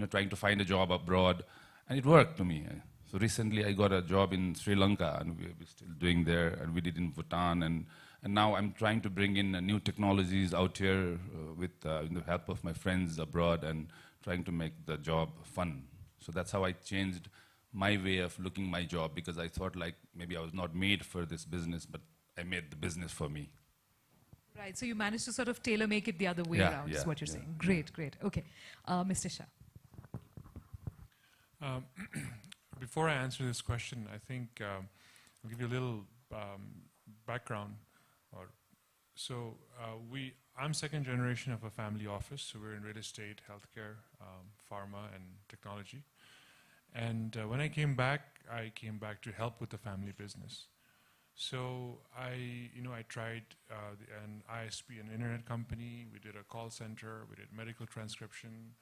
trying to find a job abroad, and it worked to me. So recently I got a job in Sri Lanka, and we're still doing there, and we did in Bhutan, and now I'm trying to bring in new technologies out here with the help of my friends abroad, and trying to make the job fun. So that's how I changed my way of looking my job, because I thought like maybe I was not made for this business, but I made the business for me. Right, so you managed to sort of tailor-make it the other way around, is what you're saying. Great, great. Okay, Mr. Shah. Before I answer this question, I think I'll give you a little background. I'm second generation of a family office, so we're in real estate, healthcare, pharma, and technology. And when I came back to help with the family business. So I tried an ISP, an internet company. We did a call center. We did medical transcription.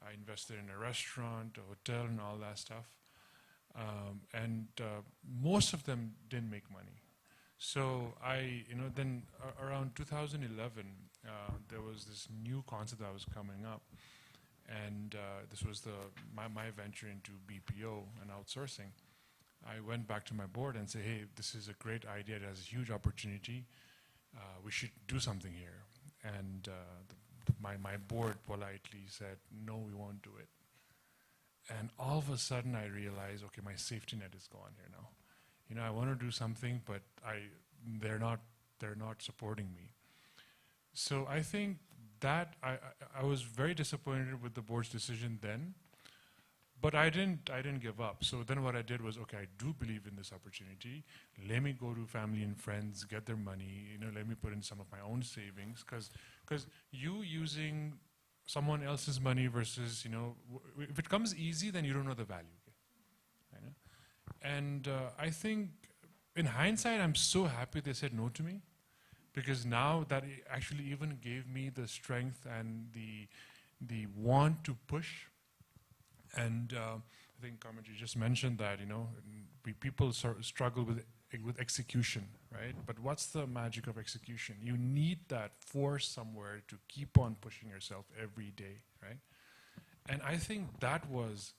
I invested in a restaurant, a hotel, and all that stuff. Most of them didn't make money. So then around 2011, there was this new concept that was coming up. And this was my venture into BPO and outsourcing. I went back to my board and said, hey, this is a great idea. It has a huge opportunity. We should do something here. And my board politely said, no, we won't do it. And all of a sudden I realized, okay, my safety net is gone here now. You know, I want to do something, but they're not supporting me. So I think that I was very disappointed with the board's decision then, but I didn't give up. So then what I did was, okay, I do believe in this opportunity. Let me go to family and friends, get their money. You know, let me put in some of my own savings, because you using someone else's money versus, you know, if it comes easy, then you don't know the value. Okay? And I think in hindsight, I'm so happy they said no to me, because now that it actually even gave me the strength and the want to push. And I think Kamaji just mentioned that, you know, people struggle with execution, right? But what's the magic of execution? You need that force somewhere to keep on pushing yourself every day, right? And I think that was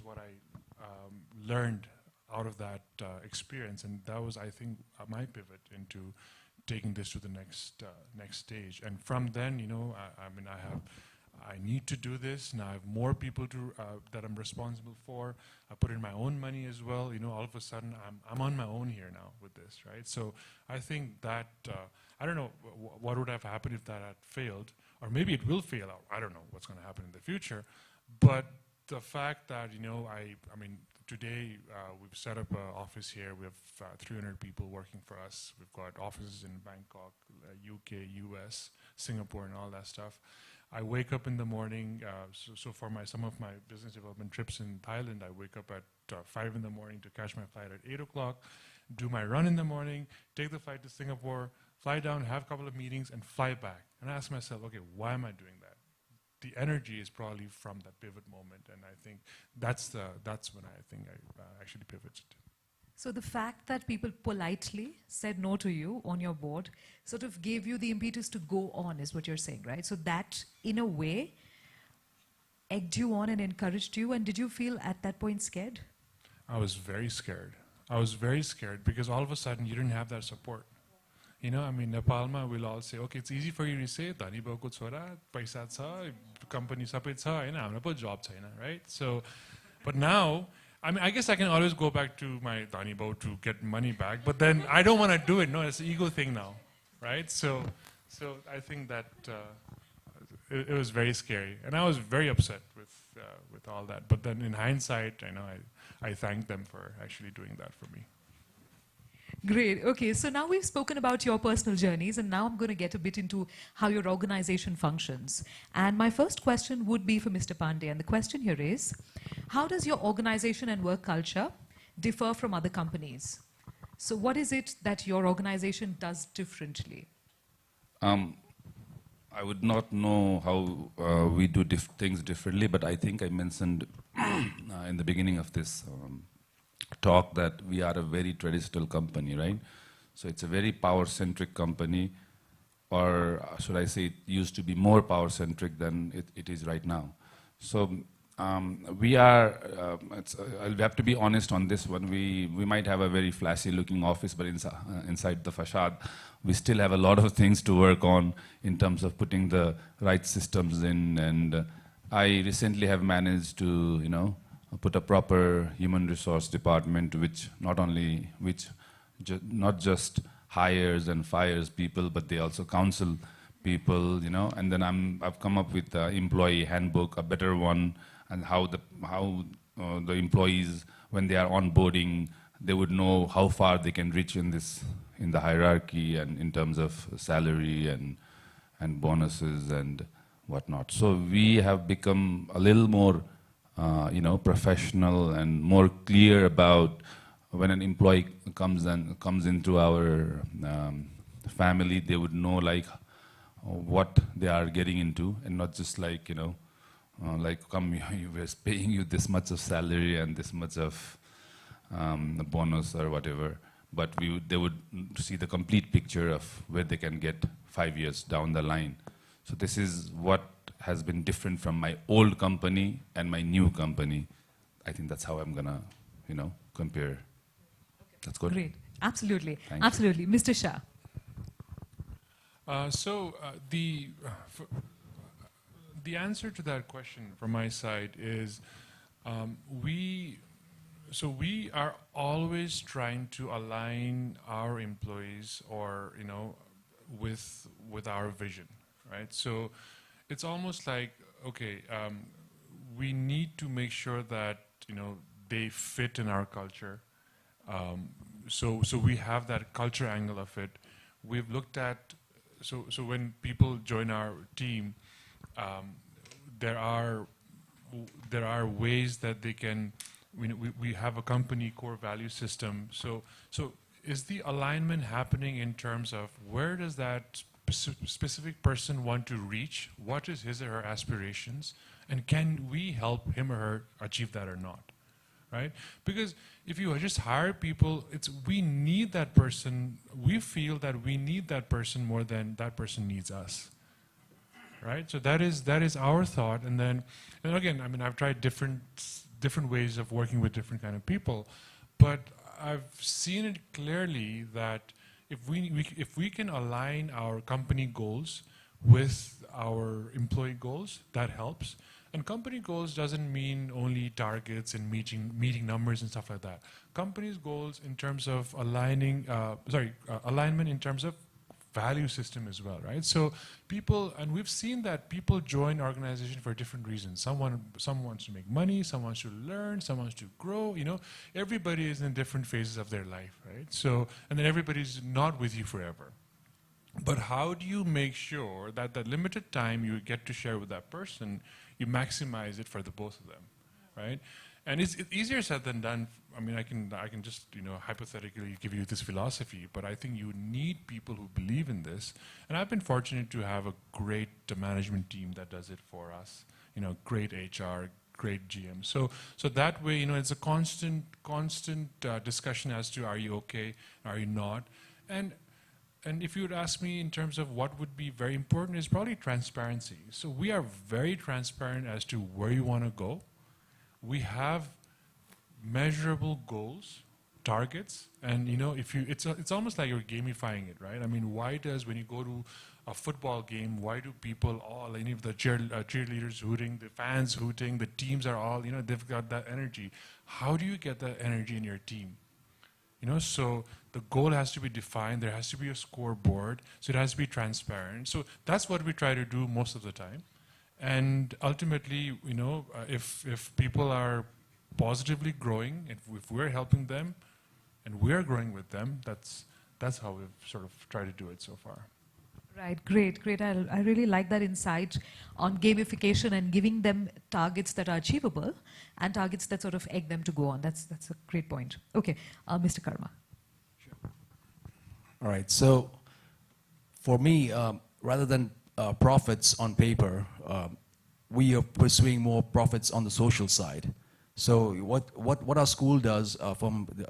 what I learned out of that experience, and that was, I think, my pivot into taking this to the next stage. And from then, you know, I need to do this. Now I have more people that I'm responsible for. I put in my own money as well. You know, all of a sudden I'm on my own here now with this, right? So I think that, I don't know what would have happened if that had failed, or maybe it will fail out. I don't know what's going to happen in the future. But the fact that, you know, I mean, today we've set up an office here. We have 300 people working for us. We've got offices in Bangkok, UK, US, Singapore, and all that stuff. I wake up in the morning, so for some of my business development trips in Thailand, I wake up at 5 in the morning to catch my flight at 8 o'clock, do my run in the morning, take the flight to Singapore, fly down, have a couple of meetings, and fly back. And I ask myself, okay, why am I doing that? The energy is probably from that pivot moment, and I think that's when I think I actually pivoted. So the fact that people politely said no to you on your board sort of gave you the impetus to go on, is what you're saying, right? So that, in a way, egged you on and encouraged you. And did you feel at that point scared? I was very scared. I was very scared because all of a sudden you didn't have that support. You know, I mean, Nepalma will all say, okay, it's easy for you to say, Dhani Bauko chora, paisa cha, company sabai cha, hamra po job chaina, right? So, but now, I mean, I guess I can always go back to my Dhani Bau to get money back, but then I don't want to do it. No, it's an ego thing now, right? So I think that it was very scary, and I was very upset with all that. But then in hindsight, I know I thank them for actually doing that for me. Great. Okay, so now we've spoken about your personal journeys, and now I'm going to get a bit into how your organization functions. And my first question would be for Mr. Pandey, and the question here is, how does your organization and work culture differ from other companies? So what is it that your organization does differently? I would not know how we do things differently, but I think I mentioned in the beginning of this talk that we are a very traditional company, right? So it's a very power-centric company, or should I say it used to be more power-centric than it is right now. So we are, I'll have to be honest on this one, we might have a very flashy-looking office, but inside the facade, we still have a lot of things to work on in terms of putting the right systems in, and I recently have managed to, you know, put a proper human resource department which not just hires and fires people, but they also counsel people, you know. And then I've come up with the employee handbook, a better one, and how the employees, when they are onboarding, they would know how far they can reach in the hierarchy and in terms of salary and bonuses and whatnot. So we have become a little more you know, professional and more clear about when an employee comes into our family, they would know like what they are getting into, and not just like, you know, like we're paying you this much of salary and this much of bonus or whatever, but they would see the complete picture of where they can get 5 years down the line. So this is what has been different from my old company and my new company. I think that's how I'm gonna, compare. That's good. Great. Absolutely. Thank you. Absolutely. Mr. Shah. The answer to that question from my side is we are always trying to align our employees or with our vision, right? So it's almost like, okay, we need to make sure that they fit in our culture. So we have that culture angle of it. We've looked at so when people join our team, there are ways that they can. We have a company core value system. So is the alignment happening in terms of where does that specific person want to reach? What is his or her aspirations? And can we help him or her achieve that or not? Right? Because if you just hire people, we need that person. We feel that we need that person more than that person needs us. Right? So that is our thought. And again, I mean, I've tried different ways of working with different kind of people, but I've seen it clearly that if we can align our company goals with our employee goals, that helps. And company goals doesn't mean only targets and meeting numbers and stuff like that. Company's goals in terms of alignment in terms of value system as well, right? So people, and we've seen that people join organization for different reasons. Some wants to make money, some wants to learn, some wants to grow, everybody is in different phases of their life, right? So, and then everybody's not with you forever. But how do you make sure that the limited time you get to share with that person, you maximize it for the both of them, right? And it's easier said than done. I mean, I can just hypothetically give you this philosophy, but I think you need people who believe in this. And I've been fortunate to have a great management team that does it for us. Great HR, great GM. So that way, it's a constant discussion as to are you okay, are you not, and if you would ask me in terms of what would be very important is probably transparency. So we are very transparent as to where you want to go. We have measurable goals, targets, and it's almost like you're gamifying it, right? I mean, why does when you go to a football game, why do people all, any of the cheerleaders hooting, the fans hooting, the teams are all, they've got that energy. How do you get that energy in your team? So the goal has to be defined, there has to be a scoreboard, so it has to be transparent. So that's what we try to do most of the time. And ultimately, if people are positively growing, if we're helping them and we're growing with them, that's how we've sort of tried to do it so far. Right, great. I really like that insight on gamification and giving them targets that are achievable and targets that sort of egg them to go on. That's a great point. Okay, Mr. Karma. Sure. All right, so for me, rather than profits on paper, we are pursuing more profits on the social side. So what our school does,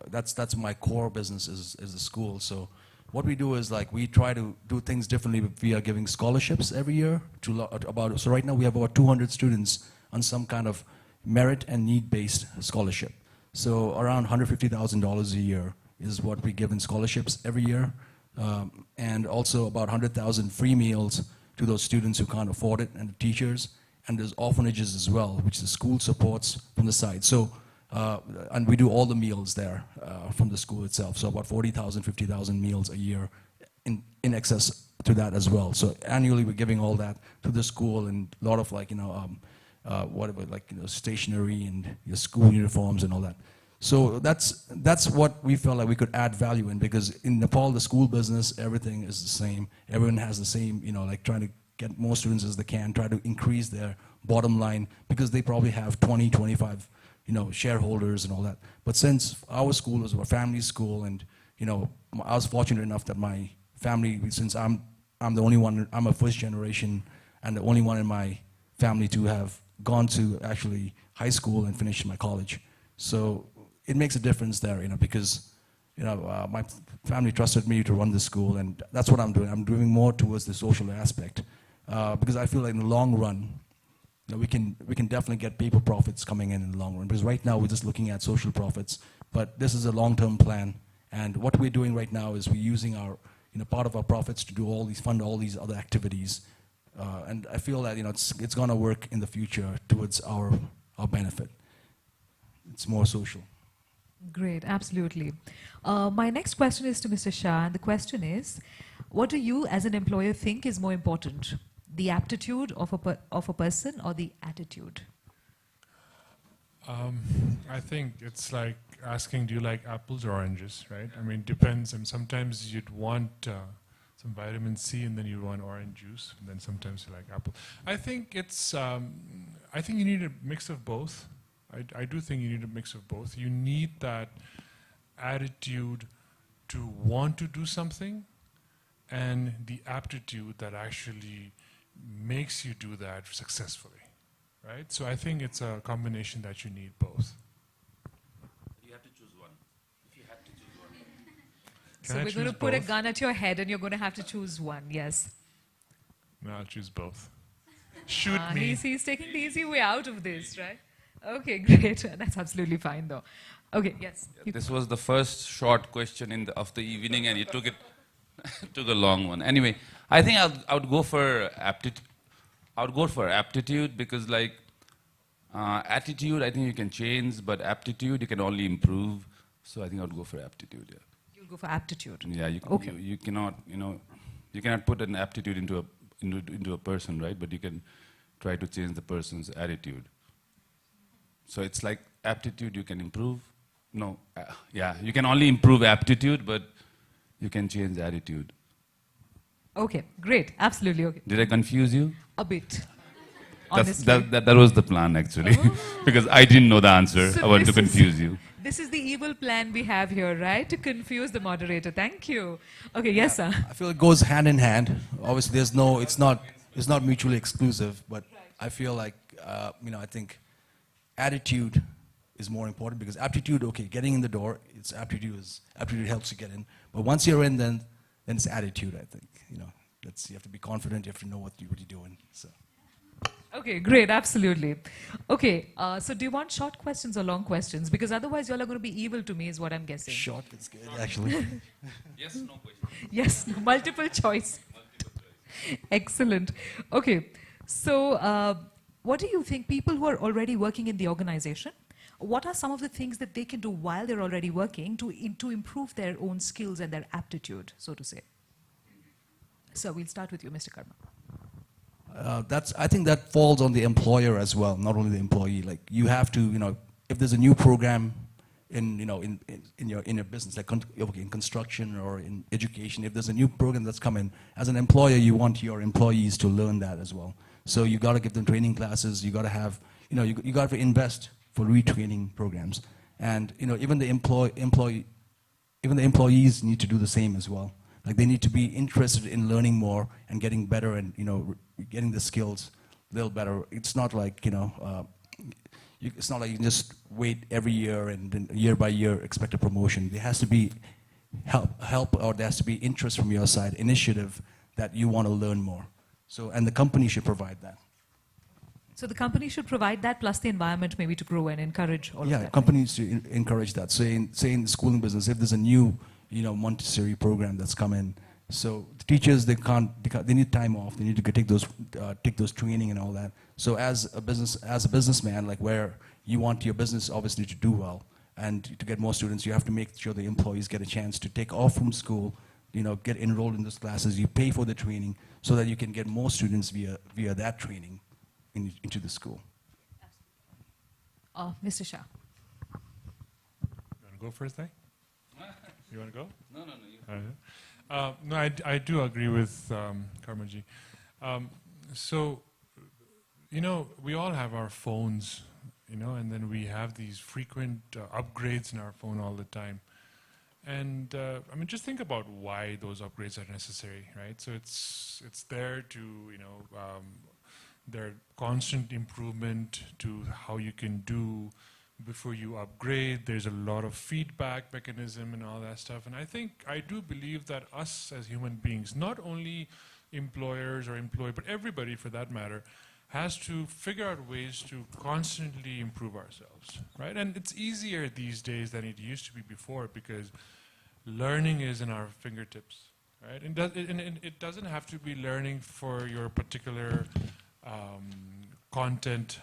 that's my core business is the school. So what we do is we try to do things differently. We are giving scholarships every year so right now we have about 200 students on some kind of merit and need-based scholarship. So around $150,000 a year is what we give in scholarships every year. And also about 100,000 free meals to those students who can't afford it and the teachers. And there's orphanages as well, which the school supports from the side. So, and we do all the meals there from the school itself. So about 40,000, 50,000 meals a year in excess to that as well. So annually we're giving all that to the school and a lot of stationery and your school uniforms and all that. So that's what we felt like we could add value in, because in Nepal, the school business, everything is the same. Everyone has the same, trying to get more students as they can, try to increase their bottom line, because they probably have 20, 25, shareholders and all that. But since our school was a family school, and, I was fortunate enough that my family, since I'm the only one, I'm a first generation, and the only one in my family to have gone to actually high school and finished my college. So it makes a difference there, because my family trusted me to run the school, and that's what I'm doing. I'm doing more towards the social aspect, because I feel like in the long run, we can definitely get paper profits coming in the long run. Because right now we're just looking at social profits, but this is a long-term plan. And what we're doing right now is we're using our part of our profits to do fund all these other activities. And I feel that it's going to work in the future towards our benefit. It's more social. Great, absolutely. My next question is to Mr. Shah, and the question is, what do you as an employer think is more important? The aptitude of a person or the attitude? I think it's like asking, do you like apples or oranges, right? I mean, it depends. And sometimes you'd want some vitamin C and then you want orange juice, and then sometimes you like apple. I think I think you need a mix of both. I do think you need a mix of both. You need that attitude to want to do something and the aptitude that actually makes you do that successfully, right? So I think it's a combination that you need both. You have to choose one. If you have to choose one. So we're going to put a gun at your head and you're going to have to choose one, yes. No, I'll choose both. Shoot me. He's taking the easy way out of this, right? Okay, great. That's absolutely fine, though. Okay, yes. Yeah, this was the first short question of the evening, and you took it took a long one. Anyway, I think I would go for aptitude. I would go for aptitude because, like, attitude, I think you can change, but aptitude you can only improve. So I think I would go for aptitude. Yeah. You'll go for aptitude. Yeah, you cannot you cannot put an aptitude into a person, right? But you can try to change the person's attitude. So it's like aptitude you can improve. No, yeah, you can only improve aptitude, but you can change attitude. Okay, great, absolutely okay. Did I confuse you? A bit. Honestly. That was the plan, actually, because I didn't know the answer. So I wanted to confuse you. This is the evil plan we have here, right? To confuse the moderator. Thank you. Okay, yes, sir. I feel it goes hand in hand. Obviously, it's not mutually exclusive, but I feel like, I think attitude is more important because aptitude, okay, getting in the door, aptitude helps you get in. But once you're in, then it's attitude, I think. You have to be confident, you have to know what you're doing. So. Okay, great, absolutely. Okay, so do you want short questions or long questions? Because otherwise you all are going to be evil to me is what I'm guessing. Short is good, actually. Yes, no question. Yes, multiple choice. Excellent. Okay, so what do you think people who are already working in the organization, what are some of the things that they can do while they're already working to improve their own skills and their aptitude, so to say? So we'll start with you, Mr. Karma. I think that falls on the employer as well, not only the employee. Like you have to, if there's a new program in your business, like in construction or in education, if there's a new program that's coming, as an employer, you want your employees to learn that as well. So you got to give them training classes. You got to have, you got to invest for retraining programs, and even the employees need to do the same as well. Like they need to be interested in learning more and getting better and getting the skills a little better. It's not like it's not like you can just wait every year and then year by year expect a promotion. There has to be help, or there has to be interest from your side, initiative that you want to learn more. So and the company should provide that. So the company should provide that plus the environment maybe to grow and encourage all of that. Yeah, companies should encourage that. Say in the schooling business, if there's a new Montessori program that's come in. So the teachers, they need time off. They need to take those training and all that. So as a businessman, like where you want your business obviously to do well and to get more students, you have to make sure the employees get a chance to take off from school, get enrolled in those classes. You pay for the training so that you can get more students via that training into the school. Mr. Shah. You want to go first, eh? You want to go? No. No, I do agree with Karmaji. So, we all have our phones, and then we have these frequent upgrades in our phone all the time. And just think about why those upgrades are necessary, right? So it's there to, their constant improvement to how you can do before you upgrade. There's a lot of feedback mechanism and all that stuff. And I do believe that us as human beings, not only employers or employee, but everybody for that matter, has to figure out ways to constantly improve ourselves, right? And it's easier these days than it used to be before because learning is in our fingertips, right? And it doesn't have to be learning for your particular content.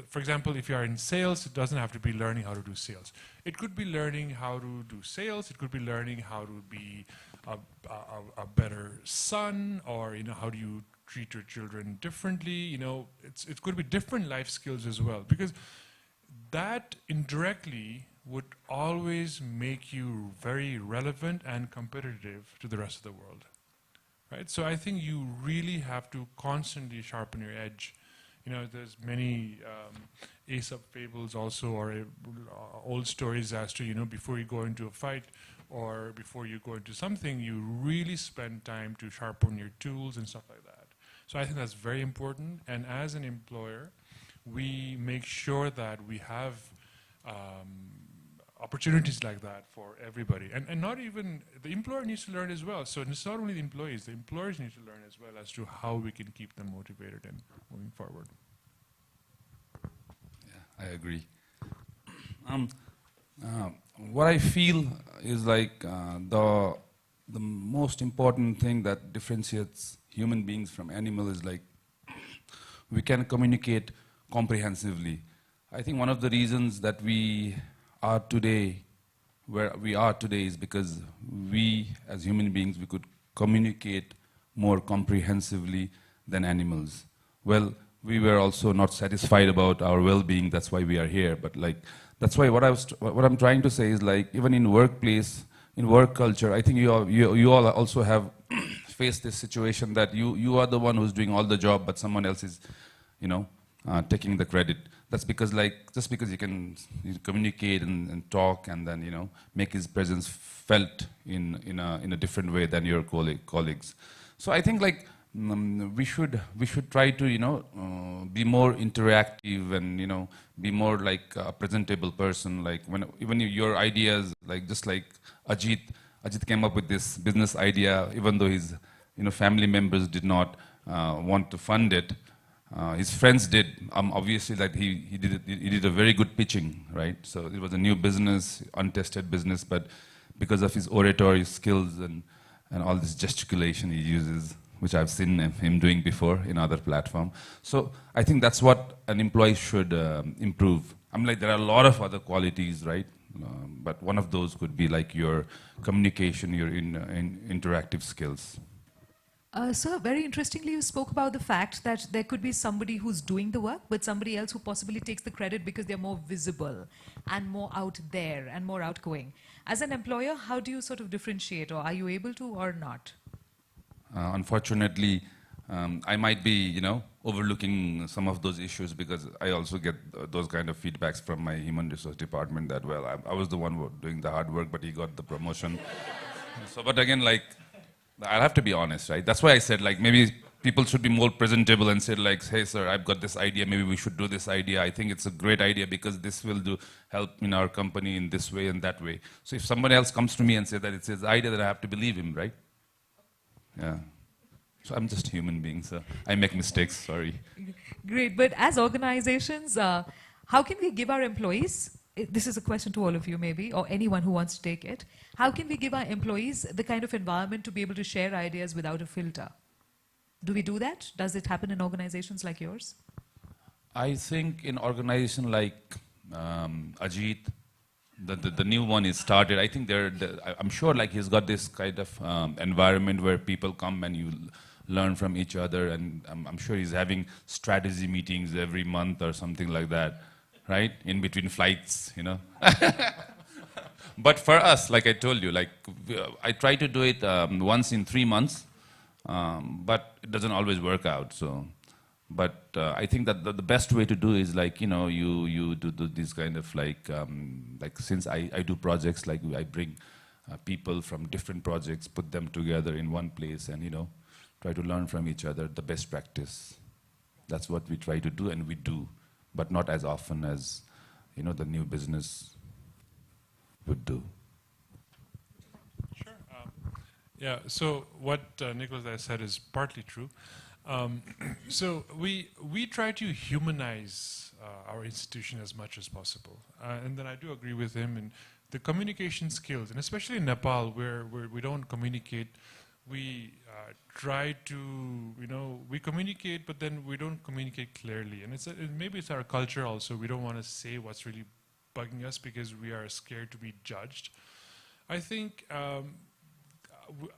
For example, if you are in sales, it doesn't have to be learning how to do sales. It could be learning how to do sales. It could be learning how to be a better son, or how do you treat your children differently. It could be different life skills as well, because that indirectly would always make you very relevant and competitive to the rest of the world, right? So I think you really have to constantly sharpen your edge. There's many Aesop fables also, or old stories as to, before you go into a fight or before you go into something, you really spend time to sharpen your tools and stuff like that. So I think that's very important. And as an employer, we make sure that we have opportunities like that for everybody. And not even, the employer needs to learn as well. So it's not only the employees, the employers need to learn as well as to how we can keep them motivated and moving forward. Yeah, I agree. What I feel is like the most important thing that differentiates human beings from animal is like we can communicate comprehensively. I think one of the reasons that we are today where we are today is because we as human beings, we could communicate more comprehensively than animals. Well, we were also not satisfied about our well-being, that's why we are here. But like, that's why what I'm trying to say is like, even in workplace, in work culture, I think you all also have faced this situation that you are the one who's doing all the job, but someone else is, taking the credit. That's because just because you can communicate and talk and then, make his presence felt in a different way than your colleagues. So I think we should try to, be more interactive and, be more like a presentable person. Like even your ideas, just like Ajit came up with this business idea, even though his, family members did not want to fund it. His friends did. Obviously, he did a very good pitching, right? So it was a new business, untested business, but because of his oratory skills and all this gesticulation he uses, which I've seen him doing before in other platform. So I think that's what an employee should improve. There are a lot of other qualities, right? But one of those could be like your communication, your interactive skills. Sir, very interestingly, you spoke about the fact that there could be somebody who's doing the work, but somebody else who possibly takes the credit because they're more visible and more out there and more outgoing. As an employer, how do you sort of differentiate, or are you able to or not? Unfortunately, I might be, overlooking some of those issues because I also get those kind of feedbacks from my human resource department that, well, I was the one doing the hard work, but he got the promotion. So, but again, I'll have to be honest, right? That's why I said, maybe people should be more presentable and say, hey, sir, I've got this idea. Maybe we should do this idea. I think it's a great idea because this will help in our company in this way and that way. So if someone else comes to me and says that it's his idea, that I have to believe him, right? Yeah. So I'm just a human being, so I make mistakes, sorry. Great, but as organizations, how can we give our employees, this is a question to all of you maybe, or anyone who wants to take it, how can we give our employees the kind of environment to be able to share ideas without a filter? Do we do that? Does it happen in organizations like yours? I think in organization like Ajit, the new one is started. I think I'm sure he's got this kind of environment where people come and you learn from each other, and I'm sure he's having strategy meetings every month or something like that, right? In between flights, But for us, like I told you, I try to do it once in 3 months, but it doesn't always work out. So, but I think that the best way to do is you do this kind of since I do projects, I bring people from different projects, put them together in one place, and try to learn from each other the best practice. That's what we try to do, and we do, but not as often as the new business would do. Sure. Yeah, so what Nicholas has said is partly true. So we try to humanize our institution as much as possible, and then I do agree with him in the communication skills, and especially in Nepal, where we don't communicate. We try to, we communicate, but then we don't communicate clearly, and maybe it's our culture also. We don't want to say what's really bugging us because we are scared to be judged. I think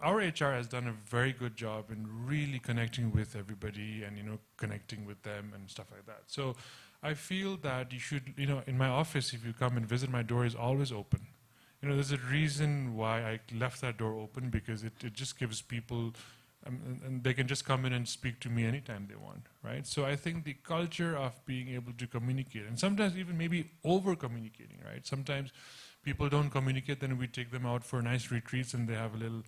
our HR has done a very good job in really connecting with everybody and connecting with them and stuff like that. So I feel that you should, in my office, if you come and visit, my door is always open. There's a reason why I left that door open, because it just gives people, and they can just come in and speak to me anytime they want, right? So I think the culture of being able to communicate, and sometimes even maybe over-communicating, right? Sometimes people don't communicate, then we take them out for nice retreats and they have a little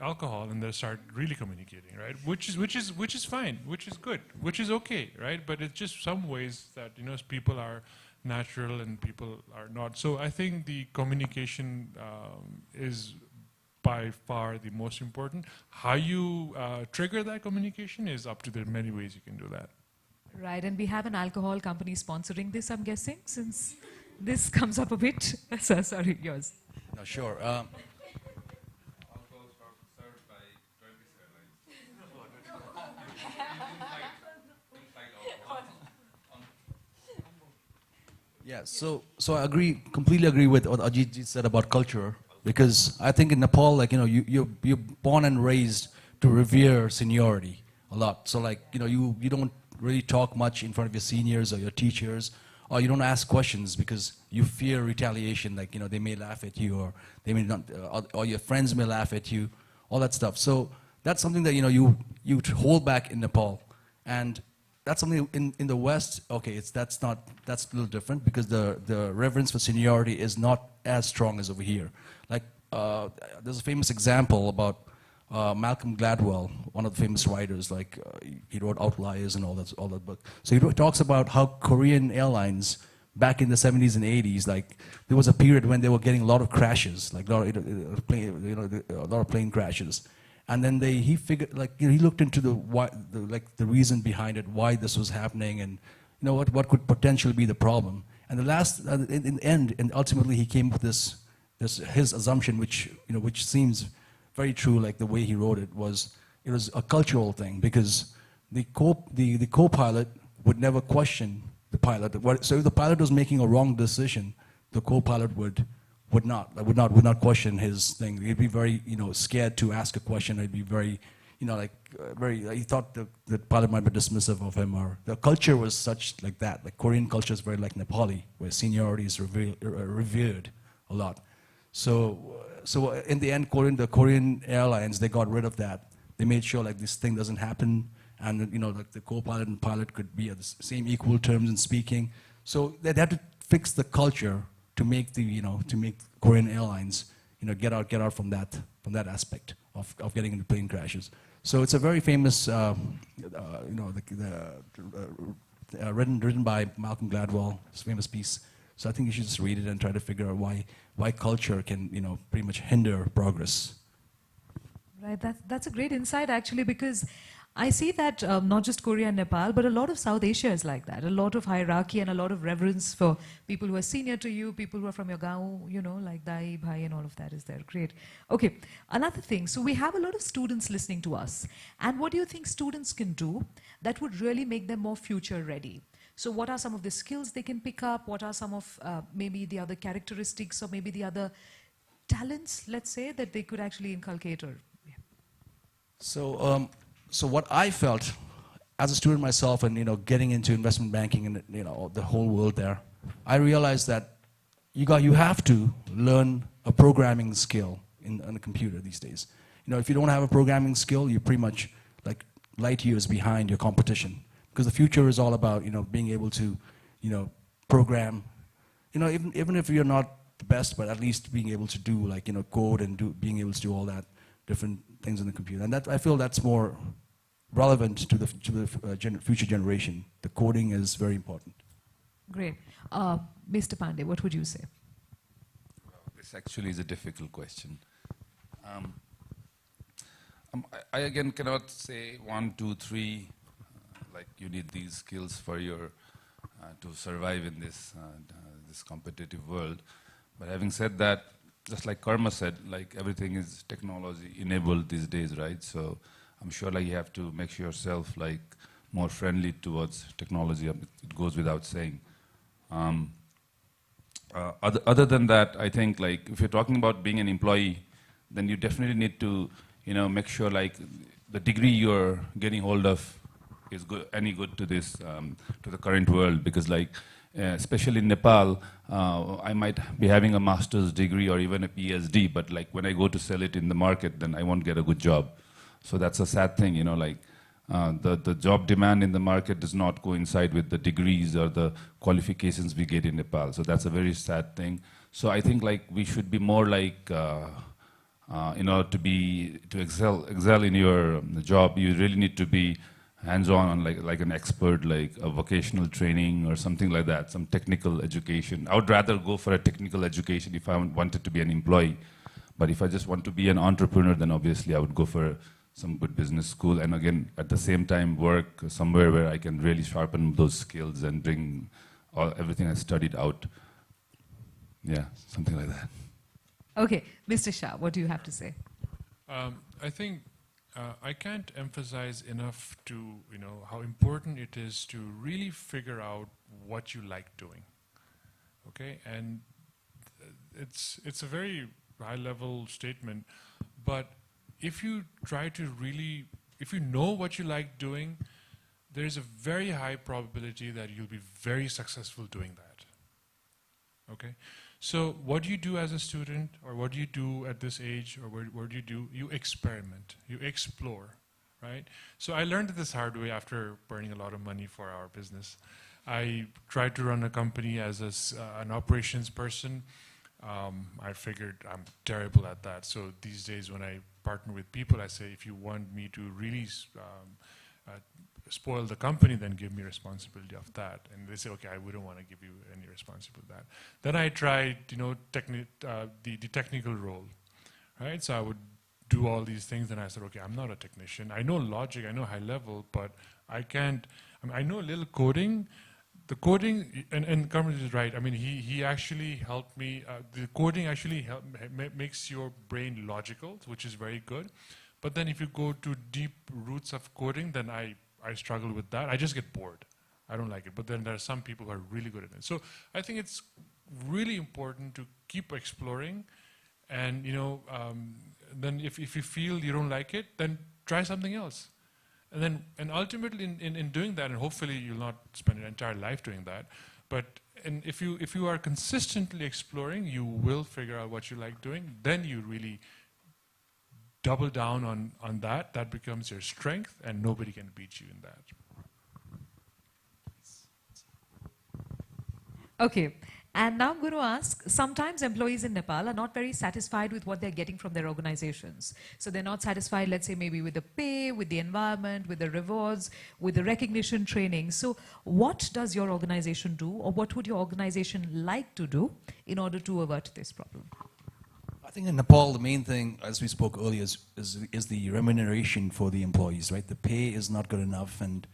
alcohol and they start really communicating, right? Which is fine, which is good, which is okay, right? But it's just some ways that people are natural and people are not. So I think the communication is by far the most important. How you trigger that communication is up to the many ways you can do that. Right, and we have an alcohol company sponsoring this, I'm guessing, since this comes up a bit. So, sorry, yours. No, sure. Yeah, so I completely agree with what Ajit ji said about culture, because I think in Nepal, you're born and raised to revere seniority a lot. So you don't really talk much in front of your seniors or your teachers, or you don't ask questions because you fear retaliation, they may laugh at you, or they may not, or your friends may laugh at you, all that stuff. So that's something that you hold back in Nepal, and that's something in the West. Okay, that's a little different, because the reverence for seniority is not as strong as over here. There's a famous example about Malcolm Gladwell, one of the famous writers. He wrote Outliers and all that book. So he talks about how Korean airlines back in the 70s and 80s, there was a period when they were getting a lot of crashes, a lot of plane crashes. And then he figured, he looked into the reason behind it, why this was happening, and what could potentially be the problem. And in the end, and ultimately he came with his assumption, which seems very true, the way he wrote it was a cultural thing, because the co-pilot would never question the pilot. So if the pilot was making a wrong decision, the co-pilot would not question his thing. He'd be very, scared to ask a question. He'd be very, he thought the pilot might be dismissive of him, or the culture was such like that. Korean culture is very like Nepali, where seniority is revered a lot. So in the end, the Korean airlines, they got rid of that. They made sure this thing doesn't happen, and the co-pilot and pilot could be at the same equal terms in speaking. So they had to fix the culture to make Korean airlines, get out from that aspect of getting into plane crashes. So it's a very famous, written by Malcolm Gladwell. It's a famous piece. So I think you should just read it and try to figure out why culture can, pretty much hinder progress. Right, that's a great insight actually, because I see that not just Korea and Nepal, but a lot of South Asia is like that. A lot of hierarchy and a lot of reverence for people who are senior to you, people who are from your gaon, like Dai, Bhai, and all of that is there. Great. Okay, another thing. So we have a lot of students listening to us. And what do you think students can do that would really make them more future ready? So what are some of the skills they can pick up? What are some of maybe the other characteristics or maybe the other talents, let's say, that they could actually inculcate? Or yeah. So what I felt as a student myself, and getting into investment banking and the whole world there, I realized that you have to learn a programming skill on the computer these days. If you don't have a programming skill, you're pretty much light years behind your competition, because the future is all about being able to program. Even if you're not the best, but at least being able to do code and being able to do all that different things on the computer. And I feel that's more relevant to the future generation. The coding is very important. Great. Mr. Pandey, what would you say? This actually is a difficult question. I again cannot say 1, 2, 3, like you need these skills for your to survive in this this competitive world. But having said that, just like Karma said, like everything is technology enabled these days, right? So I'm sure like you have to make yourself like more friendly towards technology. It goes without saying. Other than that, I think like if you're talking about being an employee, then you definitely need to, you know, make sure like the degree you're getting hold of is good, any good to this, to the current world, because like, especially in Nepal, I might be having a master's degree or even a PhD, but like when I go to sell it in the market, then I won't get a good job. So that's a sad thing, you know, like the job demand in the market does not coincide with the degrees or the qualifications we get in Nepal. So that's a very sad thing. So I think like we should be more like, in order to excel in your job, you really need to be hands-on, like an expert, like a vocational training or something like that, some technical education. I would rather go for a technical education if I wanted to be an employee. But if I just want to be an entrepreneur, then obviously I would go for some good business school, and again, at the same time, work somewhere where I can really sharpen those skills and bring everything I studied out. Yeah, something like that. Okay, Mr. Shah, what do you have to say? I think I can't emphasize enough to, you know, how important it is to really figure out what you like doing. Okay, and it's a very high-level statement, but if you try to really, if you know what you like doing, there is a very high probability that you'll be very successful doing that. Okay, so what do you do as a student, or what do you do at this age, or what do you do? You experiment, you explore, right? So I learned this hard way after burning a lot of money for our business. I tried to run a company as an operations person. I figured I'm terrible at that. So these days when I partner with people, I say, if you want me to really spoil the company, then give me responsibility of that. And they say, okay, I wouldn't want to give you any responsibility of that. Then I tried, you know, the technical role, right? So I would do all these things, and I said, okay, I'm not a technician. I know logic, I know high level, but I can't, I mean, I know a little coding. The coding, and Carmen is right, I mean, he actually helped me, the coding actually makes your brain logical, which is very good. But then if you go to deep roots of coding, then I struggle with that. I just get bored. I don't like it. But then there are some people who are really good at it. So I think it's really important to keep exploring. And, you know, then if you feel you don't like it, then try something else. And ultimately in doing that, and hopefully you'll not spend your entire life doing that, but if you are consistently exploring, you will figure out what you like doing. Then you really double down on that. That becomes your strength, and nobody can beat you in that. Okay, and now I'm going to ask, sometimes employees in Nepal are not very satisfied with what they're getting from their organizations. So they're not satisfied, let's say, maybe with the pay, with the environment, with the rewards, with the recognition training. So what does your organization do, or what would your organization like to do in order to avert this problem? I think in Nepal, the main thing, as we spoke earlier, is the remuneration for the employees, right? The pay is not good enough, and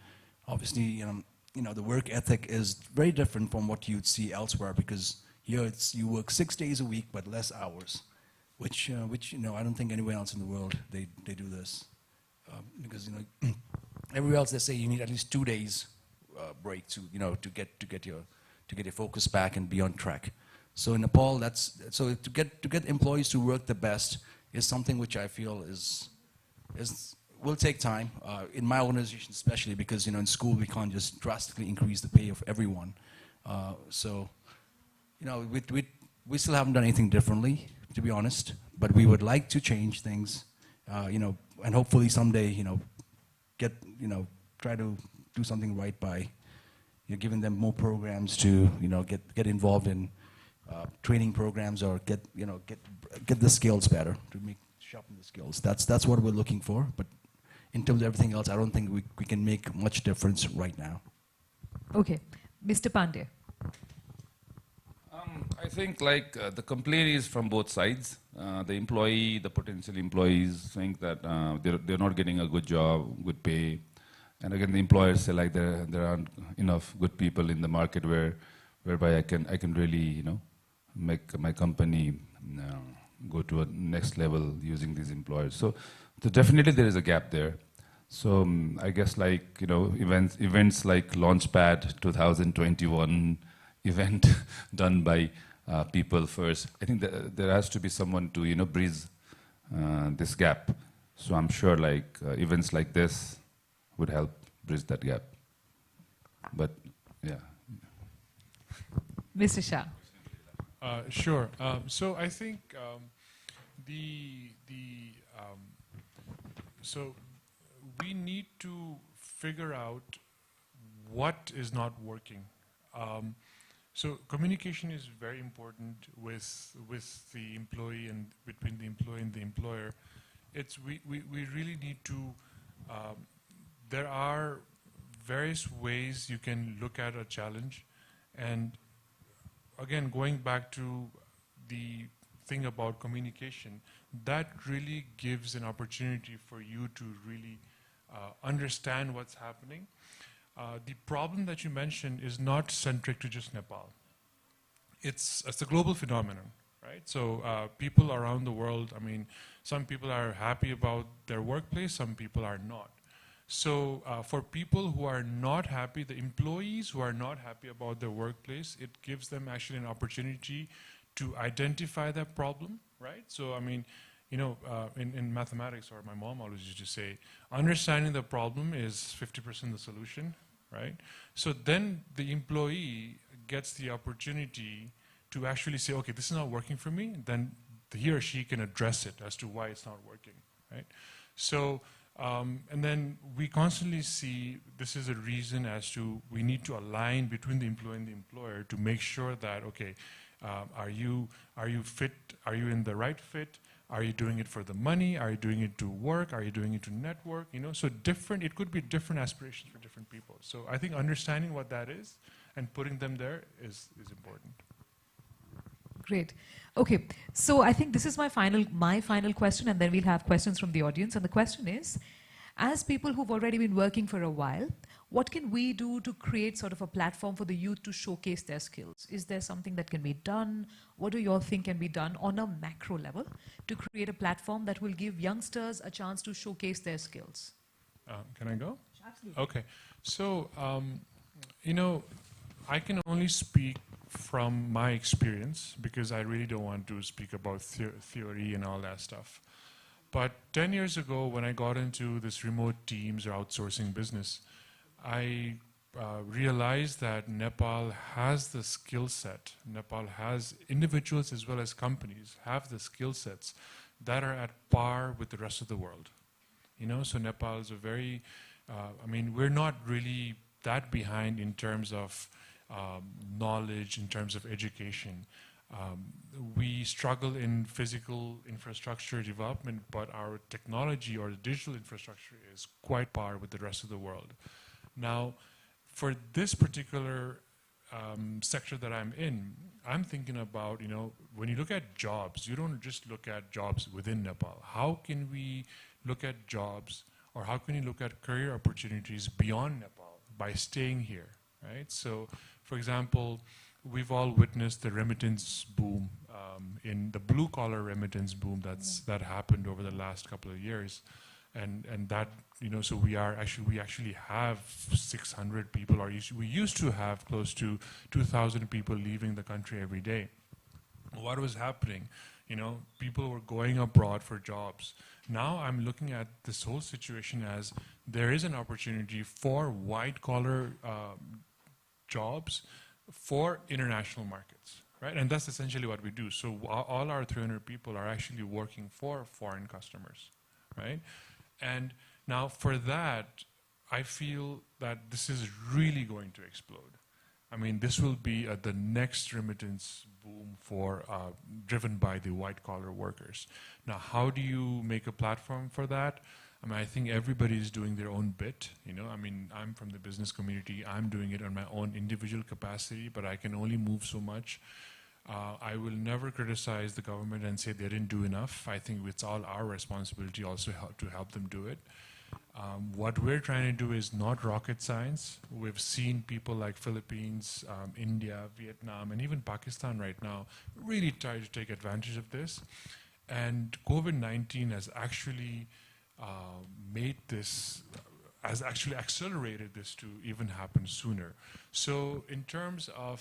obviously, you know, the work ethic is very different from what you'd see elsewhere, because here you work 6 days a week but less hours, which you know, I don't think anywhere else in the world they do this, because, you know, everywhere else they say you need at least 2 days break to, you know, to get your focus back and be on track. So in Nepal, to get employees to work the best is something which I feel will take time, in my organization especially, because, you know, in school we can't just drastically increase the pay of everyone. So, you know, we still haven't done anything differently, to be honest, but we would like to change things, you know, and hopefully someday, you know, try to do something right by, you know, giving them more programs to, you know, get involved in training programs, or get the skills better, to sharpen the skills. That's what we're looking for. But in terms of everything else, I don't think we can make much difference right now. Okay, Mr. Pandey. I think like the complaint is from both sides. The employee, the potential employees think that they're not getting a good job, good pay. And again, the employers say like there aren't enough good people in the market whereby I can really, make my company go to a next level using these employers. So definitely there is a gap there. So I guess like, events like Launchpad 2021 event done by people first. I think that there has to be someone to, bridge this gap. So I'm sure like events like this would help bridge that gap. But yeah. Mr. Shah. Sure. So I think so we need to figure out what is not working. So communication is very important with the employee and between the employee and the employer. We really need to. There are various ways you can look at a challenge, and again, going back to the thing about communication, that really gives an opportunity for you to really understand what's happening. The problem that you mentioned is not centric to just Nepal. It's a global phenomenon, right? So people around the world, I mean, some people are happy about their workplace, some people are not. So for people who are not happy, the employees who are not happy about their workplace, it gives them actually an opportunity to identify that problem, right? So I mean, in mathematics, or my mom always used to say, understanding the problem is 50% the solution, right? So then the employee gets the opportunity to actually say, okay, this is not working for me, then he or she can address it as to why it's not working, right? So, and then we constantly see this is a reason as to we need to align between the employee and the employer to make sure that, okay, are you fit? Are you in the right fit? Are you doing it for the money? Are you doing it to work? Are you doing it to network? So it could be different aspirations for different people. So I think understanding what that is and putting them there is important. Great. Okay, so I think this is my final question, and then we'll have questions from the audience. And the question is, as people who've already been working for a while, what can we do to create sort of a platform for the youth to showcase their skills? Is there something that can be done? What do you all think can be done on a macro level to create a platform that will give youngsters a chance to showcase their skills? Can I go? Absolutely. Okay. So, I can only speak from my experience because I really don't want to speak about theory and all that stuff. But 10 years ago, when I got into this remote teams or outsourcing business, I realized that Nepal has the skill set. Nepal has individuals as well as companies have the skill sets that are at par with the rest of the world. So Nepal is a very, we're not really that behind in terms of knowledge, in terms of education. We struggle in physical infrastructure development, but our technology or the digital infrastructure is quite par with the rest of the world. Now, for this particular sector that I'm in, I'm thinking about, when you look at jobs, you don't just look at jobs within Nepal. How can we look at jobs, or how can you look at career opportunities beyond Nepal by staying here, right? So, for example, we've all witnessed the remittance boom, in the blue-collar remittance boom that happened over the last couple of years. And that, so we actually have 600 people, or we used to have close to 2,000 people leaving the country every day. What was happening? People were going abroad for jobs. Now I'm looking at this whole situation as there is an opportunity for white-collar jobs for international markets, right? And that's essentially what we do. So all our 300 people are actually working for foreign customers, right? And now for that, I feel that this is really going to explode. This will be the next remittance boom driven by the white-collar workers. Now, how do you make a platform for that? I think everybody is doing their own bit. I'm from the business community. I'm doing it on my own individual capacity, but I can only move so much. I will never criticize the government and say they didn't do enough. I think it's all our responsibility also to help them do it. What we're trying to do is not rocket science. We've seen people like Philippines, India, Vietnam, and even Pakistan right now really try to take advantage of this. And COVID-19 has actually made this, has actually accelerated this to even happen sooner. So in terms of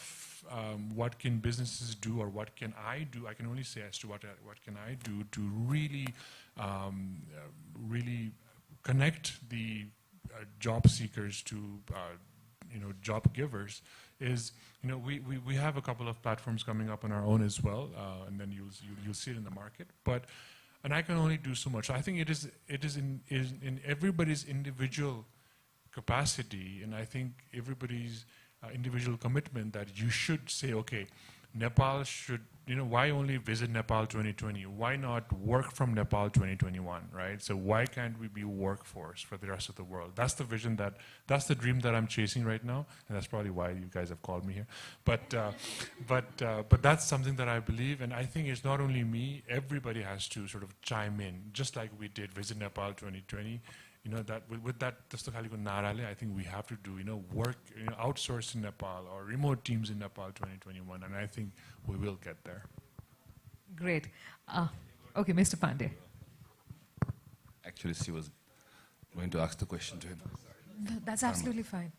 what can businesses do or what can I do, I can only say as to what can I do to really, really connect the job seekers to job givers is, we have a couple of platforms coming up on our own as well, and then you'll see it in the market. And I can only do so much. I think it is in everybody's individual capacity, and I think everybody's individual commitment that you should say, okay, Nepal should, why only visit Nepal 2020? Why not work from Nepal 2021, right? So why can't we be workforce for the rest of the world? That's the vision that's the dream that I'm chasing right now, and that's probably why you guys have called me here. But that's something that I believe, and I think it's not only me, everybody has to sort of chime in, just like we did Visit Nepal 2020. That with that, I think we have to do, work, outsource in Nepal or remote teams in Nepal 2021, and I think we will get there. Great. Okay, Mr. Pandey. Actually, she was going to ask the question to him. That's absolutely fine.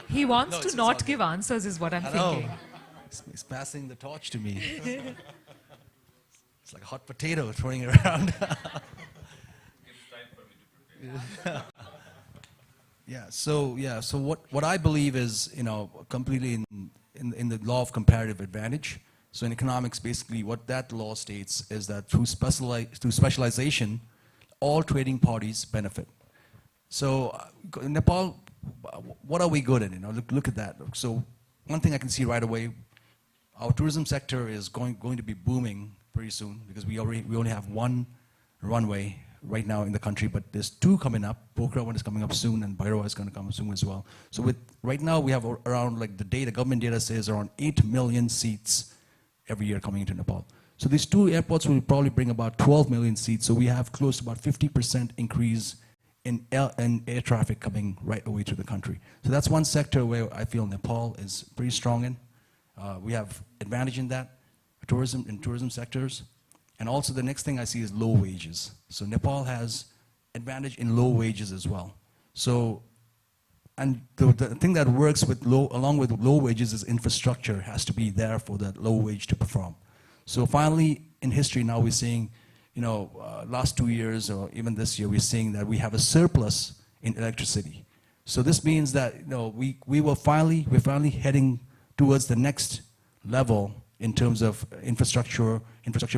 He wants to not give answers is what I'm thinking. He's passing the torch to me. It's like a hot potato throwing it around. So what I believe is, completely in the law of comparative advantage. So in economics, basically what that law states is that through specialization, all trading parties benefit. So in Nepal, what are we good at? Look at that. So one thing I can see right away, our tourism sector is going to be booming pretty soon, because we only have one runway right now in the country, but there's two coming up. Pokhara one is coming up soon, and Bhairava is going to come soon as well. So right now we have around, the government data says around 8 million seats every year coming into Nepal. So these two airports will probably bring about 12 million seats. So we have close to about 50% increase in air traffic coming right away to the country. So that's one sector where I feel Nepal is pretty strong in. We have advantage in that, tourism sectors. And also the next thing I see is low wages. So Nepal has advantage in low wages as well. So, and the thing that works along with low wages is infrastructure has to be there for that low wage to perform. So finally, in history now we're seeing, last 2 years or even this year, we're seeing that we have a surplus in electricity. So this means that, we're finally heading towards the next level in terms of infrastructure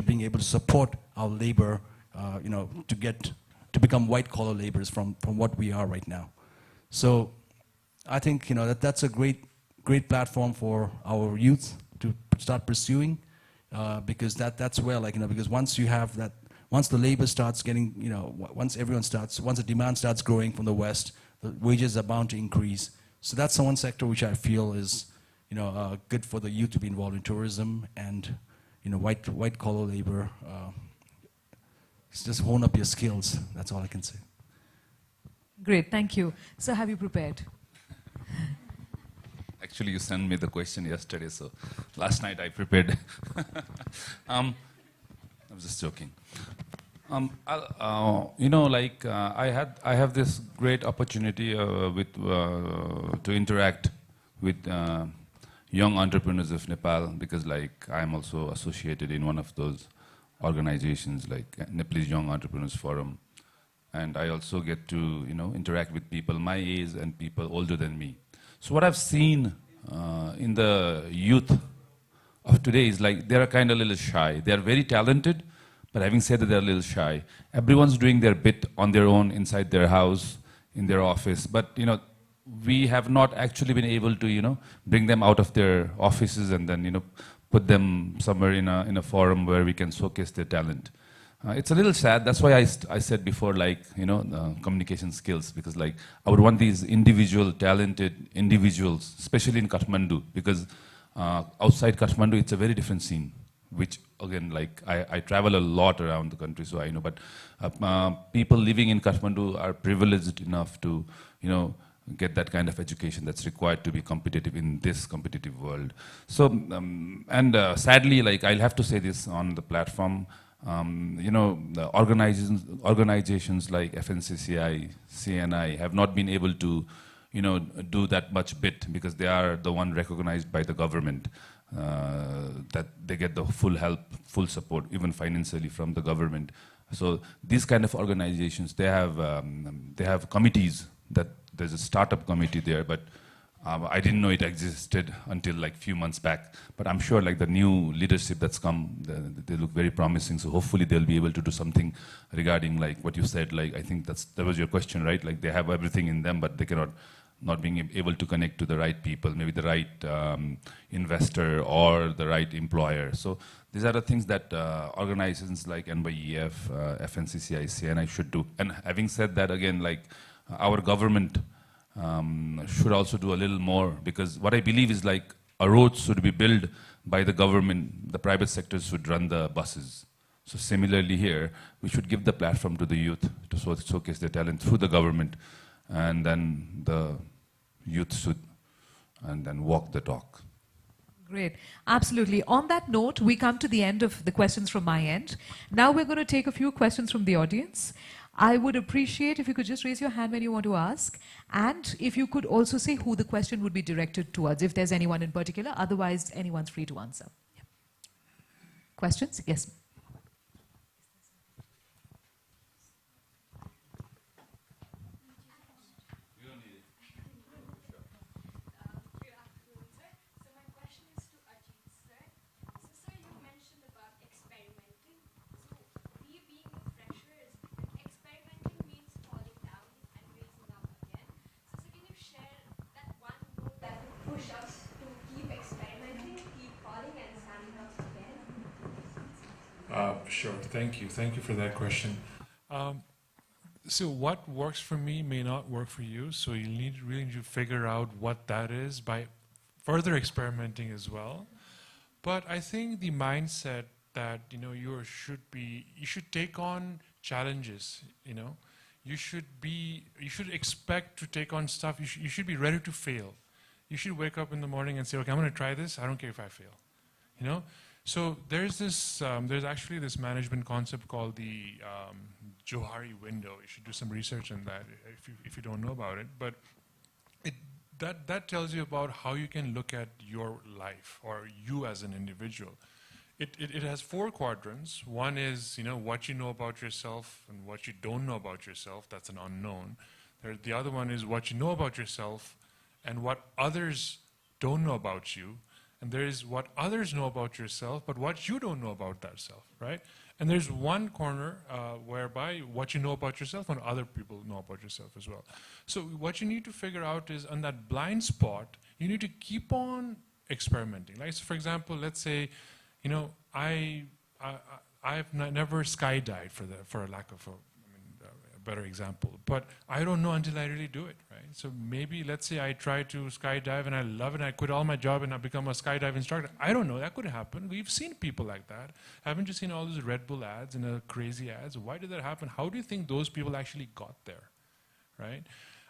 being able to support our labor, to become white-collar laborers from what we are right now. So I think, that's a great platform for our youth to start pursuing, because that's where, because once you have that, once the labor starts getting, once the demand starts growing from the West, the wages are bound to increase. So that's the one sector which I feel is, good for the youth to be involved in tourism and, white collar labor. Just hone up your skills. That's all I can say. Great, thank you. So have you prepared? Actually, you sent me the question yesterday, so last night I prepared. I was just joking. I have this great opportunity to interact with young entrepreneurs of Nepal, because I'm also associated in one of those organizations like Nepalese Young Entrepreneurs Forum, and I also get to interact with people my age and people older than me. So what I've seen in the youth of today is they're kind of a little shy. They're very talented, but having said that, they're a little shy. Everyone's doing their bit on their own inside their house, in their office, but we have not actually been able to bring them out of their offices and then put them somewhere in a forum where we can showcase their talent. It's a little sad. That's why I said before, communication skills, because I would want these talented individuals, especially in Kathmandu, because outside Kathmandu, it's a very different scene, which again, like I travel a lot around the country, so I know, but people living in Kathmandu are privileged enough to, get that kind of education that's required to be competitive in this competitive world. So, sadly, like I'll have to say this on the platform, the organizations like FNCCI, CNI have not been able to, do that much bit because they are the one recognized by the government, that they get the full help, full support, even financially from the government. So these kind of organizations, they have committees. That there's a startup committee there, but I didn't know it existed until like few months back. But I'm sure like the new leadership that's come, they look very promising. So hopefully they'll be able to do something regarding like what you said. Like I think that was your question, right? Like they have everything in them, but they cannot not being able to connect to the right people, maybe the right investor or the right employer. So these are the things that organizations like NYEF, FNCCI, CNI should do. And having said that, again, like our government should also do a little more, because what I believe is like a road should be built by the government, the private sector should run the buses. So similarly here, we should give the platform to the youth to showcase their talent through the government, and then the youth should and then walk the talk. Great. Absolutely. On that note, we come to the end of the questions from my end. Now we're going to take a few questions from the audience. I would appreciate if you could just raise your hand when you want to ask, and if you could also say who the question would be directed towards, if there's anyone in particular. Otherwise, anyone's free to answer. Yeah. Questions? Yes. Sure, thank you. Thank you for that question. So what works for me may not work for you, so you really need to figure out what that is by further experimenting as well. But I think the mindset that you should take on challenges. You should expect to take on stuff. You should be ready to fail. You should wake up in the morning and say, okay, I'm going to try this. I don't care if I fail. So there's actually this management concept called the Johari window. You should do some research on that if you don't know about it. But that tells you about how you can look at your life or you as an individual. It has 4 quadrants. One is what you know about yourself and what you don't know about yourself. That's an unknown. The other one is what you know about yourself and what others don't know about you. And there is what others know about yourself, but what you don't know about that self, right? And there's one corner whereby what you know about yourself and other people know about yourself as well. So what you need to figure out is on that blind spot, you need to keep on experimenting. Like, so for example, let's say, I've never skydived for a lack of a better example, but I don't know until I really do it, right? So maybe let's say I try to skydive and I love it and I quit all my job and I become a skydive instructor. I don't know, that could happen. We've seen people like that. Haven't you seen all those Red Bull ads and crazy ads? Why did that happen? How do you think those people actually got there, right?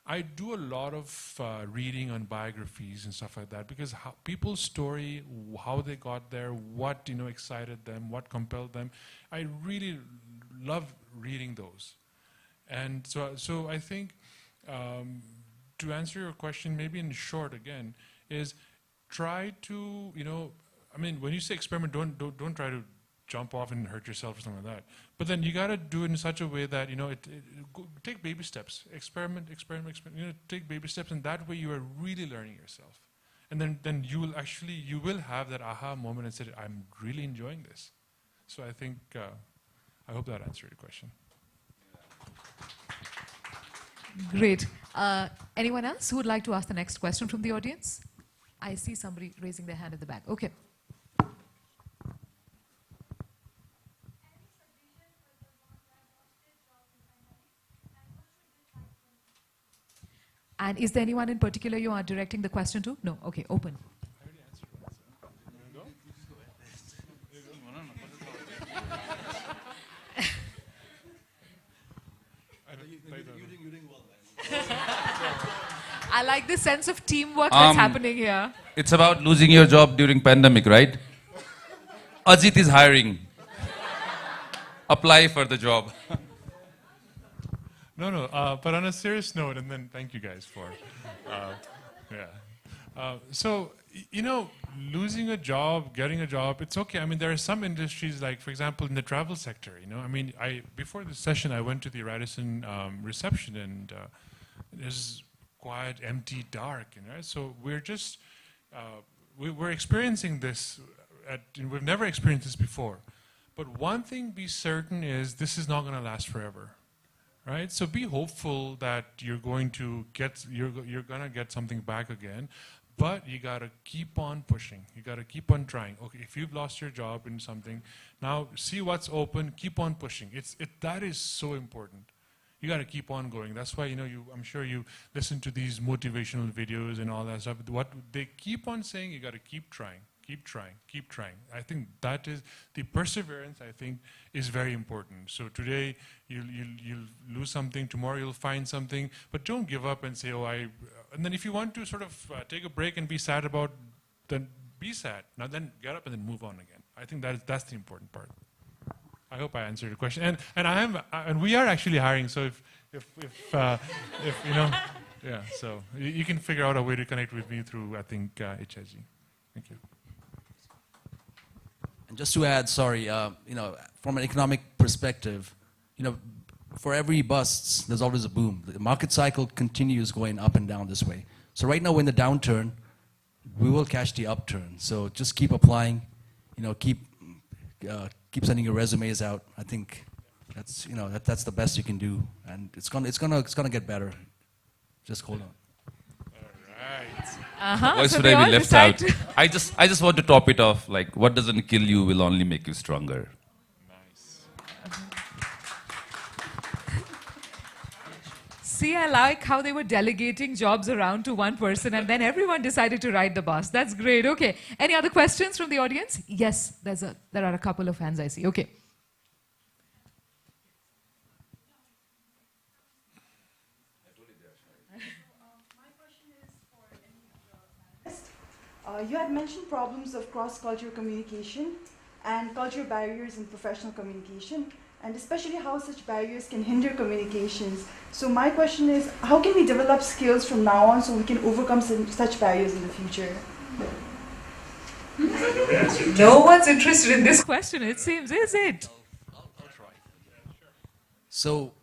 I do a lot of reading on biographies and stuff like that, because people's story, how they got there, what excited them, what compelled them. I really love reading those. And so I think to answer your question, maybe in short again, is try to, when you say experiment, don't try to jump off and hurt yourself or something like that. But then you got to do it in such a way that, take baby steps, experiment, take baby steps, and that way you are really learning yourself. And then you will have that aha moment and say, I'm really enjoying this. So I think, I hope that answered your question. Great. Anyone else who would like to ask the next question from the audience? I see somebody raising their hand at the back. Okay. And is there anyone in particular you are directing the question to? No. Okay, open. I like the sense of teamwork that's happening here. It's about losing your job during pandemic, right? Ajit is hiring. Apply for the job. No, but on a serious note, and then thank you guys for, so, you know, losing a job, getting a job, it's okay. I mean, there are some industries, like, for example, in the travel sector, you know, I mean, before this session, I went to the Radisson reception, and it's quiet, empty, dark, you know, so we're just, we're experiencing this, we've never experienced this before. But one thing be certain is this is not going to last forever. Right? So be hopeful that you're going to get something back again, but you got to keep on pushing. You got to keep on trying. Okay, if you've lost your job in something, now see what's open, keep on pushing. That is so important. You got to keep on going. That's why, you know, I'm sure you listen to these motivational videos and all that stuff. What they keep on saying, you got to keep trying. Keep trying, keep trying. I think that is, the perseverance, I think, is very important. So today, you'll lose something, tomorrow you'll find something, but don't give up and say, oh, and then if you want to sort of take a break and be sad about, then be sad. Now then get up and then move on again. I think that's the important part. I hope I answered your question. And we are actually hiring, so if you know, yeah, so you can figure out a way to connect with me through, I think, HIG. Thank you. And just to add, sorry, you know, from an economic perspective, you know, for every bust, there's always a boom. The market cycle continues going up and down this way. So right now, we're in the downturn, we will catch the upturn. So just keep applying, you know, keep sending your resumes out. I think that's, you know, that's the best you can do, and it's gonna get better. Just hold on. Why should I be left out? I just want to top it off. Like, what doesn't kill you will only make you stronger. Nice. See, I like how they were delegating jobs around to one person, and then everyone decided to ride the bus. That's great. Okay. Any other questions from the audience? Yes, there are a couple of hands I see. Okay. You had mentioned problems of cross-cultural communication and cultural barriers in professional communication, and especially how such barriers can hinder communications. So my question is, how can we develop skills from now on so we can overcome such barriers in the future? No one's interested in this question, it seems, is it? I'll try. So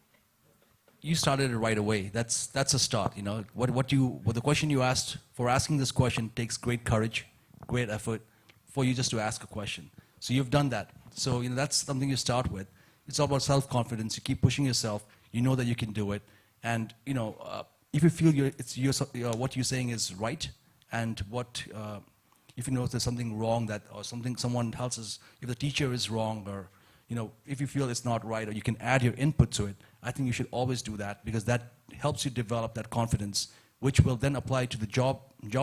you started it right away. That's a start. You know what the question you asked, for asking this question takes great courage, great effort for you just to ask a question. So you've done that. So you know that's something you start with. It's all about self-confidence. You keep pushing yourself. You know that you can do it, and you know if you feel what you're saying is right, and if you know there's something wrong or someone else is, if the teacher is wrong, or you know, if you feel it's not right, or you can add your input to it, I think you should always do that, because that helps you develop that confidence, which will then apply to the job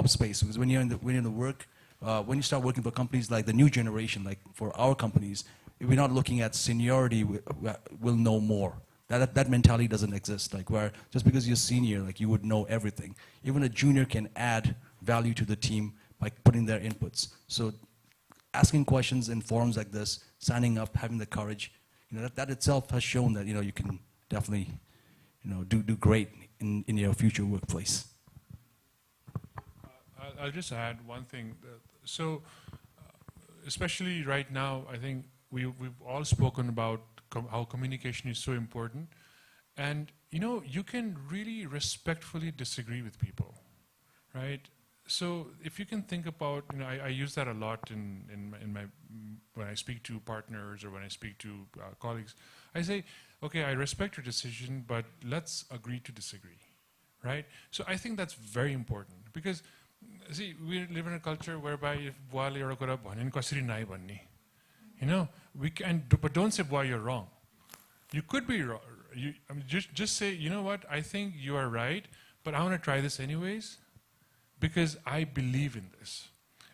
space. Because when you're in the work, when you start working for companies like the new generation, like for our companies, if we're not looking at seniority, we'll know more. That mentality doesn't exist. Like where just because you're senior, like you would know everything. Even a junior can add value to the team by putting their inputs. So asking questions in forums like this, signing up, having the courage, you know, that itself has shown that, you know, you can definitely, you know, do great in your future workplace. I'll just add one thing. So, especially right now, I think we've all spoken about how communication is so important. And, you know, you can really respectfully disagree with people, right? So if you can think about, you know, I use that a lot when I speak to partners or when I speak to colleagues. I say, okay, I respect your decision, but let's agree to disagree, right? So I think that's very important, because, see, we live in a culture whereby if boy you're you know, we can, but don't say boy you're wrong. You could be wrong. I mean, just say, you know what, I think you are right, but I want to try this anyways, because I believe in this.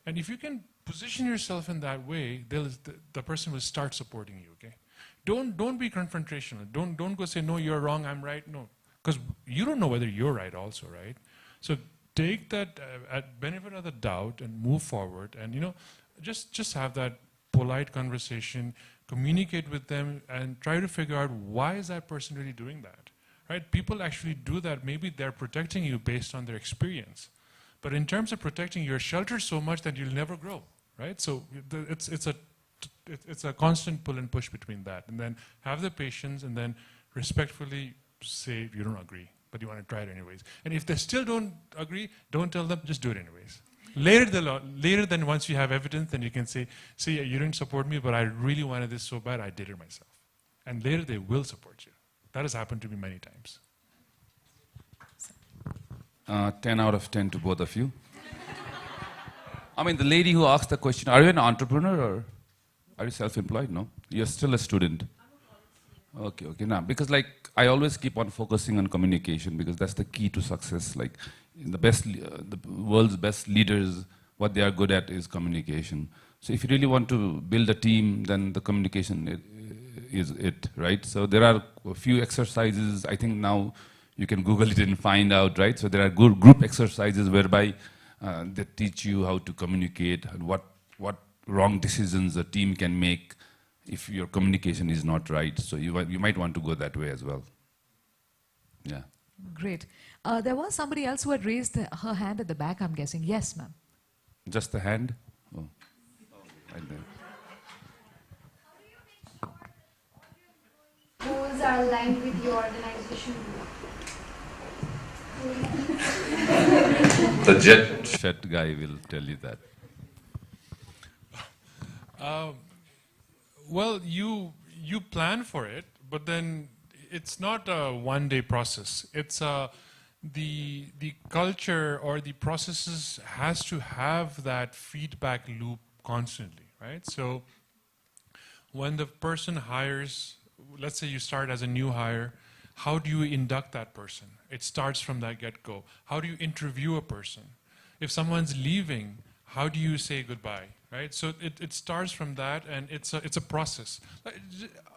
And if you can position yourself in that way, the person will start supporting you, okay? Don't be confrontational. Don't go say, no, you're wrong, I'm right. No, because you don't know whether you're right also, right? So take that at benefit of the doubt and move forward, and just have that polite conversation, communicate with them, and try to figure out why is that person really doing that, right? People actually do that. Maybe they're protecting you based on their experience, but in terms of protecting, you're sheltered so much that you'll never grow, right? So it's a constant pull and push between that, and then have the patience, and then respectfully say you don't agree, but you want to try it anyways. And if they still don't agree, don't tell them, just do it anyways. Later than once you have evidence, then you can say, see, you didn't support me, but I really wanted this so bad, I did it myself. And later they will support you. That has happened to me many times. 10 out of 10 to both of you. I mean, the lady who asked the question, are you an entrepreneur or are you self-employed? No, you're still a student. Okay, now, because like, I always keep on focusing on communication because that's the key to success. Like, the world's best leaders, what they are good at is communication. So if you really want to build a team, then the communication is it, right? So there are a few exercises, I think now you can Google it and find out, right? So there are good group exercises whereby they teach you how to communicate and what wrong decisions a team can make if your communication is not right. So you might want to go that way as well. Yeah. Great. There was somebody else who had raised her hand at the back, I'm guessing. Yes, ma'am. Just the hand? Oh. Right there. Goals are aligned with your organization. The jet guy will tell you that. Well, you plan for it, but then it's not a one-day process. It's the culture or the processes has to have that feedback loop constantly, right? So when the person hires, let's say you start as a new hire, how do you induct that person? It starts from that get-go. How do you interview a person? If someone's leaving, how do you say goodbye, right? So it starts from that, and it's a process.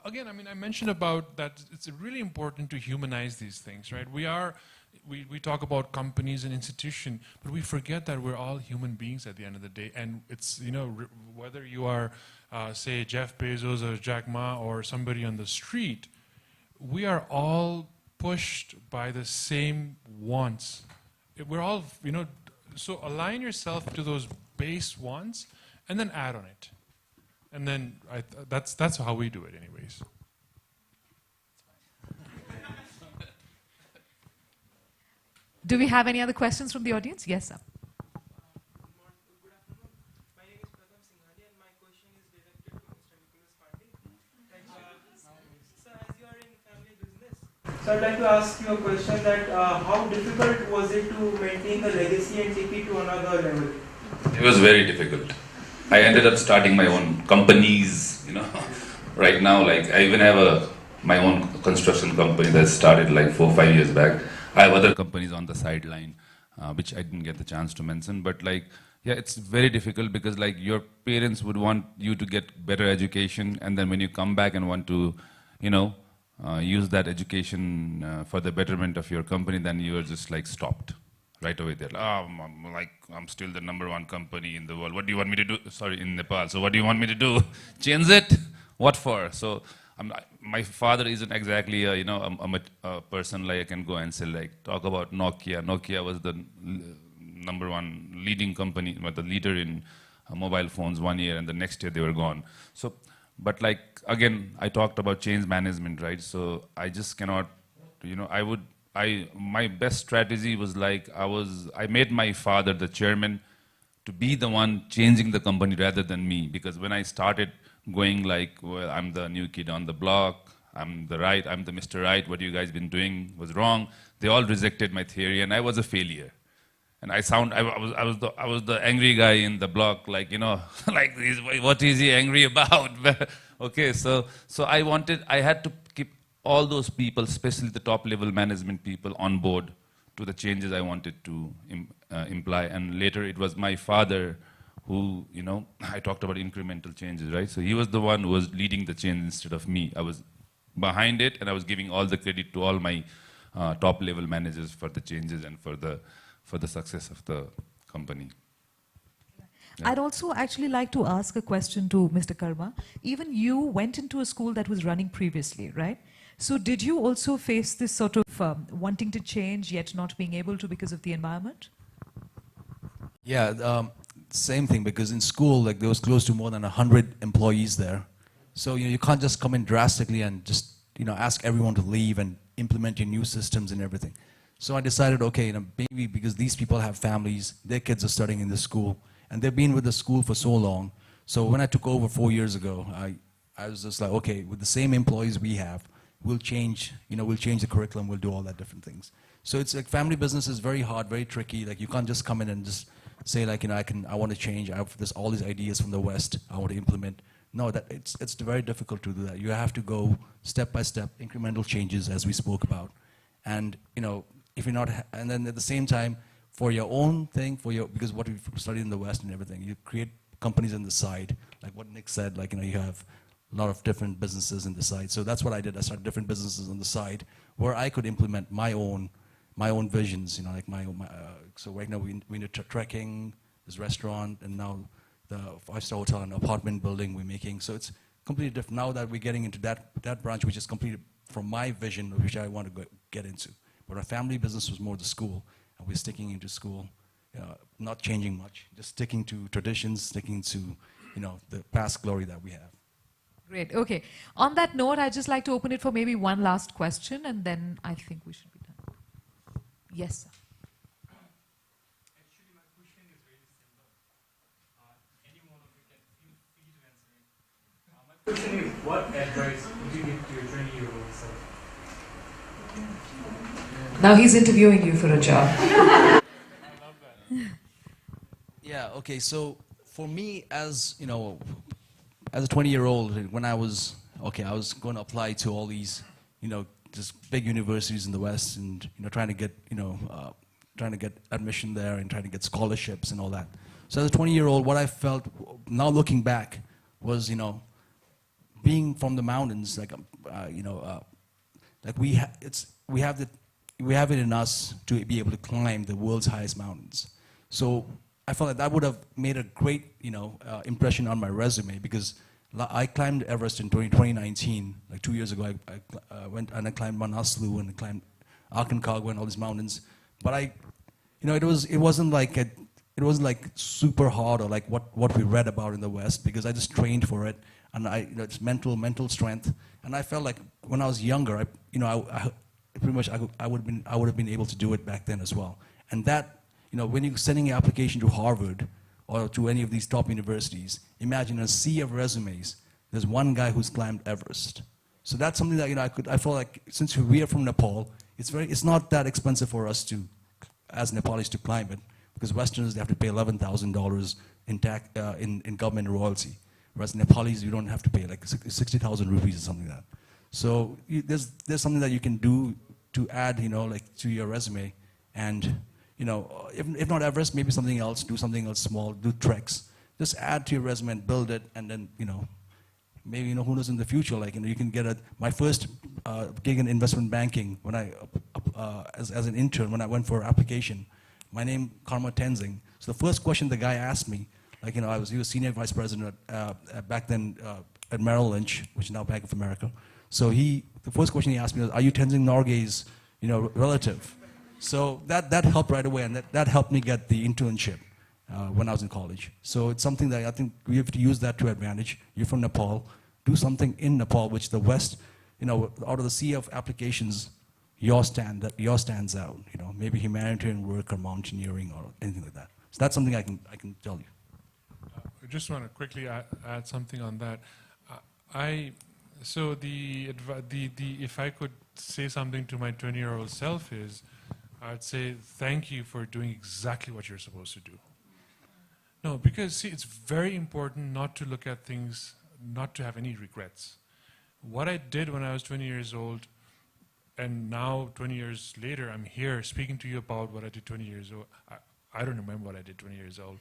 Again, I mean, I mentioned about that it's really important to humanize these things, right? We talk about companies and institutions, but we forget that we're all human beings at the end of the day, and it's, whether you are, say, Jeff Bezos or Jack Ma or somebody on the street, we are all pushed by the same wants. We're all, so align yourself to those base wants and then add on it. And then that's how we do it anyways. Do we have any other questions from the audience? Yes, sir. So I'd like to ask you a question that how difficult was it to maintain the legacy and take it to another level? It was very difficult. I ended up starting my own companies, right now, like I even have my own construction company that started like 4 or 5 years back. I have other companies on the sideline, which I didn't get the chance to mention, but like, yeah, it's very difficult because like your parents would want you to get better education, and then when you come back and want to, use that education for the betterment of your company, then you are just like stopped right away there. I'm still the #1 company in the world. What do you want me to do? Sorry, in Nepal. So what do you want me to do? Change it? What for? So my father isn't exactly a person like I can go and say like talk about Nokia. Nokia was the #1 leading company, the leader in mobile phones 1 year, and the next year they were gone. So, but like again, I talked about change management, right? So I just cannot, my best strategy was like I made my father the chairman to be the one changing the company rather than me, because when I started going like, well, I'm the new kid on the block, I'm the Mr. Right, what you guys been doing was wrong. They all rejected my theory, and I was a failure. And I was the angry guy in the block, like, like, what is he angry about? Okay, so I had to keep all those people, especially the top level management people, on board to the changes I wanted to imply. And later it was my father who, I talked about incremental changes, right? So he was the one who was leading the change instead of me. I was behind it, and I was giving all the credit to all my top level managers for the changes and for for the success of the company. I'd also actually like to ask a question to Mr. Karma. Even you went into a school that was running previously, right? So did you also face this sort of wanting to change yet not being able to because of the environment? Yeah, same thing, because in school, like, there was close to more than 100 employees there. So you can't just come in drastically and just ask everyone to leave and implement your new systems and everything. So I decided, okay, maybe because these people have families, their kids are studying in the school, and they've been with the school for so long. So when I took over 4 years ago, I was just like, okay, with the same employees we have, we'll change the curriculum, we'll do all that different things. So it's like family business is very hard, very tricky. Like, you can't just come in and just say, like, I want to change. I have all these ideas from the West I want to implement. No, it's very difficult to do that. You have to go step by step, incremental changes, as we spoke about. And if you're not, and then at the same time, for your own thing, because what we've studied in the West and everything, you create companies on the side, like what Nick said, like, you have a lot of different businesses on the side. So that's what I did. I started different businesses on the side where I could implement my own visions, like so right now we need trekking, this restaurant, and now the 5-star hotel and apartment building we're making. So it's completely different now that we're getting into that branch, which is completely from my vision, which I want to get into. But our family business was more the school, and we're sticking into school, not changing much, just sticking to traditions, sticking to the past glory that we have. Great. Okay. On that note, I'd just like to open it for maybe one last question, and then I think we should be done. Yes, sir. Actually, my question is very simple. Any one of you can feel free to answer it. My question is, what advice would you give to your 20-year-old self? Now he's interviewing you for a job. Yeah, okay, so for me, as as a 20-year-old, when I was going to apply to all these, just big universities in the West, and trying to get admission there and trying to get scholarships and all that. So as a 20-year-old, what I felt now looking back was, being from the mountains, like like we have it in us to be able to climb the world's highest mountains. So I felt that would have made a great impression on my resume, because I climbed Everest in 2019, like 2 years ago. I went and I climbed Manaslu and I climbed Aconcagua and all these mountains. But it wasn't like super hard or like what we read about in the West, because I just trained for it, and it's mental strength. And I felt like when I was younger, I would have been able to do it back then as well. And that, when you're sending an application to Harvard or to any of these top universities, imagine a sea of resumes. There's one guy who's climbed Everest. So that's something that I feel like, since we are from Nepal, it's not that expensive for us to, as Nepalis, to climb it, because Westerners, they have to pay $11,000 in government royalty, whereas Nepalis, you don't have to pay like 60,000 rupees or something like that. So there's something that you can do to add, like to your resume, and if not Everest, maybe something else. Do something else small. Do treks. Just add to your resume and build it, and then maybe who knows in the future, like you can get my first gig in investment banking when I as an intern, when I went for application. My name Karma Tenzing. So the first question the guy asked me, like he was senior vice president back then at Merrill Lynch, which is now Bank of America. So the first question he asked me was, "Are you Tenzing Norgay's relative?" So that helped right away, and that helped me get the internship when I was in college. So it's something that I think we have to use that to advantage. You're from Nepal, do something in Nepal, which the West, out of the sea of applications, yours stands out. Maybe humanitarian work or mountaineering or anything like that. So that's something I can tell you. I just want to quickly add something on that. If I could say something to my 20-year-old self is, I'd say thank you for doing exactly what you're supposed to do. No, because see, it's very important not to look at things, not to have any regrets. What I did when I was 20 years old, and now 20 years later, I'm here speaking to you about what I did 20 years old. I don't remember what I did 20 years old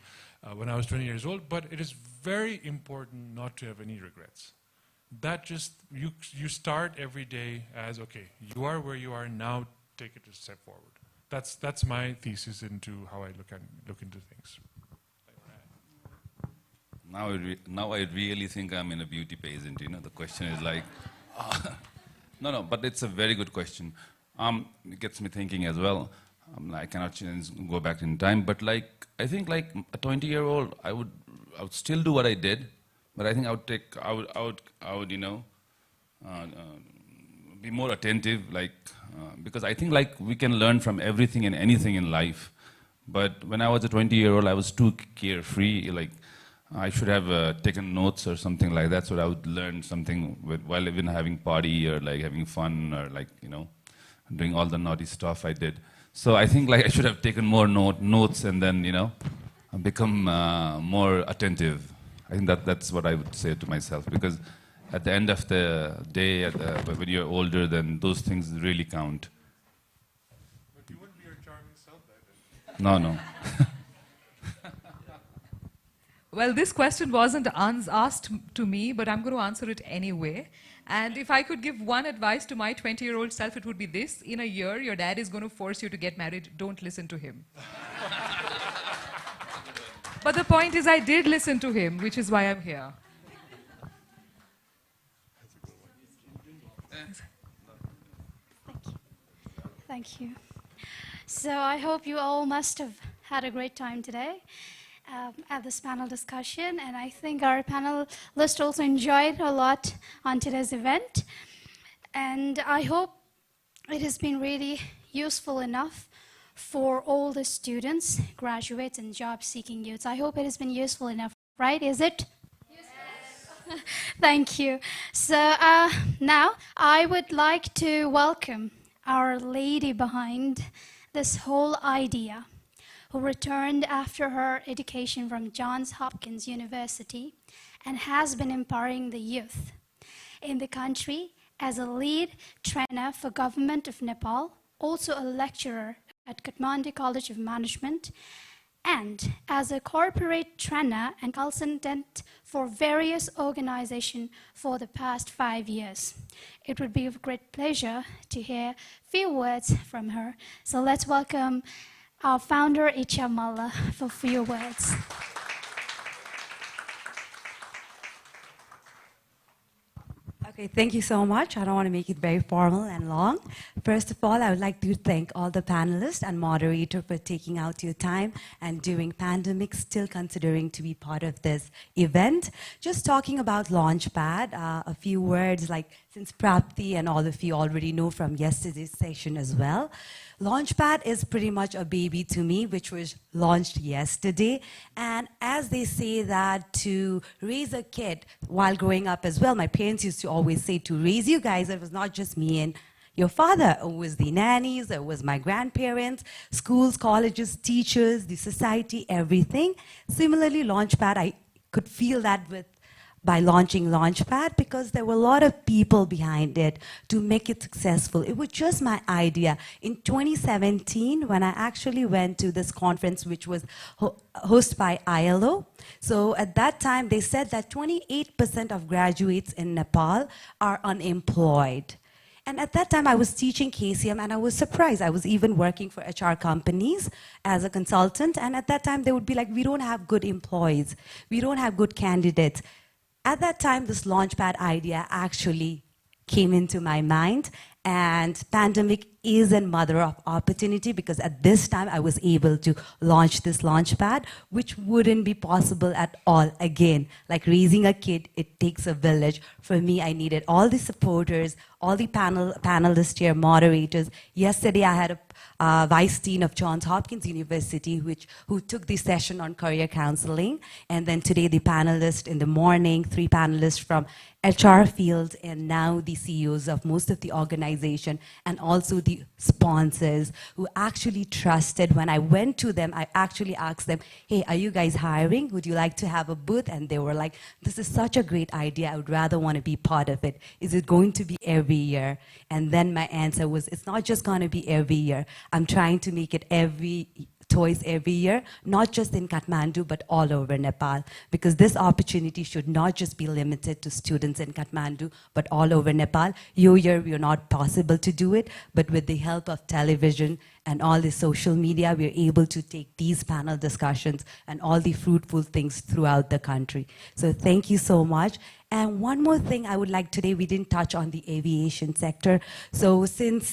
when I was 20 years old, but it is very important not to have any regrets. That just, you start every day as, okay, you are where you are, now take it a step forward. that's my thesis into how I look into things. Now I really think I'm in a beauty pageant. You know, the question is like, no, but it's a very good question. It gets me thinking as well. I cannot go back in time, but like I think like a 20-year-old, I would still do what I did, but I think I would you know, be more attentive, like because I think like we can learn from everything and anything in life. But when I was a 20-year-old, I was too carefree. Like I should have taken notes or something like that, so that I would learn something while even having party or like having fun or like, you know, doing all the naughty stuff I did. So I think like I should have taken more notes and then, you know, become more attentive. I think that's what I would say to myself, because at the end of the day, when you're older, then those things really count. But you wouldn't be your charming self then. No. Well, this question wasn't asked to me, but I'm going to answer it anyway. And if I could give one advice to my 20-year-old self, it would be this. In a year, your dad is going to force you to get married. Don't listen to him. But the point is, I did listen to him, which is why I'm here. Thank you. So I hope you all must have had a great time today at this panel discussion, and I think our panelists also enjoyed a lot on today's event. And I hope it has been really useful enough for all the students, graduates, and job-seeking youths. I hope it has been useful enough, right? Is it? Yes. Thank you. So now I would like to welcome our lady behind this whole idea, who returned after her education from Johns Hopkins University and has been empowering the youth in the country as a lead trainer for Government of Nepal, also a lecturer at Kathmandu College of Management, and as a corporate trainer and consultant for various organizations for the past 5 years. It would be a great pleasure to hear a few words from her. So let's welcome our founder, Icha Malla, for a few words. Okay, thank you so much. I don't want to make it very formal and long. First of all, I would like to thank all the panelists and moderator for taking out your time and during pandemic still considering to be part of this event. Just talking about Launchpad, a few words like since Prapti and all of you already know from yesterday's session as well. Launchpad is pretty much a baby to me, which was launched yesterday. And as they say that to raise a kid while growing up as well, my parents used to always say to raise you guys, it was not just me and your father, it was the nannies, it was my grandparents, schools, colleges, teachers, the society, everything. Similarly, Launchpad, I could feel that by launching Launchpad, because there were a lot of people behind it to make it successful. It was just my idea. In 2017, when I actually went to this conference, which was hosted by ILO, so at that time, they said that 28% of graduates in Nepal are unemployed. And at that time, I was teaching KCM, and I was surprised. I was even working for HR companies as a consultant, and at that time, they would be like, we don't have good employees. We don't have good candidates. At that time, this Launchpad idea actually came into my mind, and pandemic is a mother of opportunity, because at this time I was able to launch this Launchpad, which wouldn't be possible at all again. Like raising a kid, it takes a village. For me, I needed all the supporters, all the panelists here, moderators. Yesterday I had a vice dean of Johns Hopkins University who took the session on career counseling, and then today the panelists in the morning, 3 panelists from HR field, and now the CEOs of most of the organization, and also the sponsors who actually trusted. When I went to them, I actually asked them, hey, are you guys hiring? Would you like to have a booth? And they were like, this is such a great idea. I would rather want to be part of it. Is it going to be every year? And then my answer was, it's not just going to be every year. I'm trying to make it twice every year, not just in Kathmandu, but all over Nepal, because this opportunity should not just be limited to students in Kathmandu, but all over Nepal. Your year, we are not possible to do it, but with with the help of television and all the social media, we're able to take these panel discussions and all the fruitful things throughout the country. So thank you so much. And one more thing I would like today, we didn't touch on the aviation sector. So since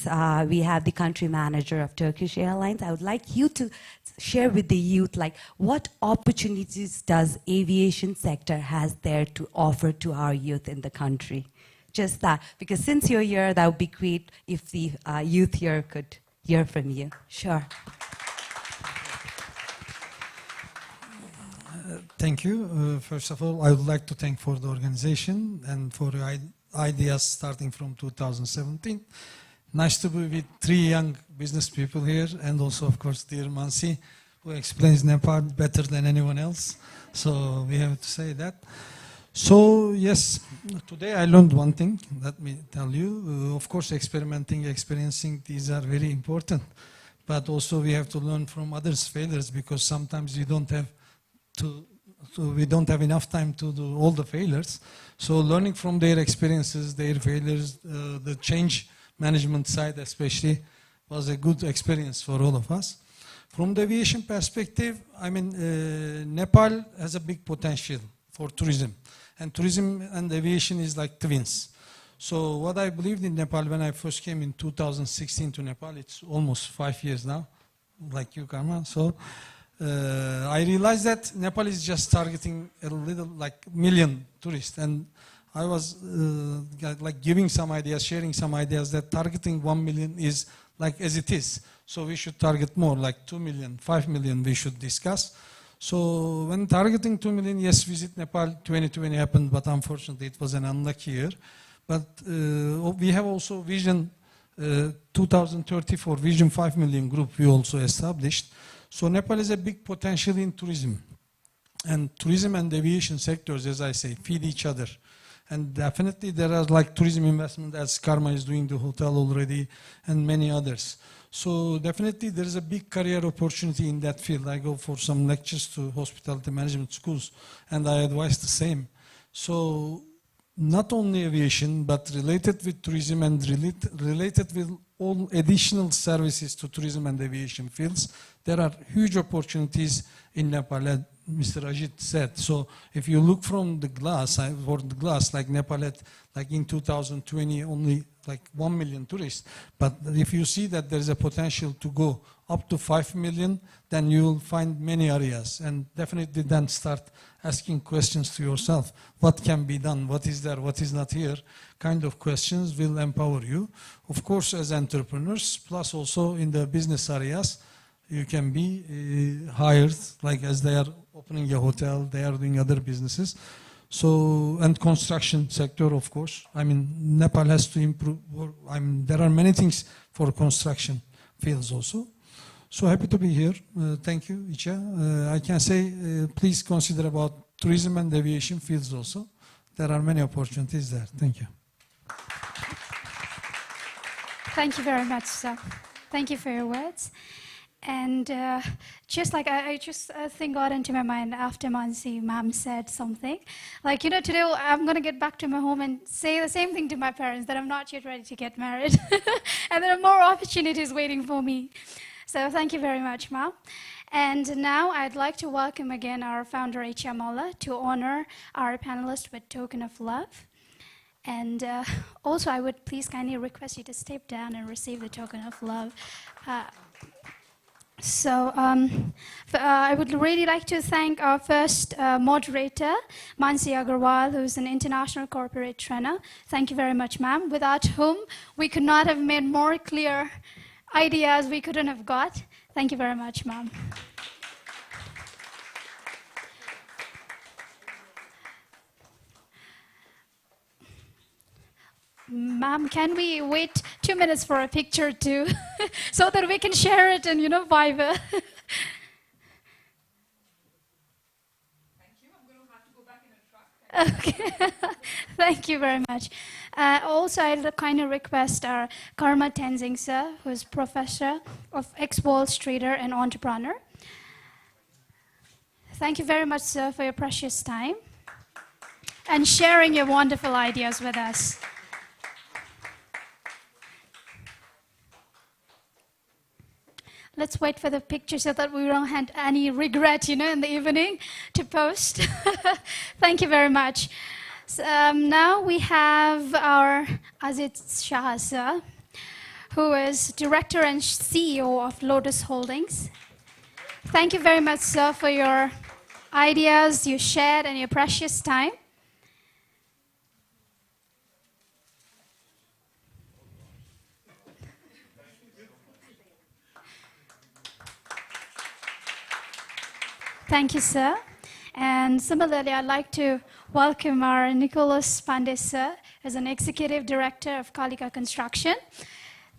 we have the country manager of Turkish Airlines, I would like you to share with the youth, like, what opportunities does aviation sector has there to offer to our youth in the country? Just that, because since you're here, that would be great if the youth here could hear from you. Sure. Thank you. First of all, I would like to thank for the organization and for the ideas starting from 2017. Nice to be with three young business people here, and also, of course, dear Mansi, who explains Nepal better than anyone else. So we have to say that. So yes, today I learned one thing, let me tell you. Of course, experimenting, experiencing, these are very important. But also we have to learn from others' failures, because sometimes we don't have enough time to do all the failures. So learning from their experiences, their failures, the change management side especially, was a good experience for all of us. From the aviation perspective, I mean, Nepal has a big potential for tourism. And tourism and aviation is like twins. So what I believed in Nepal when I first came in 2016 to Nepal, it's almost 5 years now, like you, Karma. So I realized that Nepal is just targeting a little, like, million tourists. And I was like giving some ideas, sharing some ideas that targeting 1 million is like as it is. So we should target more, like 2 million, 5 million we should discuss. So when targeting 2 million, yes, Visit Nepal 2020 happened, but unfortunately it was an unlucky year. But we have also Vision 2030 for Vision 5 million group we also established. So Nepal is a big potential in tourism. And tourism and aviation sectors, as I say, feed each other. And definitely there are like tourism investment, as Karma is doing the hotel already, and many others. So definitely there is a big career opportunity in that field. I go for some lectures to hospitality management schools, and I advise the same. So not only aviation, but related with tourism and related with all additional services to tourism and aviation fields, there are huge opportunities in Nepal, as Mr. Ajit said. So if you look from the glass, like Nepal had, like in 2020, only like 1 million tourists. But if you see that there is a potential to go up to 5 million, then you will find many areas. And definitely then start asking questions to yourself. What can be done? What is there? What is not here? Kind of questions will empower you. Of course, as entrepreneurs, plus also in the business areas, you can be hired, like as they are opening a hotel, they are doing other businesses. So, and construction sector, of course. I mean, Nepal has to improve. I mean, there are many things for construction fields also. So happy to be here. Thank you, Icha. I can say, please consider about tourism and aviation fields also. There are many opportunities there. Thank you. Thank you very much, sir. Thank you for your words. And just like I just think got into my mind after Mansi ma'am said something. Like, you know, today I'm going to get back to my home and say the same thing to my parents, that I'm not yet ready to get married. And there are more opportunities waiting for me. So thank you very much, ma'am. And now I'd like to welcome again our founder, H. Molla, to honor our panelists with token of love. And also I would please kindly request you to step down and receive the token of love. So I would really like to thank our first moderator, Mansi Agarwal, who's an international corporate trainer. Thank you very much, ma'am, without whom we could not have made more clear ideas we couldn't have got. Thank you very much, ma'am. Ma'am, can we wait 2 minutes for a picture too, so that we can share it and, you know, Viber? Okay, thank you very much. Also, I'd kind of request our Karma Tenzing sir, who is professor of ex-Wall Streeter and entrepreneur. Thank you very much, sir, for your precious time and sharing your wonderful ideas with us. let's wait for the picture so that we don't have any regret, in the evening to post. Thank you very much. So, now we have our Azit Shah sir, who is Director and CEO of Lotus Holdings. Thank you very much, sir, for your ideas you shared and your precious time. Thank you, sir. And similarly, I'd like to welcome our Nicholas Pandey, sir, as an Executive Director of Kalika Construction.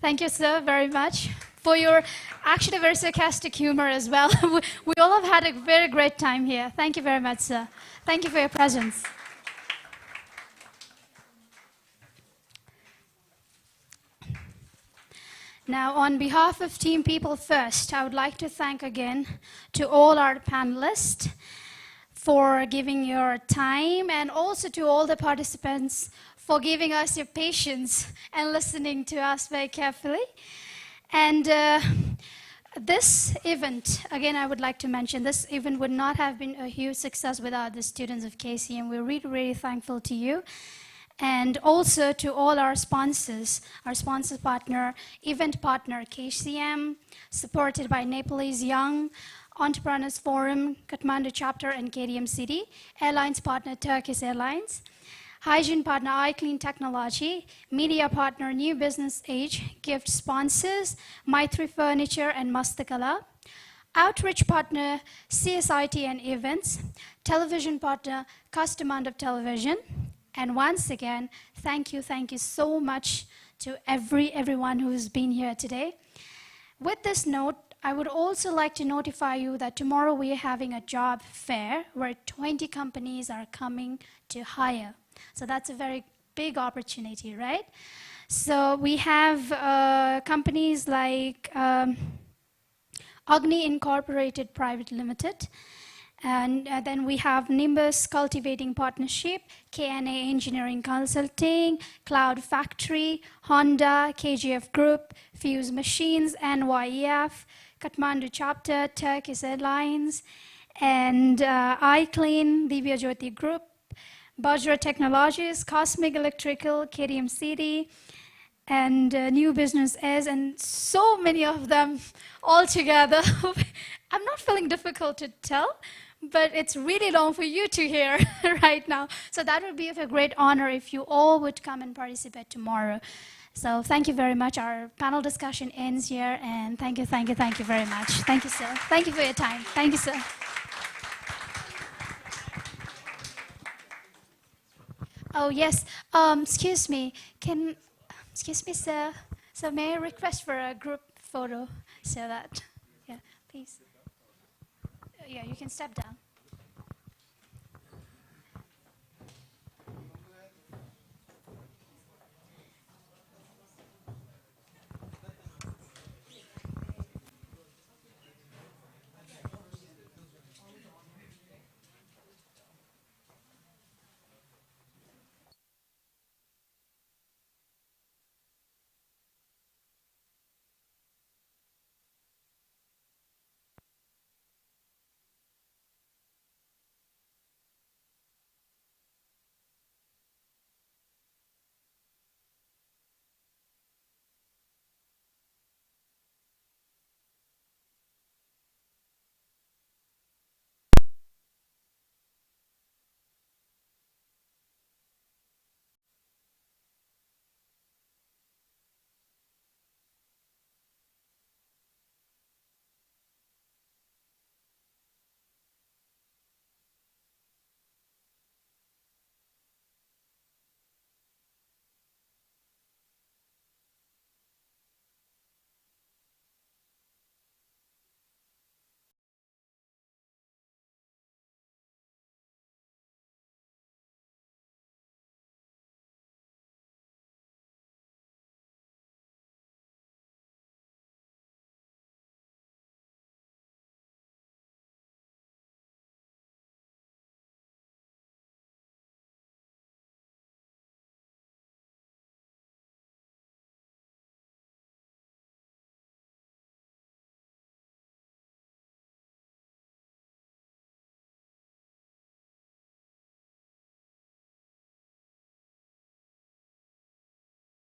Thank you, sir, very much for your actually very sarcastic humor as well. We all have had a very great time here. Thank you very much, sir. Thank you for your presence. Now, on behalf of Team People First, I would like to thank again to all our panelists for giving your time, and also to all the participants for giving us your patience and listening to us very carefully. And this event, again, I would like to mention, this event would not have been a huge success without the students of KCM. We're really, really thankful to you. And also to all our sponsors, our sponsor partner, event partner KCM, supported by Nepalese Young Entrepreneurs Forum, Kathmandu Chapter, and KDM City, airlines partner Turkish Airlines, hygiene partner iClean Technology, media partner New Business Age, gift sponsors Maitri Furniture and Mastakala, outreach partner CSIT and Events, television partner Kasthamandap Television. And once again, thank you so much to everyone who's been here today. With this note, I would also like to notify you that tomorrow we are having a job fair where 20 companies are coming to hire. So that's a very big opportunity, right? So we have companies like Agni Incorporated Private Limited, and then we have Nimbus Cultivating Partnership, KNA Engineering Consulting, Cloud Factory, Honda, KGF Group, Fuse Machines, NYEF, Kathmandu Chapter, Turkish Airlines, and iClean, Divya Jyoti Group, Bajra Technologies, Cosmic Electrical, KDM City, and New Business Airs, and so many of them all together. I'm not feeling difficult to tell, but it's really long for you to hear right now. So that would be of a great honor if you all would come and participate tomorrow. So thank you very much. Our panel discussion ends here, and thank you very much. Thank you, sir. Thank you for your time. Thank you, sir. Oh, yes. Excuse me, sir. So may I request for a group photo so that, yeah, please. Yeah, you can step down.